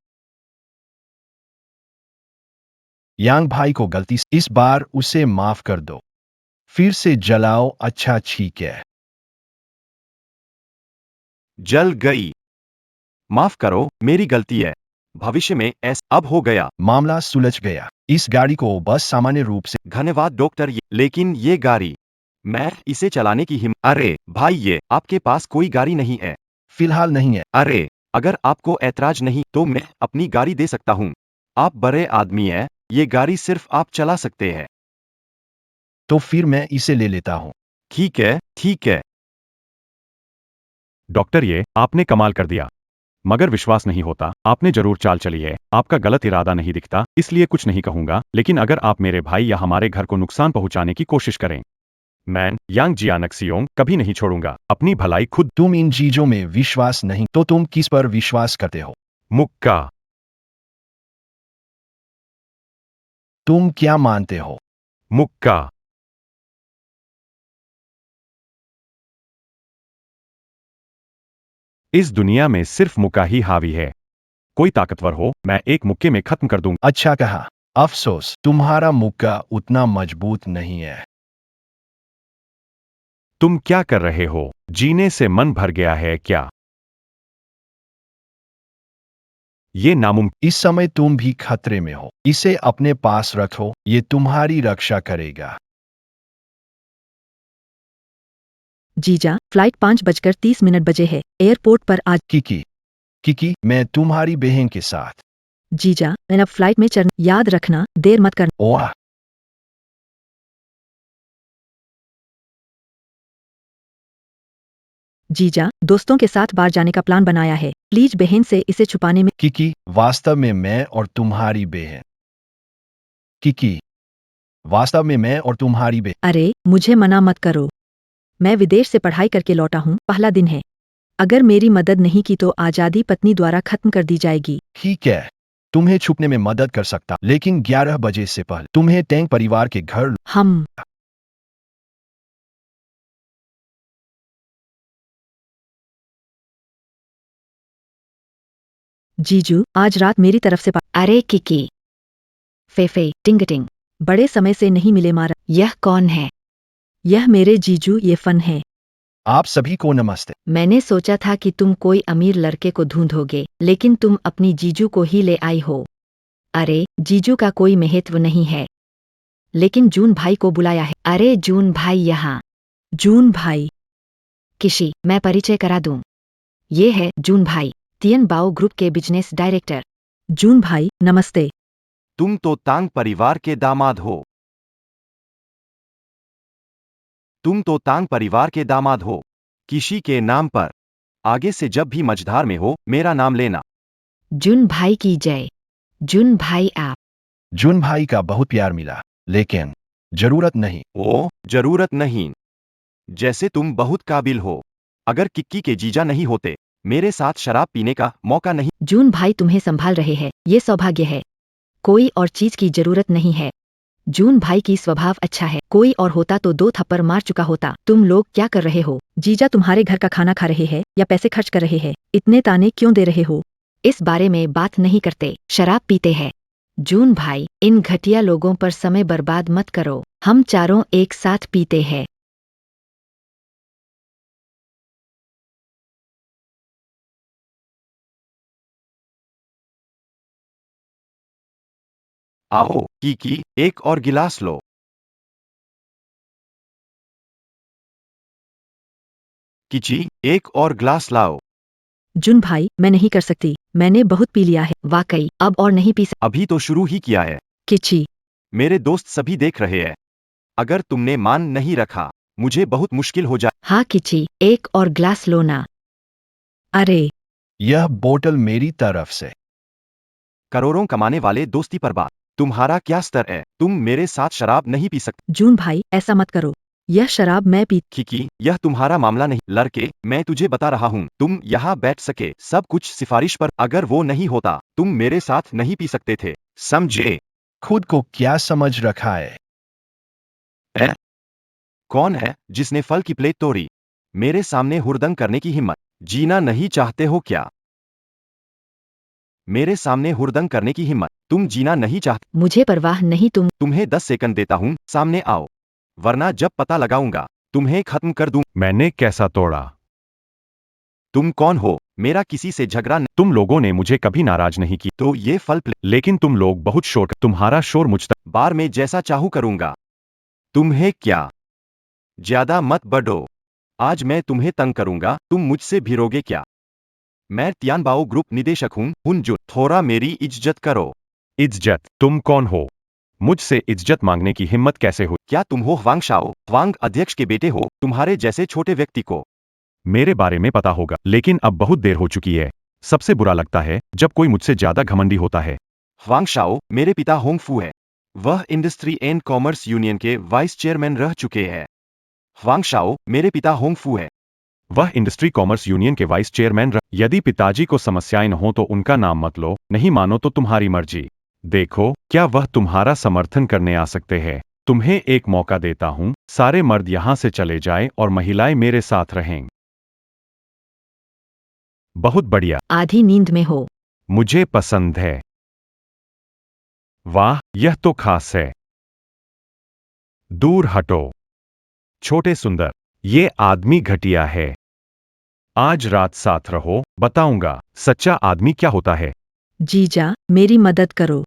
यांग भाई को गलती से, इस बार उसे माफ कर दो। फिर से जलाओ। अच्छा ठीक है। जल गई। माफ करो, मेरी गलती है। भविष्य में ऐसा अब हो गया। मामला सुलझ गया। इस गाड़ी को बस सामान्य रूप से। धन्यवाद डॉक्टर, लेकिन ये गाड़ी, मैं इसे चलाने की हिम्मत। अरे भाई, ये आपके पास कोई गाड़ी नहीं है? फिलहाल नहीं है। अरे, अगर आपको ऐतराज नहीं तो मैं अपनी गाड़ी दे सकता हूं। आप बड़े आदमी हैं, ये गाड़ी सिर्फ आप चला सकते हैं। तो फिर मैं इसे ले लेता हूं। ठीक है, ठीक है। डॉक्टर, ये आपने कमाल कर दिया। मगर विश्वास नहीं होता, आपने जरूर चाल चली है। आपका गलत इरादा नहीं दिखता, इसलिए कुछ नहीं कहूंगा, लेकिन अगर आप मेरे भाई या हमारे घर को नुकसान पहुंचाने की कोशिश करें, मैं यांग जियानक्सियोंग कभी नहीं छोड़ूंगा। अपनी भलाई खुद। तुम इन चीजों में विश्वास नहीं तो तुम किस पर विश्वास करते हो? मुक्का। तुम क्या मानते हो? मुक्का। इस दुनिया में सिर्फ मुक्का ही हावी है। कोई ताकतवर हो, मैं एक मुक्के में खत्म कर दूंगा। अच्छा कहा। अफसोस, तुम्हारा मुक्का उतना मजबूत नहीं है। तुम क्या कर रहे हो? जीने से मन भर गया है क्या? ये नामुमकिन। इस समय तुम भी खतरे में हो। इसे अपने पास रखो, ये तुम्हारी रक्षा करेगा। जीजा, फ्लाइट 5:30 बजे है। एयरपोर्ट पर आज। किकी, मैं तुम्हारी बहन के साथ। जीजा, मैं अब फ्लाइट में चढ़, याद रखना देर मत करना। ओह, जीजा, दोस्तों के साथ बाहर जाने का प्लान बनाया है, प्लीज बहन से इसे छुपाने में। किकी, वास्तव में मैं और तुम्हारी बहन। किकी, वास्तव में मैं और तुम्हारी बहन। अरे, मुझे मना मत करो। मैं विदेश से पढ़ाई करके लौटा हूँ, पहला दिन है। अगर मेरी मदद नहीं की तो आजादी पत्नी द्वारा खत्म कर दी जाएगी। ठीक है, तुम्हें छुपने में मदद कर सकता, लेकिन 11 बजे से पहले तुम्हें टैंक परिवार के घर। हम। जीजू, आज रात मेरी तरफ से अरे किकी, फेफे टिंगटिंग, बड़े समय से नहीं मिले मारा। यह कौन है? यह मेरे जीजू ये फन है। आप सभी को नमस्ते। मैंने सोचा था कि तुम कोई अमीर लड़के को ढूंढोगे, लेकिन तुम अपनी जीजू को ही ले आई हो। अरे, जीजू का कोई महत्व नहीं है। लेकिन जून भाई को बुलाया है। अरे जून भाई यहाँ। जून भाई। किशी, मैं परिचय करा दूं। ये है जून भाई, तियन बाओ ग्रुप के बिजनेस डायरेक्टर। जून भाई, नमस्ते। तुम तो तांग परिवार के दामाद हो। तुम तो तांग परिवार के दामाद हो। किसी के नाम पर आगे से जब भी मझधार में हो, मेरा नाम लेना। जून भाई की जय। जून भाई आप। जुन भाई का बहुत प्यार मिला, लेकिन जरूरत नहीं। ओ, जरूरत नहीं। जैसे तुम बहुत काबिल हो। अगर किक्की के जीजा नहीं होते, मेरे साथ शराब पीने का मौका नहीं। जून भाई तुम्हें संभाल रहे हैं, ये सौभाग्य है। कोई और चीज की जरूरत नहीं है। जून भाई की स्वभाव अच्छा है, कोई और होता तो 2 थप्पड़ मार चुका होता। तुम लोग क्या कर रहे हो? जीजा तुम्हारे घर का खाना खा रहे हैं या पैसे खर्च कर रहे हैं? इतने ताने क्यों दे रहे हो? इस बारे में बात नहीं करते, शराब पीते हैं। जून भाई, इन घटिया लोगों पर समय बर्बाद मत करो। हम चारों एक साथ पीते हैं। आओ किकी, एक और गिलास लो। किची, एक और ग्लास लाओ। जुन भाई, मैं नहीं कर सकती, मैंने बहुत पी लिया है। वाकई, अब और नहीं पी सकते। अभी तो शुरू ही किया है। किची। मेरे दोस्त सभी देख रहे हैं। अगर तुमने मान नहीं रखा, मुझे बहुत मुश्किल हो जाए। हाँ किची, एक और ग्लास लो ना। अरे, यह बोतल मेरी तरफ से। करोड़ों कमाने वाले दोस्ती पर बात। तुम्हारा क्या स्तर है? तुम मेरे साथ शराब नहीं पी सकते। जून भाई, ऐसा मत करो। यह शराब मैं पी। किकी, यह तुम्हारा मामला नहीं। लड़के, मैं तुझे बता रहा हूँ, तुम यहाँ बैठ सके सब कुछ सिफारिश पर। अगर वो नहीं होता, तुम मेरे साथ नहीं पी सकते थे, समझे? खुद को क्या समझ रखा है? कौन है जिसने फल की प्लेट तोड़ी? मेरे सामने हुड़दंग करने की हिम्मत। जीना नहीं चाहते हो क्या? मेरे सामने हुड़दंग करने की हिम्मत। तुम जीना नहीं चाहते? मुझे परवाह नहीं। तुम्हें 10 सेकंड देता हूँ, सामने आओ, वरना जब पता लगाऊंगा, तुम्हें खत्म कर दूं। मैंने कैसा तोड़ा? तुम कौन हो? मेरा किसी से झगड़ा नहीं। तुम लोगों ने मुझे कभी नाराज नहीं की, तो ये फल प्लेट। लेकिन तुम लोग बहुत शोर तुम्हारा शोर मुझ तक। बार में जैसा चाहूँ करूंगा। तुम्हें क्या? ज्यादा मत बढ़ो। आज मैं तुम्हें तंग करूंगा, तुम मुझसे भिड़ोगे क्या? मैं तियानबाओ ग्रुप निदेशक हूँ, हुनजुन। थोड़ा मेरी इज्जत करो। इज्जत? तुम कौन हो? मुझसे इज्जत मांगने की हिम्मत कैसे हुई? क्या तुम हो ह्वांग शाओ, ह्वांग अध्यक्ष के बेटे हो? तुम्हारे जैसे छोटे व्यक्ति को मेरे बारे में पता होगा, लेकिन अब बहुत देर हो चुकी है। सबसे बुरा लगता है जब कोई मुझसे ज्यादा घमंडी होता है। ह्वांग शाओ, मेरे पिता होंग फू है। वह इंडस्ट्री एंड कॉमर्स यूनियन के वाइस चेयरमैन रह चुके हैं। ह्वांग शाओ, मेरे पिता होंग फू है। वह इंडस्ट्री कॉमर्स यूनियन के वाइस चेयरमैन यदि पिताजी को समस्याएं न हो तो उनका नाम मत लो, नहीं मानो तो तुम्हारी मर्जी। देखो, क्या वह तुम्हारा समर्थन करने आ सकते हैं? तुम्हें एक मौका देता हूं, सारे मर्द यहां से चले जाएं और महिलाएं मेरे साथ रहें। बहुत बढ़िया। आधी नींद में हो। मुझे पसंद है। वाह, यह तो खास है। दूर हटो, छोटे सुंदर। ये आदमी घटिया है। आज रात साथ रहो, बताऊंगा सच्चा आदमी क्या होता है। जीजा मेरी मदद करो।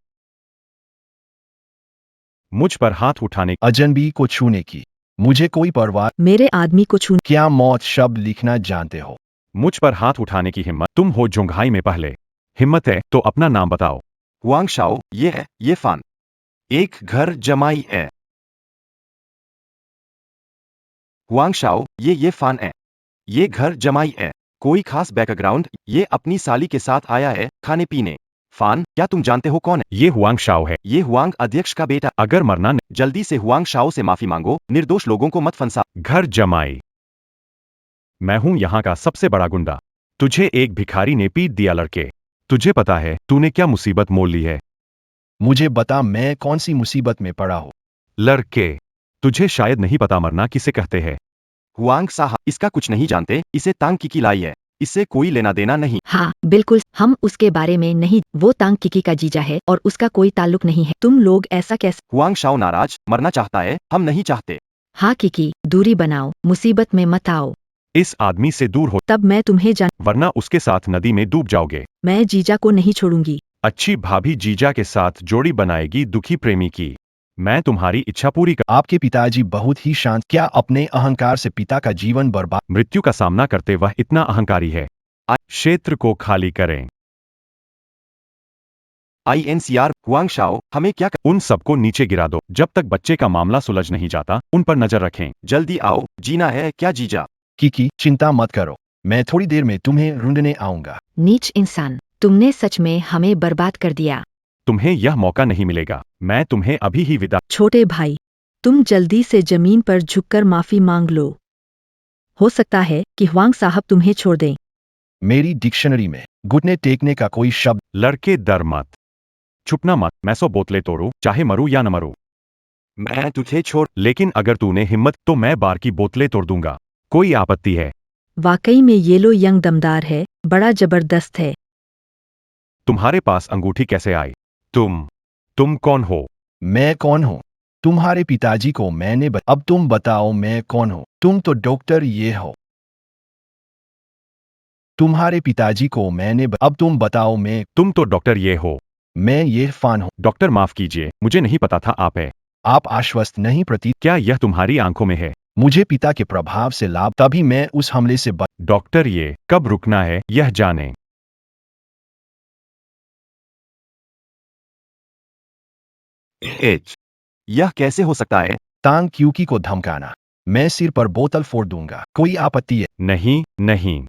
मुझ पर हाथ उठाने अजनबी को छूने की मुझे कोई परवाह। मेरे आदमी को छूने। क्या मौत शब्द लिखना जानते हो? मुझ पर हाथ उठाने की हिम्मत तुम हो जोंघाई में पहले। हिम्मत है तो अपना नाम बताओ। हुआंग शाओ, ये है, ये फान। एक घर जमाई है। हुआंग शाओ, ये फान है। ये घर जमाई है। कोई खास बैकग्राउंड? ये अपनी साली के साथ आया है खाने पीने। फान, क्या तुम जानते हो कौन है? ये हुआंग शाओ है। ये हुआंग अध्यक्ष का बेटा। अगर मरना जल्दी से हुआंग शाओ से माफी मांगो, निर्दोष लोगों को मत फंसा। घर जमाई। मैं हूं यहां का सबसे बड़ा गुंडा। तुझे एक भिखारी ने पीट दिया लड़के। तुझे पता है तूने क्या मुसीबत मोल ली है? मुझे बता मैं कौन सी मुसीबत में पड़ा हूं। लड़के, तुझे शायद नहीं पता मरना किसे कहते हैं। हुआंग साहब इसका कुछ नहीं जानते, इसे तांग किकी लाई है। इससे कोई लेना देना नहीं। हाँ बिल्कुल, हम उसके बारे में नहीं, वो तांग किकी का जीजा है और उसका कोई ताल्लुक नहीं है। तुम लोग ऐसा कैसे? हुआंग शाओ नाराज, मरना चाहता है, हम नहीं चाहते। हाँ किकी, दूरी बनाओ, मुसीबत में मत आओ। इस आदमी से दूर हो, तब मैं तुम्हें जान। वरना उसके साथ नदी में डूब जाओगे। मैं जीजा को नहीं छोड़ूंगी। अच्छी भाभी जीजा के साथ जोड़ी बनाएगी दुखी प्रेमी की। मैं तुम्हारी इच्छा पूरी कर। आपके पिताजी बहुत ही शांत। क्या अपने अहंकार से पिता का जीवन बर्बाद? मृत्यु का सामना करते वह इतना अहंकारी है। क्षेत्र को खाली करें। INCR, हुआंग शाओ, हमें क्या उन सबको नीचे गिरा दो। जब तक बच्चे का मामला सुलझ नहीं जाता उन पर नजर रखें। जल्दी आओ, जीना है क्या जीजा? किकी चिंता मत करो, मैं थोड़ी देर में तुम्हें ढूंढने आऊंगा। नीच इंसान, तुमने सच में हमें बर्बाद कर दिया। तुम्हें यह मौका नहीं मिलेगा। मैं तुम्हें अभी ही विदा। छोटे भाई, तुम जल्दी से जमीन पर झुककर माफी मांग लो। हो सकता है कि हुआंग साहब तुम्हें छोड़ दें। मेरी डिक्शनरी में घुटने टेकने का कोई शब्द। लड़के डर मत, छुपना मत। मैं 100 बोतलें तोड़ू, चाहे मरूं या न मरूं। मैं तुझे छोड़। लेकिन अगर तूने हिम्मत तो मैं बार की बोतलें तोड़ दूंगा। कोई आपत्ति है? वाकई में ये लो यंग दमदार है, बड़ा जबरदस्त है। तुम्हारे पास अंगूठी कैसे आई? तुम कौन हो? मैं कौन हूँ? तुम्हारे पिताजी को मैंने अब तुम बताओ मैं कौन हूँ? तुम तो डॉक्टर ये हो। तुम्हारे पिताजी को मैंने अब तुम बताओ मैं। तुम तो डॉक्टर ये हो। मैं ये फान हूँ। डॉक्टर माफ कीजिए, मुझे नहीं पता था आप है। आप आश्वस्त नहीं प्रतीत? क्या यह तुम्हारी आंखों में है? मुझे पिता के प्रभाव से लाभ, तभी मैं उस हमले से डॉक्टर ये कब रुकना है यह जाने। यह कैसे हो सकता है? तांग क्यूकी को धमकाना। मैं सिर पर बोतल फोड़ दूंगा। कोई आपत्ति है? नहीं।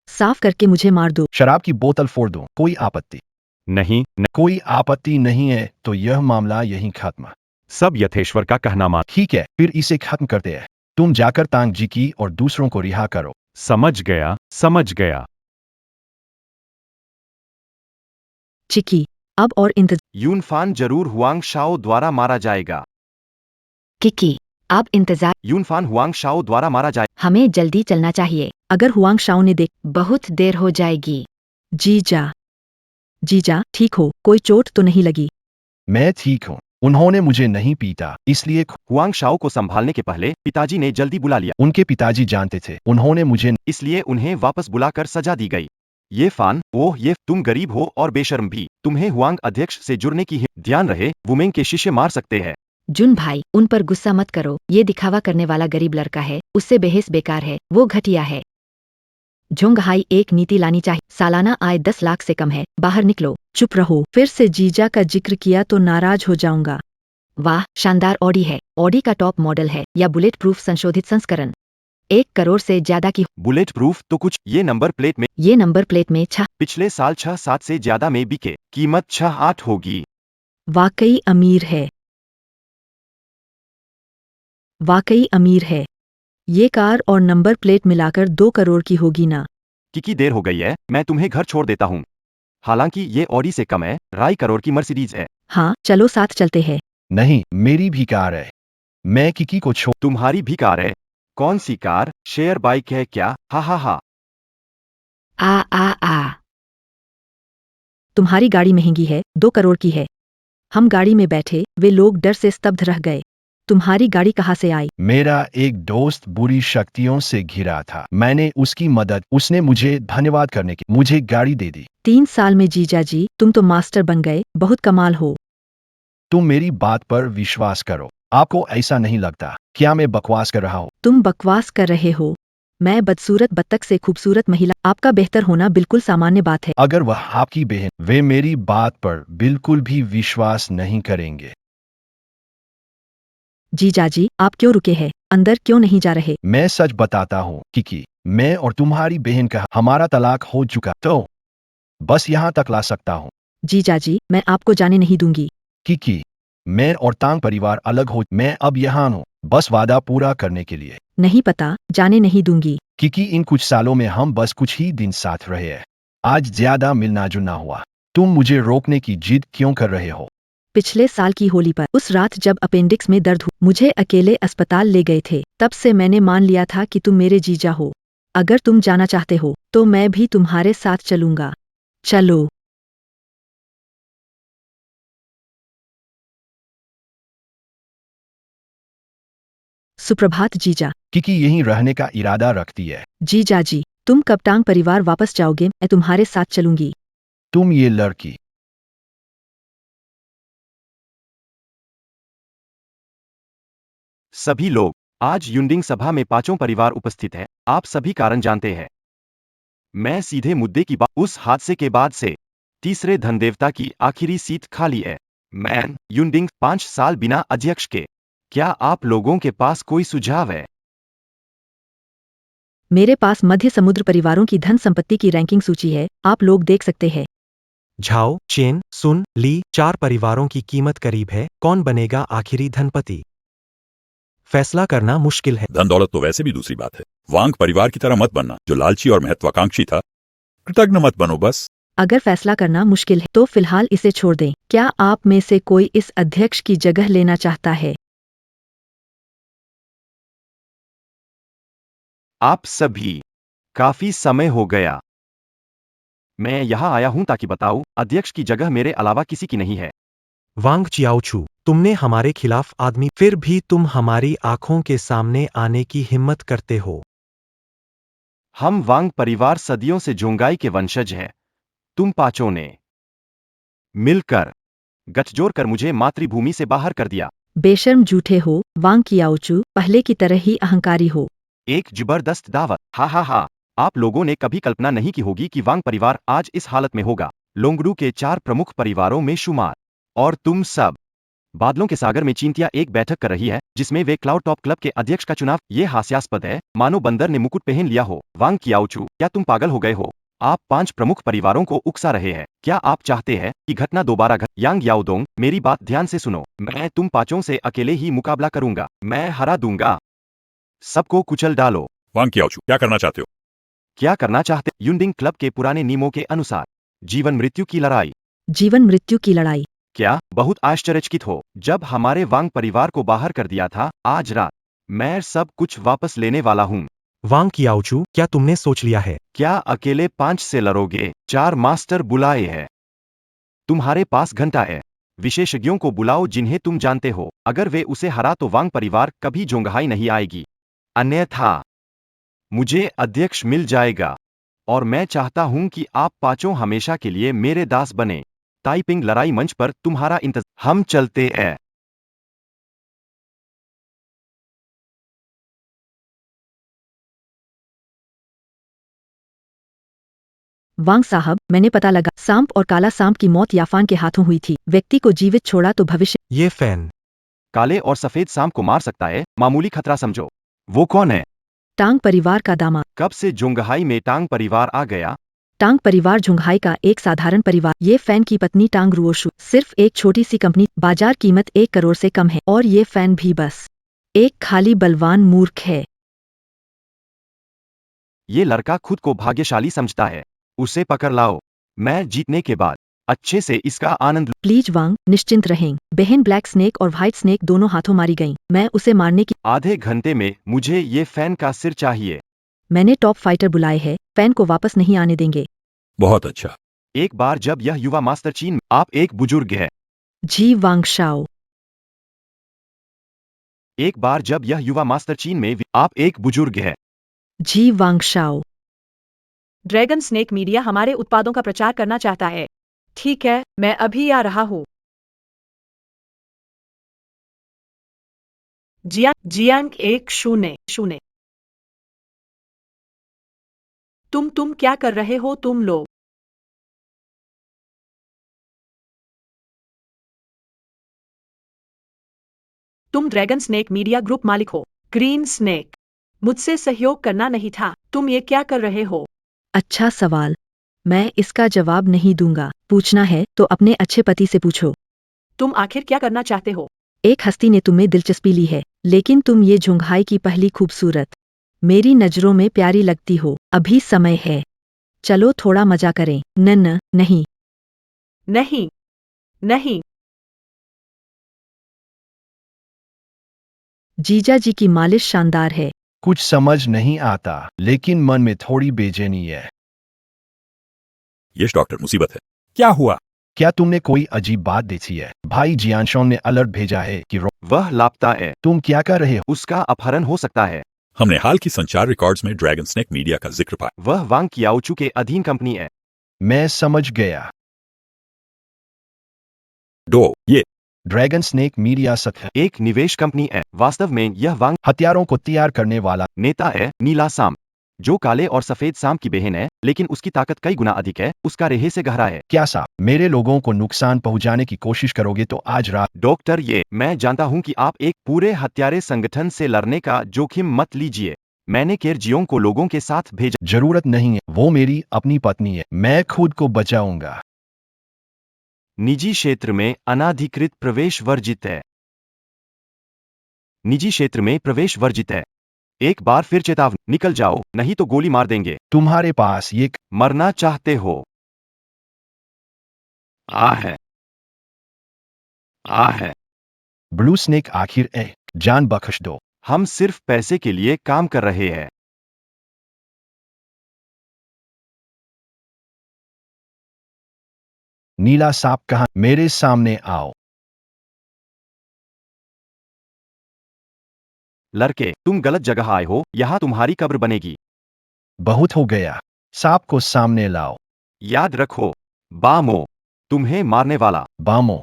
साफ करके मुझे मार दो। शराब की बोतल फोड़ दूं, कोई आपत्ति नहीं। कोई आपत्ति नहीं है तो यह मामला यहीं खत्म। सब यथेश्वर का कहना मान। ठीक है, फिर इसे खत्म करते हैं। तुम जाकर तांग जी की और दूसरों को रिहा करो। समझ गया। चिकी, अब और इंतजार। यूनफान जरूर हुआंग शाओ द्वारा मारा जाएगा। किकी, अब इंतजार, यूनफान हुआंग शाओ द्वारा मारा जाए। हमें जल्दी चलना चाहिए। अगर हुआंग शाओ ने देख। बहुत देर हो जाएगी। जीजा ठीक हो? कोई चोट तो नहीं लगी? मैं ठीक हूँ। उन्होंने मुझे नहीं पीटा, इसलिए हुआंग शाओ को संभालने के पहले पिताजी ने जल्दी बुला लिया। उनके पिताजी जानते थे उन्होंने मुझे, इसलिए उन्हें वापस बुलाकर सजा दी गई। ये फान, ओह ये तुम गरीब हो और बेशर्म भी। तुम्हें हुआंग अध्यक्ष से जुड़ने की ध्यान रहे, वुमेंग के शिष्य मार सकते हैं। जुन भाई, उन पर गुस्सा मत करो। ये दिखावा करने वाला गरीब लड़का है, उससे बेहस बेकार है, वो घटिया है। झोंगहाई एक नीति लानी चाहिए। सालाना आय 10 लाख से कम है, बाहर निकलो। चुप रहो, फिर से जीजा का जिक्र किया तो नाराज हो जाऊंगा। वाह, शानदार ऑडी है। ऑडी का टॉप मॉडल है या बुलेट प्रूफ संशोधित संस्करण। 1 करोड़ से ज्यादा की। बुलेट प्रूफ तो कुछ, ये नंबर प्लेट में। ये नंबर प्लेट में 6। पिछले साल 6-7 से ज्यादा में बिके। कीमत 6-8 होगी। वाकई अमीर है। ये कार और नंबर प्लेट मिलाकर 2 करोड़ की होगी ना? किकी देर हो गई है, मैं तुम्हें घर छोड़ देता हूँ। हालांकि ये ऑडी से कम है, 2.5 करोड़ की मर्सिडीज है। हाँ चलो साथ चलते हैं। नहीं मेरी भी कार है। मैं किकी को छोड़। तुम्हारी भी कार है? कौन सी कार? शेयर बाइक है क्या? हा। आ तुम्हारी गाड़ी महंगी है, 2 करोड़ की है। हम गाड़ी में बैठे, वे लोग डर से स्तब्ध रह गए। तुम्हारी गाड़ी कहाँ से आई? मेरा एक दोस्त बुरी शक्तियों से घिरा था। मैंने उसकी मदद, उसने मुझे धन्यवाद करने की मुझे गाड़ी दे दी। 3 साल में जीजा जी तुम तो मास्टर बन गए, बहुत कमाल हो। तुम मेरी बात पर विश्वास करो। आपको ऐसा नहीं लगता क्या मैं बकवास कर रहा हूँ? तुम बकवास कर रहे हो। मैं बदसूरत बत्तख से खूबसूरत महिला, आपका बेहतर होना बिल्कुल सामान्य बात है। अगर वह आपकी बहन, वे मेरी बात पर बिल्कुल भी विश्वास नहीं करेंगे। जीजा जी आप क्यों रुके हैं? अंदर क्यों नहीं जा रहे? मैं सच बताता हूँ किकी, मैं और तुम्हारी बहन का हमारा तलाक हो चुका, तो बस यहाँ तक ला सकता हूँ। जीजा जी मैं आपको जाने नहीं दूंगी। किकी, मैं और तांग परिवार अलग हो, मैं अब यहाँ हूँ बस वादा पूरा करने के लिए। नहीं पता, जाने नहीं दूंगी। किकी, इन कुछ सालों में हम बस कुछ ही दिन साथ रहे हैं। आज ज्यादा मिलना जुलना हुआ। तुम मुझे रोकने की जिद क्यों कर रहे हो? पिछले साल की होली पर, उस रात जब अपेंडिक्स में दर्द हुआ, मुझे अकेले अस्पताल ले गए थे, तब से मैंने मान लिया था कि तुम मेरे जीजा हो। अगर तुम जाना चाहते हो तो मैं भी तुम्हारे साथ चलूंगा। चलो। सुप्रभात जीजा। किकी यहीं रहने का इरादा रखती है। जीजा जी तुम कब टांग परिवार वापस जाओगे? मैं तुम्हारे साथ चलूंगी। तुम ये लड़की। सभी लोग, आज युंडिंग सभा में पांचों परिवार उपस्थित है। आप सभी कारण जानते हैं। मैं सीधे मुद्दे की बात, उस हादसे के बाद से तीसरे धनदेवता की आखिरी सीट खाली है। मैन युंडिंग 5 साल बिना अध्यक्ष के। क्या आप लोगों के पास कोई सुझाव है? मेरे पास मध्य समुद्र परिवारों की धन संपत्ति की रैंकिंग सूची है, आप लोग देख सकते हैं। झाओ, चेन, सुन, ली 4 परिवारों की कीमत करीब है। कौन बनेगा आखिरी धनपति? फैसला करना मुश्किल है। धन दौलत तो वैसे भी दूसरी बात है। वांग परिवार की तरह मत बनना, जो लालची और महत्वाकांक्षी था। कृतज्ञ मत बनो बस। अगर फैसला करना मुश्किल है तो फिलहाल इसे छोड़ दें। क्या आप में से कोई इस अध्यक्ष की जगह लेना चाहता है? आप सभी, काफी समय हो गया। मैं यहाँ आया हूँ ताकि बताऊं, अध्यक्ष की जगह मेरे अलावा किसी की नहीं है। वांग चियाओचू, तुमने हमारे खिलाफ आदमी, फिर भी तुम हमारी आंखों के सामने आने की हिम्मत करते हो। हम वांग परिवार सदियों से जोंगाई के वंशज हैं। तुम पांचों ने मिलकर गठजोड़ कर मुझे मातृभूमि से बाहर कर दिया। बेशर्म झूठे हो, वांग कियाओचू, पहले की तरह ही अहंकारी हो। एक जबरदस्त दावत, हा हा हा। आप लोगों ने कभी कल्पना नहीं की होगी कि वांग परिवार आज इस हालत में होगा। लोंगडू के 4 प्रमुख परिवारों में शुमार। और तुम सब, बादलों के सागर में चींटियां एक बैठक कर रही है, जिसमें वे क्लाउड टॉप क्लब के अध्यक्ष का चुनाव। ये हास्यास्पद है, मानो बंदर ने मुकुट पहन लिया हो। वांग कियाओचू, क्या तुम पागल हो गए हो? आप 5 प्रमुख परिवारों को उकसा रहे हैं। क्या आप चाहते हैं कि घटना दोबारा घट? यांग याओदोंग, मेरी बात ध्यान से सुनो। मैं तुम पांचों से अकेले ही मुकाबला करूंगा। मैं हरा दूंगा। सबको कुचल डालो। वांग कियाओचू, क्या करना चाहते हो? क्या करना चाहते? युंडिंग क्लब के पुराने नियमों के अनुसार जीवन मृत्यु की लड़ाई। जीवन मृत्यु की लड़ाई। क्या बहुत आश्चर्यचकित हो? जब हमारे वांग परिवार को बाहर कर दिया था, आज रात मैं सब कुछ वापस लेने वाला हूँ। वांग कियाओचू, क्या तुमने सोच लिया है? क्या अकेले 5 से लड़ोगे? 4 मास्टर बुलाए हैं। तुम्हारे पास घंटा है। विशेषज्ञों को बुलाओ जिन्हें तुम जानते हो। अगर वे उसे हरा तो वांग परिवार कभी जोंगहाई नहीं आएगी। अन्यथा मुझे अध्यक्ष मिल जाएगा। और मैं चाहता हूं कि आप पांचों हमेशा के लिए मेरे दास बने। ताइपिंग लड़ाई मंच पर तुम्हारा इंतजार। हम चलते हैं। वांग साहब, मैंने पता लगा, सांप और काला सांप की मौत याफान के हाथों हुई थी। व्यक्ति को जीवित छोड़ा तो भविष्य। ये फैन काले और सफेद सांप को मार सकता है, मामूली खतरा समझो। वो कौन है? टांग परिवार का दामाद। कब से जोंगहाई में टांग परिवार आ गया? टांग परिवार झुंघाई का एक साधारण परिवार। ये फैन की पत्नी टांग रुओशु, सिर्फ एक छोटी सी कंपनी, बाजार कीमत 1 करोड़ से कम है, और ये फैन भी बस एक खाली बलवान मूर्ख है। ये लड़का खुद को भाग्यशाली समझता है। उसे पकड़ लाओ। मैं जीतने के बाद अच्छे से इसका आनंद। प्लीज वांग, निश्चिंत रहें। बहन ब्लैक स्नेक और व्हाइट स्नेक दोनों हाथों मारी गईं। मैं उसे मारने की। आधे घंटे में मुझे ये फैन का सिर चाहिए। मैंने टॉप फाइटर बुलाए हैं, फैन को वापस नहीं आने देंगे। बहुत अच्छा। एक बार जब यह युवा मास्टर चीन, आप एक बुजुर्ग है। जी वांग शाओ। एक बार जब यह युवा मास्टर चीन में आप एक बुजुर्ग है। जी वांगशाओ। ड्रैगन स्नेक मीडिया हमारे उत्पादों का प्रचार करना चाहता है। ठीक है, मैं अभी आ रहा हूँ। जियांग 100। तुम क्या कर रहे हो तुम लोग? तुम ड्रैगन स्नेक मीडिया ग्रुप मालिक हो। ग्रीन स्नेक, मुझसे सहयोग करना नहीं था। तुम ये क्या कर रहे हो? अच्छा सवाल। मैं इसका जवाब नहीं दूंगा। पूछना है तो अपने अच्छे पति से पूछो। तुम आखिर क्या करना चाहते हो? एक हस्ती ने तुम्हें दिलचस्पी ली है, लेकिन तुम ये झुंघाई की पहली खूबसूरत, मेरी नजरों में प्यारी लगती हो। अभी समय है, चलो थोड़ा मजा करें। नहीं। नहीं, नहीं। जीजा जी की मालिश शानदार है। कुछ समझ नहीं आता, लेकिन मन में थोड़ी बेचैनी है। यश डॉक्टर, मुसीबत है। क्या हुआ? क्या तुमने कोई अजीब बात देखी है? भाई जियानशोंग ने अलर्ट भेजा है कि वह लापता है। तुम क्या कर रहे हो? उसका अपहरण हो सकता है। हमने हाल की संचार रिकॉर्ड्स में ड्रैगन स्नेक मीडिया का जिक्र पाया। वह वांग कियाओचू के अधीन कंपनी है। मैं समझ गया। ये ड्रैगन स्नेक मीडिया सच है। एक निवेश कंपनी है। वास्तव में यह वांग हथियारों को तैयार करने वाला नेता है, नीला सांप, जो काले और सफेद सांप की बहन है, लेकिन उसकी ताकत कई गुना अधिक है। उसका रेहे से गहरा है। क्या सांप मेरे लोगों को नुकसान पहुंचाने की कोशिश करोगे तो आज रात। डॉक्टर, ये मैं जानता हूं कि आप एक पूरे हत्यारे संगठन से लड़ने का जोखिम मत लीजिए। मैंने केरजियों को लोगों के साथ भेजा। जरूरत नहीं है, वो मेरी अपनी पत्नी है। मैं खुद को बचाऊंगा। निजी क्षेत्र में अनाधिकृत प्रवेश वर्जित है। निजी क्षेत्र में प्रवेश वर्जित है। एक बार फिर चेतावनी, निकल जाओ, नहीं तो गोली मार देंगे। तुम्हारे पास ये मरना चाहते हो? आ है। ब्लू स्नेक आखिर जान बख्श दो। हम सिर्फ पैसे के लिए काम कर रहे हैं। नीला सांप कहाँ? मेरे सामने आओ। लड़के, तुम गलत जगह आए हो। यहाँ तुम्हारी कब्र बनेगी। बहुत हो गया, सांप को सामने लाओ। याद रखो, बामो तुम्हें मारने वाला। बामो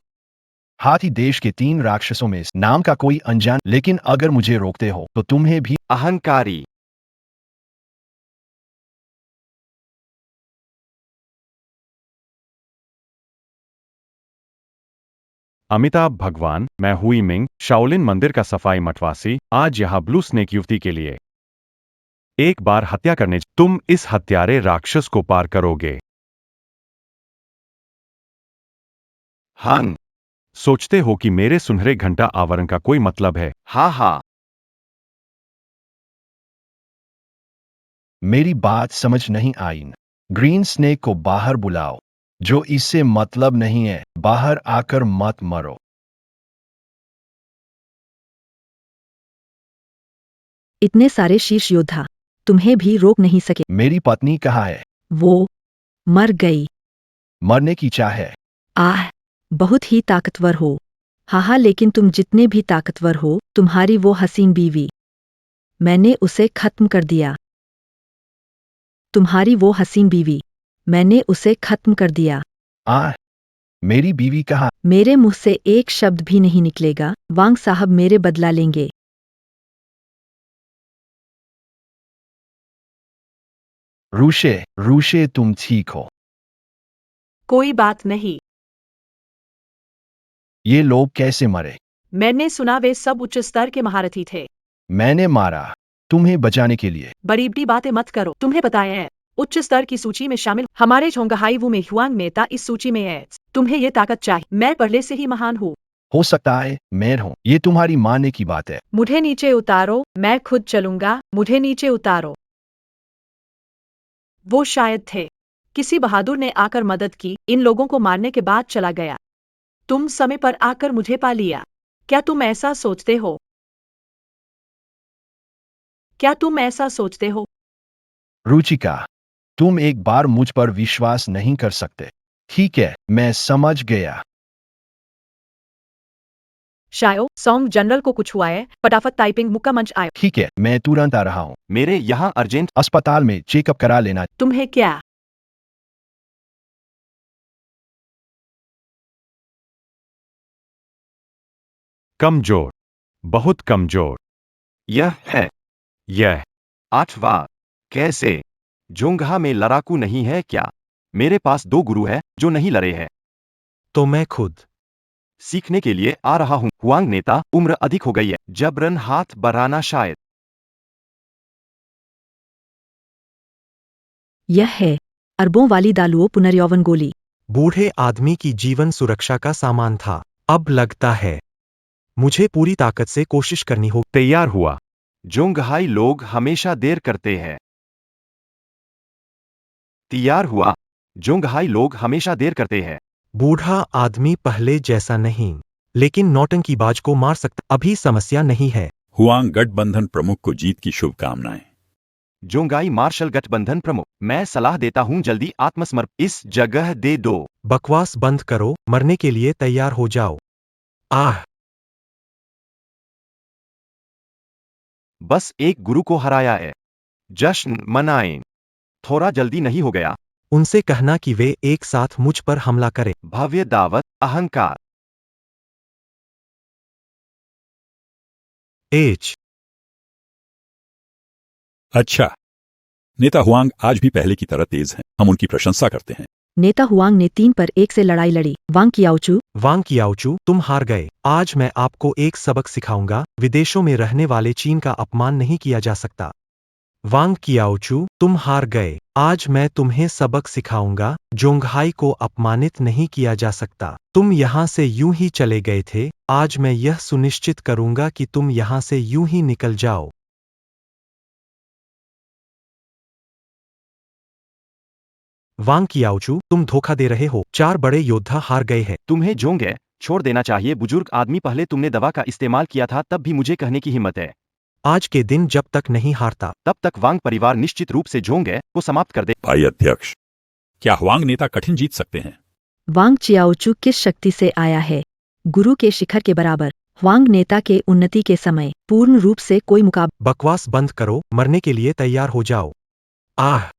हाथी देश के 3 राक्षसों में नाम का कोई अनजान, लेकिन अगर मुझे रोकते हो तो तुम्हें भी। अहंकारी। अमिताभ भगवान, मैं हुई मिंग, शाओलिन मंदिर का सफाई मठवासी, आज यहाँ ब्लू स्नेक युवती के लिए एक बार हत्या करने। तुम इस हत्यारे राक्षस को पार करोगे। हाँ। सोचते हो कि मेरे सुनहरे घंटा आवरण का कोई मतलब है? हाँ। मेरी बात समझ नहीं आई। ग्रीन स्नेक को बाहर बुलाओ। जो इससे मतलब नहीं है, बाहर आकर मत मरो। इतने सारे शीर्ष योद्धा तुम्हें भी रोक नहीं सके। मेरी पत्नी कहाँ है? वो मर गई। मरने की चाह है। आह, बहुत ही ताकतवर हो। हाँ, लेकिन तुम जितने भी ताकतवर हो, तुम्हारी वो हसीन बीवी, मैंने उसे खत्म कर दिया। तुम्हारी वो हसीन बीवी, मैंने उसे खत्म कर दिया। मेरी बीवी कहाँ? मेरे मुंह से एक शब्द भी नहीं निकलेगा। वांग साहब मेरे बदला लेंगे। रूशे तुम ठीक हो? कोई बात नहीं। ये लोग कैसे मरे? मैंने सुना वे सब उच्च स्तर के महारथी थे। मैंने मारा तुम्हें बचाने के लिए। बड़ी बड़ी बातें मत करो। तुम्हें पता है, उच्च स्तर की सूची में शामिल हमारे झोंगहाईवू में हुआंग नेता इस सूची में है। तुम्हें ये ताकत चाहिए। मैं पहले से ही महान हूँ। हो सकता है मैं हूं। ये तुम्हारी मानने की बात है। मुझे नीचे उतारो, मैं खुद चलूंगा। मुझे नीचे उतारो। वो शायद थे। किसी बहादुर ने आकर मदद की, इन लोगों को मारने के बाद चला गया। तुम समय पर आकर मुझे पा लिया। क्या तुम ऐसा सोचते हो? क्या तुम ऐसा सोचते हो? रुचिका, तुम एक बार मुझ पर विश्वास नहीं कर सकते। ठीक है, मैं समझ गया। शायो सॉन्ग जनरल को कुछ हुआ है, फटाफट टाइपिंग मुक्का मंच आयो। ठीक है, मैं तुरंत आ रहा हूँ। मेरे यहाँ अर्जेंट अस्पताल में चेकअप करा लेना। तुम्हें क्या? कमजोर, बहुत कमजोर। यह है यह 8वां। कैसे? जोंगहा में लड़ाकू नहीं है क्या? मेरे पास 2 गुरु है जो नहीं लड़े हैं। तो मैं खुद सीखने के लिए आ रहा हूँ। हुआंग नेता, उम्र अधिक हो गई है, जबरन हाथ बढ़ाना शायद। यह है अरबों वाली दालुओ पुनर्यौवन गोली। बूढ़े आदमी की जीवन सुरक्षा का सामान था। अब लगता है मुझे पूरी ताकत से कोशिश करनी होगी। तैयार हुआ। जोंगहाई लोग हमेशा देर करते हैं। तैयार हुआ। जोंगहाई लोग हमेशा देर करते हैं। बूढ़ा आदमी पहले जैसा नहीं, लेकिन नौटंकीबाज को मार सकता। अभी समस्या नहीं है। हुआंग गठबंधन प्रमुख को जीत की शुभकामनाएं। जोंगाई मार्शल गठबंधन प्रमुख, मैं सलाह देता हूं जल्दी आत्मसमर्पण। इस जगह दे दो। बकवास बंद करो, मरने के लिए तैयार हो जाओ। आह, बस एक गुरु को हराया है। जश्न मनाएं। थोड़ा जल्दी नहीं हो गया? उनसे कहना कि वे एक साथ मुझ पर हमला करें। भव्य दावत, अहंकार। एच अच्छा, नेता हुआंग आज भी पहले की तरह तेज हैं। हम उनकी प्रशंसा करते हैं। नेता हुआंग ने 3 पर 1 से लड़ाई लड़ी। वांग कियाओचू, वांग कियाओचू, तुम हार गए। आज मैं आपको एक सबक सिखाऊंगा। विदेशों में रहने वाले चीन का अपमान नहीं किया जा सकता। वांग कियाओचू, तुम हार गए। आज मैं तुम्हें सबक सिखाऊंगा। जोंगहाई को अपमानित नहीं किया जा सकता। तुम यहाँ से यूं ही चले गए थे। आज मैं यह सुनिश्चित करूंगा कि तुम यहाँ से यूं ही निकल जाओ। वांग कियाओचू, तुम धोखा दे रहे हो। 4 बड़े योद्धा हार गए हैं। तुम्हें जोंगे छोड़ देना चाहिए बुजुर्ग आदमी। पहले तुमने दवा का इस्तेमाल किया था, तब भी मुझे कहने की हिम्मत है। आज के दिन जब तक नहीं हारता, तब तक वांग परिवार निश्चित रूप से जोंगे को समाप्त कर दे। भाई अध्यक्ष, क्या हुआंग नेता कठिन जीत सकते हैं? वांग चियाओचू किस शक्ति से आया है? गुरु के शिखर के बराबर। वांग नेता के उन्नति के समय पूर्ण रूप से कोई मुकाबला। बकवास बंद करो, मरने के लिए तैयार हो जाओ। आह,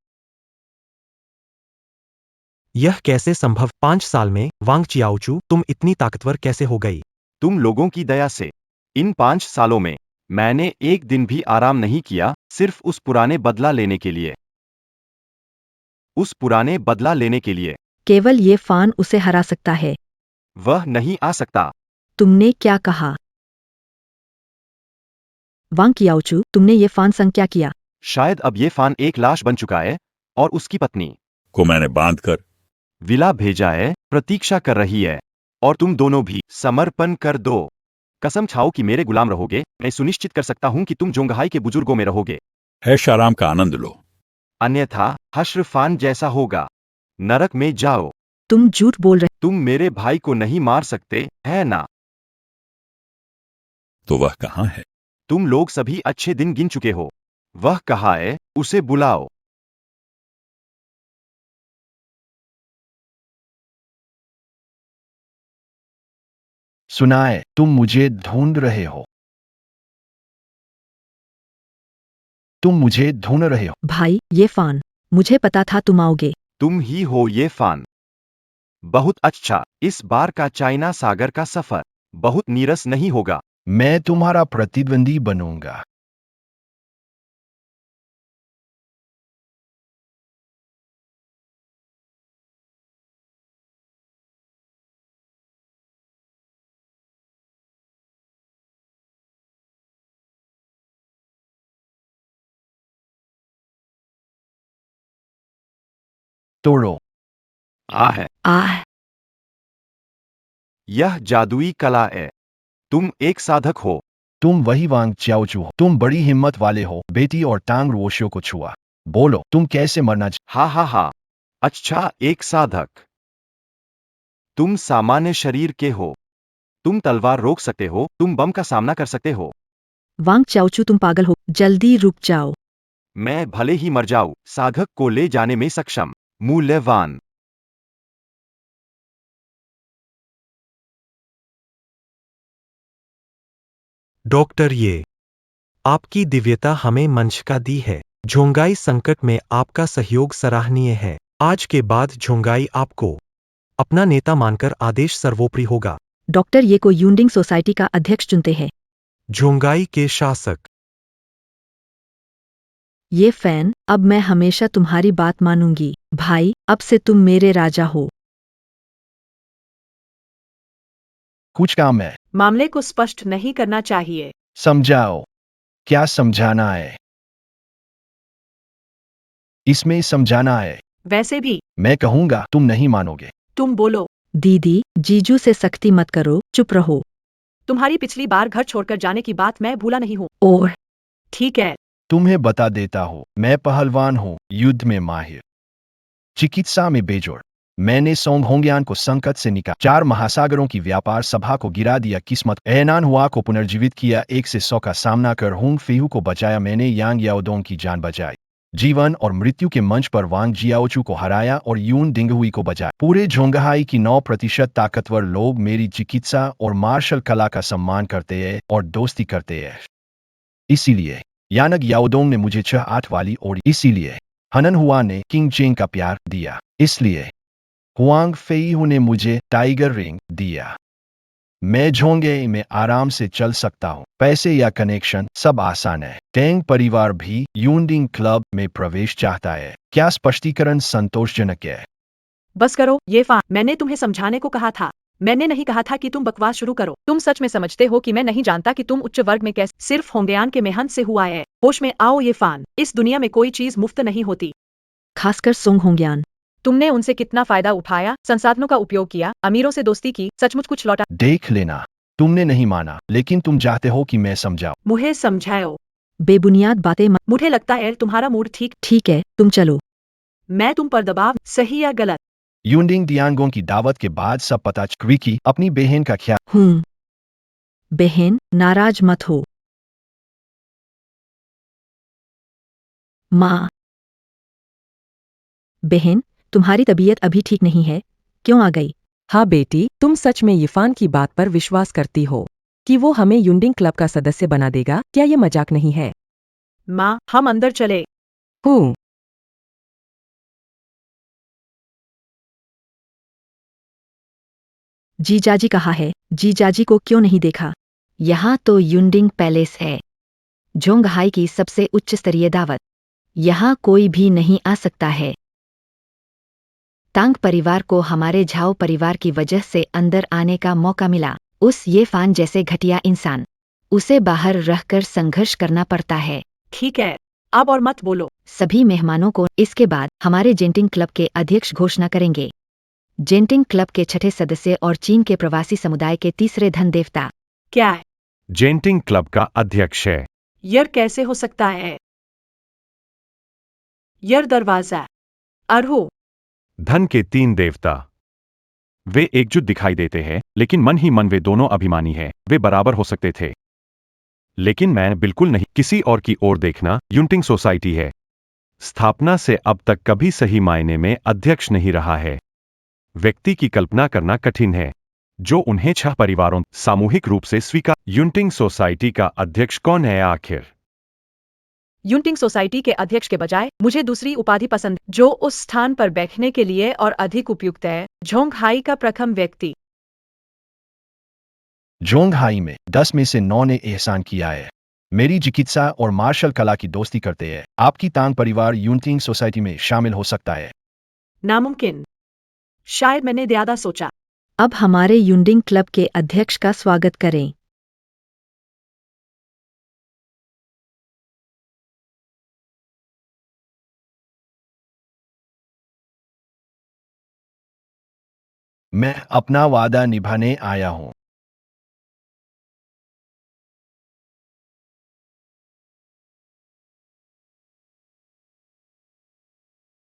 यह कैसे संभव? 5 साल में वांग चियाओचू, तुम इतनी ताकतवर कैसे हो गई? तुम लोगों की दया से। इन 5 सालों में मैंने एक दिन भी आराम नहीं किया, सिर्फ उस पुराने बदला लेने के लिए। उस पुराने बदला लेने के लिए। केवल ये फान उसे हरा सकता है। वह नहीं आ सकता। तुमने क्या कहा? वांग कियाओचू, तुमने ये फान संग क्या किया? शायद अब ये फान एक लाश बन चुका है और उसकी पत्नी को मैंने बांधकर विला भेजा है, प्रतीक्षा कर रही है। और तुम दोनों भी समर्पण कर दो। कसम खाओ कि मेरे गुलाम रहोगे। मैं सुनिश्चित कर सकता हूं कि तुम जोंगहाई के बुजुर्गों में रहोगे। ऐश आराम का आनंद लो। अन्यथा हश्र फान जैसा होगा। नरक में जाओ। तुम झूठ बोल रहे। तुम मेरे भाई को नहीं मार सकते, है ना? तो वह कहाँ है? तुम लोग सभी अच्छे दिन गिन चुके हो। वह कहाँ है? उसे बुलाओ। सुनाए, तुम मुझे ढूंढ रहे हो। तुम मुझे ढूंढ रहे हो। भाई, ये फान। मुझे पता था तुम आओगे। तुम ही हो ये फान। बहुत अच्छा। इस बार का चाइना सागर का सफर बहुत नीरस नहीं होगा। मैं तुम्हारा प्रतिद्वंदी बनूंगा। तोड़ो। है आह, यह जादुई कला है। तुम एक साधक हो। तुम वही वांग चियाओचू हो। तुम बड़ी हिम्मत वाले हो। बेटी और टांग रोशियो को छुआ। बोलो, तुम कैसे मरना हा हा हा। अच्छा, एक साधक। तुम सामान्य शरीर के हो। तुम तलवार रोक सकते हो, तुम बम का सामना कर सकते हो। वांग चियाओचू, तुम पागल हो। जल्दी रुक जाओ। मैं भले ही मर जाऊं, साधक को ले जाने में सक्षम। मूल्यवान। डॉक्टर ये आपकी दिव्यता हमें मंच का दी है। झोंगाई संकट में आपका सहयोग सराहनीय है। आज के बाद झोंगाई आपको अपना नेता मानकर आदेश सर्वोपरि होगा। डॉक्टर ये को यूंडिंग सोसाइटी का अध्यक्ष चुनते हैं। झोंगाई के शासक ये फैन, अब मैं हमेशा तुम्हारी बात मानूंगी। भाई, अब से तुम मेरे राजा हो। कुछ काम है। मामले को स्पष्ट नहीं करना चाहिए। समझाओ। क्या समझाना है? इसमें समझाना है। वैसे भी मैं कहूंगा, तुम नहीं मानोगे। तुम बोलो। दीदी, जीजू से सख्ती मत करो, चुप रहो। तुम्हारी पिछली बार घर छोड़कर जाने की बात मैं भूला नहीं हूँ। और ठीक है। तुम्हें बता देता हूँ, मैं पहलवान हूँ, युद्ध में माहिर, चिकित्सा में बेजोड़। मैंने सोंग होंग्यान को संकट से निकाला, 4 महासागरों की व्यापार सभा को गिरा दिया, किस्मत ऐनान हुआ को पुनर्जीवित किया, 1 से 100 का सामना कर हुंग फेहू को बचाया, मैंने यांग याओडोंग की जान बचाई, जीवन और मृत्यु के मंच पर वांग जियाओचू को हराया और यून दिंगहुई को बचाया। पूरे झोंगहाई की 9% ताकतवर लोग मेरी चिकित्सा और मार्शल कला का सम्मान करते हैं और दोस्ती करते हैं। इसीलिए यानग याओडोंग ने मुझे 6-8 वाली और इसीलिए हनन हुआ ने किंग चेंग का प्यार दिया, इसलिए हुआंग फेईहू ने मुझे टाइगर रिंग दिया। मैं झोंगे में आराम से चल सकता हूँ, पैसे या कनेक्शन सब आसान है। टेंग परिवार भी यूंडिंग क्लब में प्रवेश चाहता है। क्या स्पष्टीकरण संतोषजनक है? बस करो ये फान, मैंने तुम्हें समझाने को कहा था। मैंने नहीं कहा था कि तुम बकवास शुरू करो। तुम सच में समझते हो कि मैं नहीं जानता कि तुम उच्च वर्ग में कैसे? सिर्फ होंगयान के मेहनत से हुआ है। होश में आओ ये फान, इस दुनिया में कोई चीज मुफ्त नहीं होती। खासकर सोंग होंग्यान। तुमने उनसे कितना फायदा उठाया, संसाधनों का उपयोग किया, अमीरों से दोस्ती की, सचमुच कुछ लौटा? देख लेना, तुमने नहीं माना, लेकिन तुम चाहते हो कि मैं समझाऊं। मुझे समझाओ। बेबुनियाद बातें मत। मुझे लगता है तुम्हारा मूड ठीक है, तुम चलो। मैं तुम पर दबाव, सही या गलत? यूंडिंग दियांगों की दावत के बाद सब पता विकी अपनी बहन का ख्याल। हूँ। बहन, नाराज मत हो। माँ। बहन, तुम्हारी तबीयत अभी ठीक नहीं है, क्यों आ गई? हाँ बेटी, तुम सच में यिफान की बात पर विश्वास करती हो कि वो हमें यूंडिंग क्लब का सदस्य बना देगा? क्या ये मजाक नहीं है? माँ, हम अंदर चले। हूँ। जीजाजी कहाँ है? जीजाजी को क्यों नहीं देखा? यहाँ तो यूंडिंग पैलेस है, झोंगहाई की सबसे उच्च स्तरीय दावत। यहाँ कोई भी नहीं आ सकता है। तांग परिवार को हमारे झाओ परिवार की वजह से अंदर आने का मौका मिला। उस ये फान जैसे घटिया इंसान, उसे बाहर रहकर संघर्ष करना पड़ता है। ठीक है, अब और मत बोलो। सभी मेहमानों को इसके बाद हमारे जेंटिंग क्लब के अध्यक्ष घोषणा करेंगे। जेंटिंग क्लब के 6ठे सदस्य और चीन के प्रवासी समुदाय के तीसरे धन देवता। क्या है? जेंटिंग क्लब का अध्यक्ष है। यर कैसे हो सकता है? यर दरवाजा। अरहो। धन के 3 देवता। वे एकजुट दिखाई देते हैं, लेकिन मन ही मन वे दोनों अभिमानी हैं। वे बराबर हो सकते थे, लेकिन मैं बिल्कुल नहीं। किसी और की ओर देखना यूंटिंग सोसाइटी है। स्थापना से अब तक कभी सही मायने में अध्यक्ष नहीं रहा है। व्यक्ति की कल्पना करना कठिन है जो उन्हें 6 परिवारों सामूहिक रूप से स्वीकार। यूंटिंग सोसाइटी का अध्यक्ष कौन है आखिर? यूंटिंग सोसाइटी के अध्यक्ष के बजाय मुझे दूसरी उपाधि पसंद, जो उस स्थान पर बैठने के लिए और अधिक उपयुक्त है। झोंगहाई का प्रथम व्यक्ति। झोंगहाई में 10 में से 9 ने एहसान किया है। मेरी चिकित्सा और मार्शल कला की दोस्ती करते हैं। आपकी तांग परिवार यूंटिंग सोसाइटी में शामिल हो सकता है। नामुमकिन। शायद मैंने ज्यादा सोचा। अब हमारे यूंडिंग क्लब के अध्यक्ष का स्वागत करें। मैं अपना वादा निभाने आया हूँ।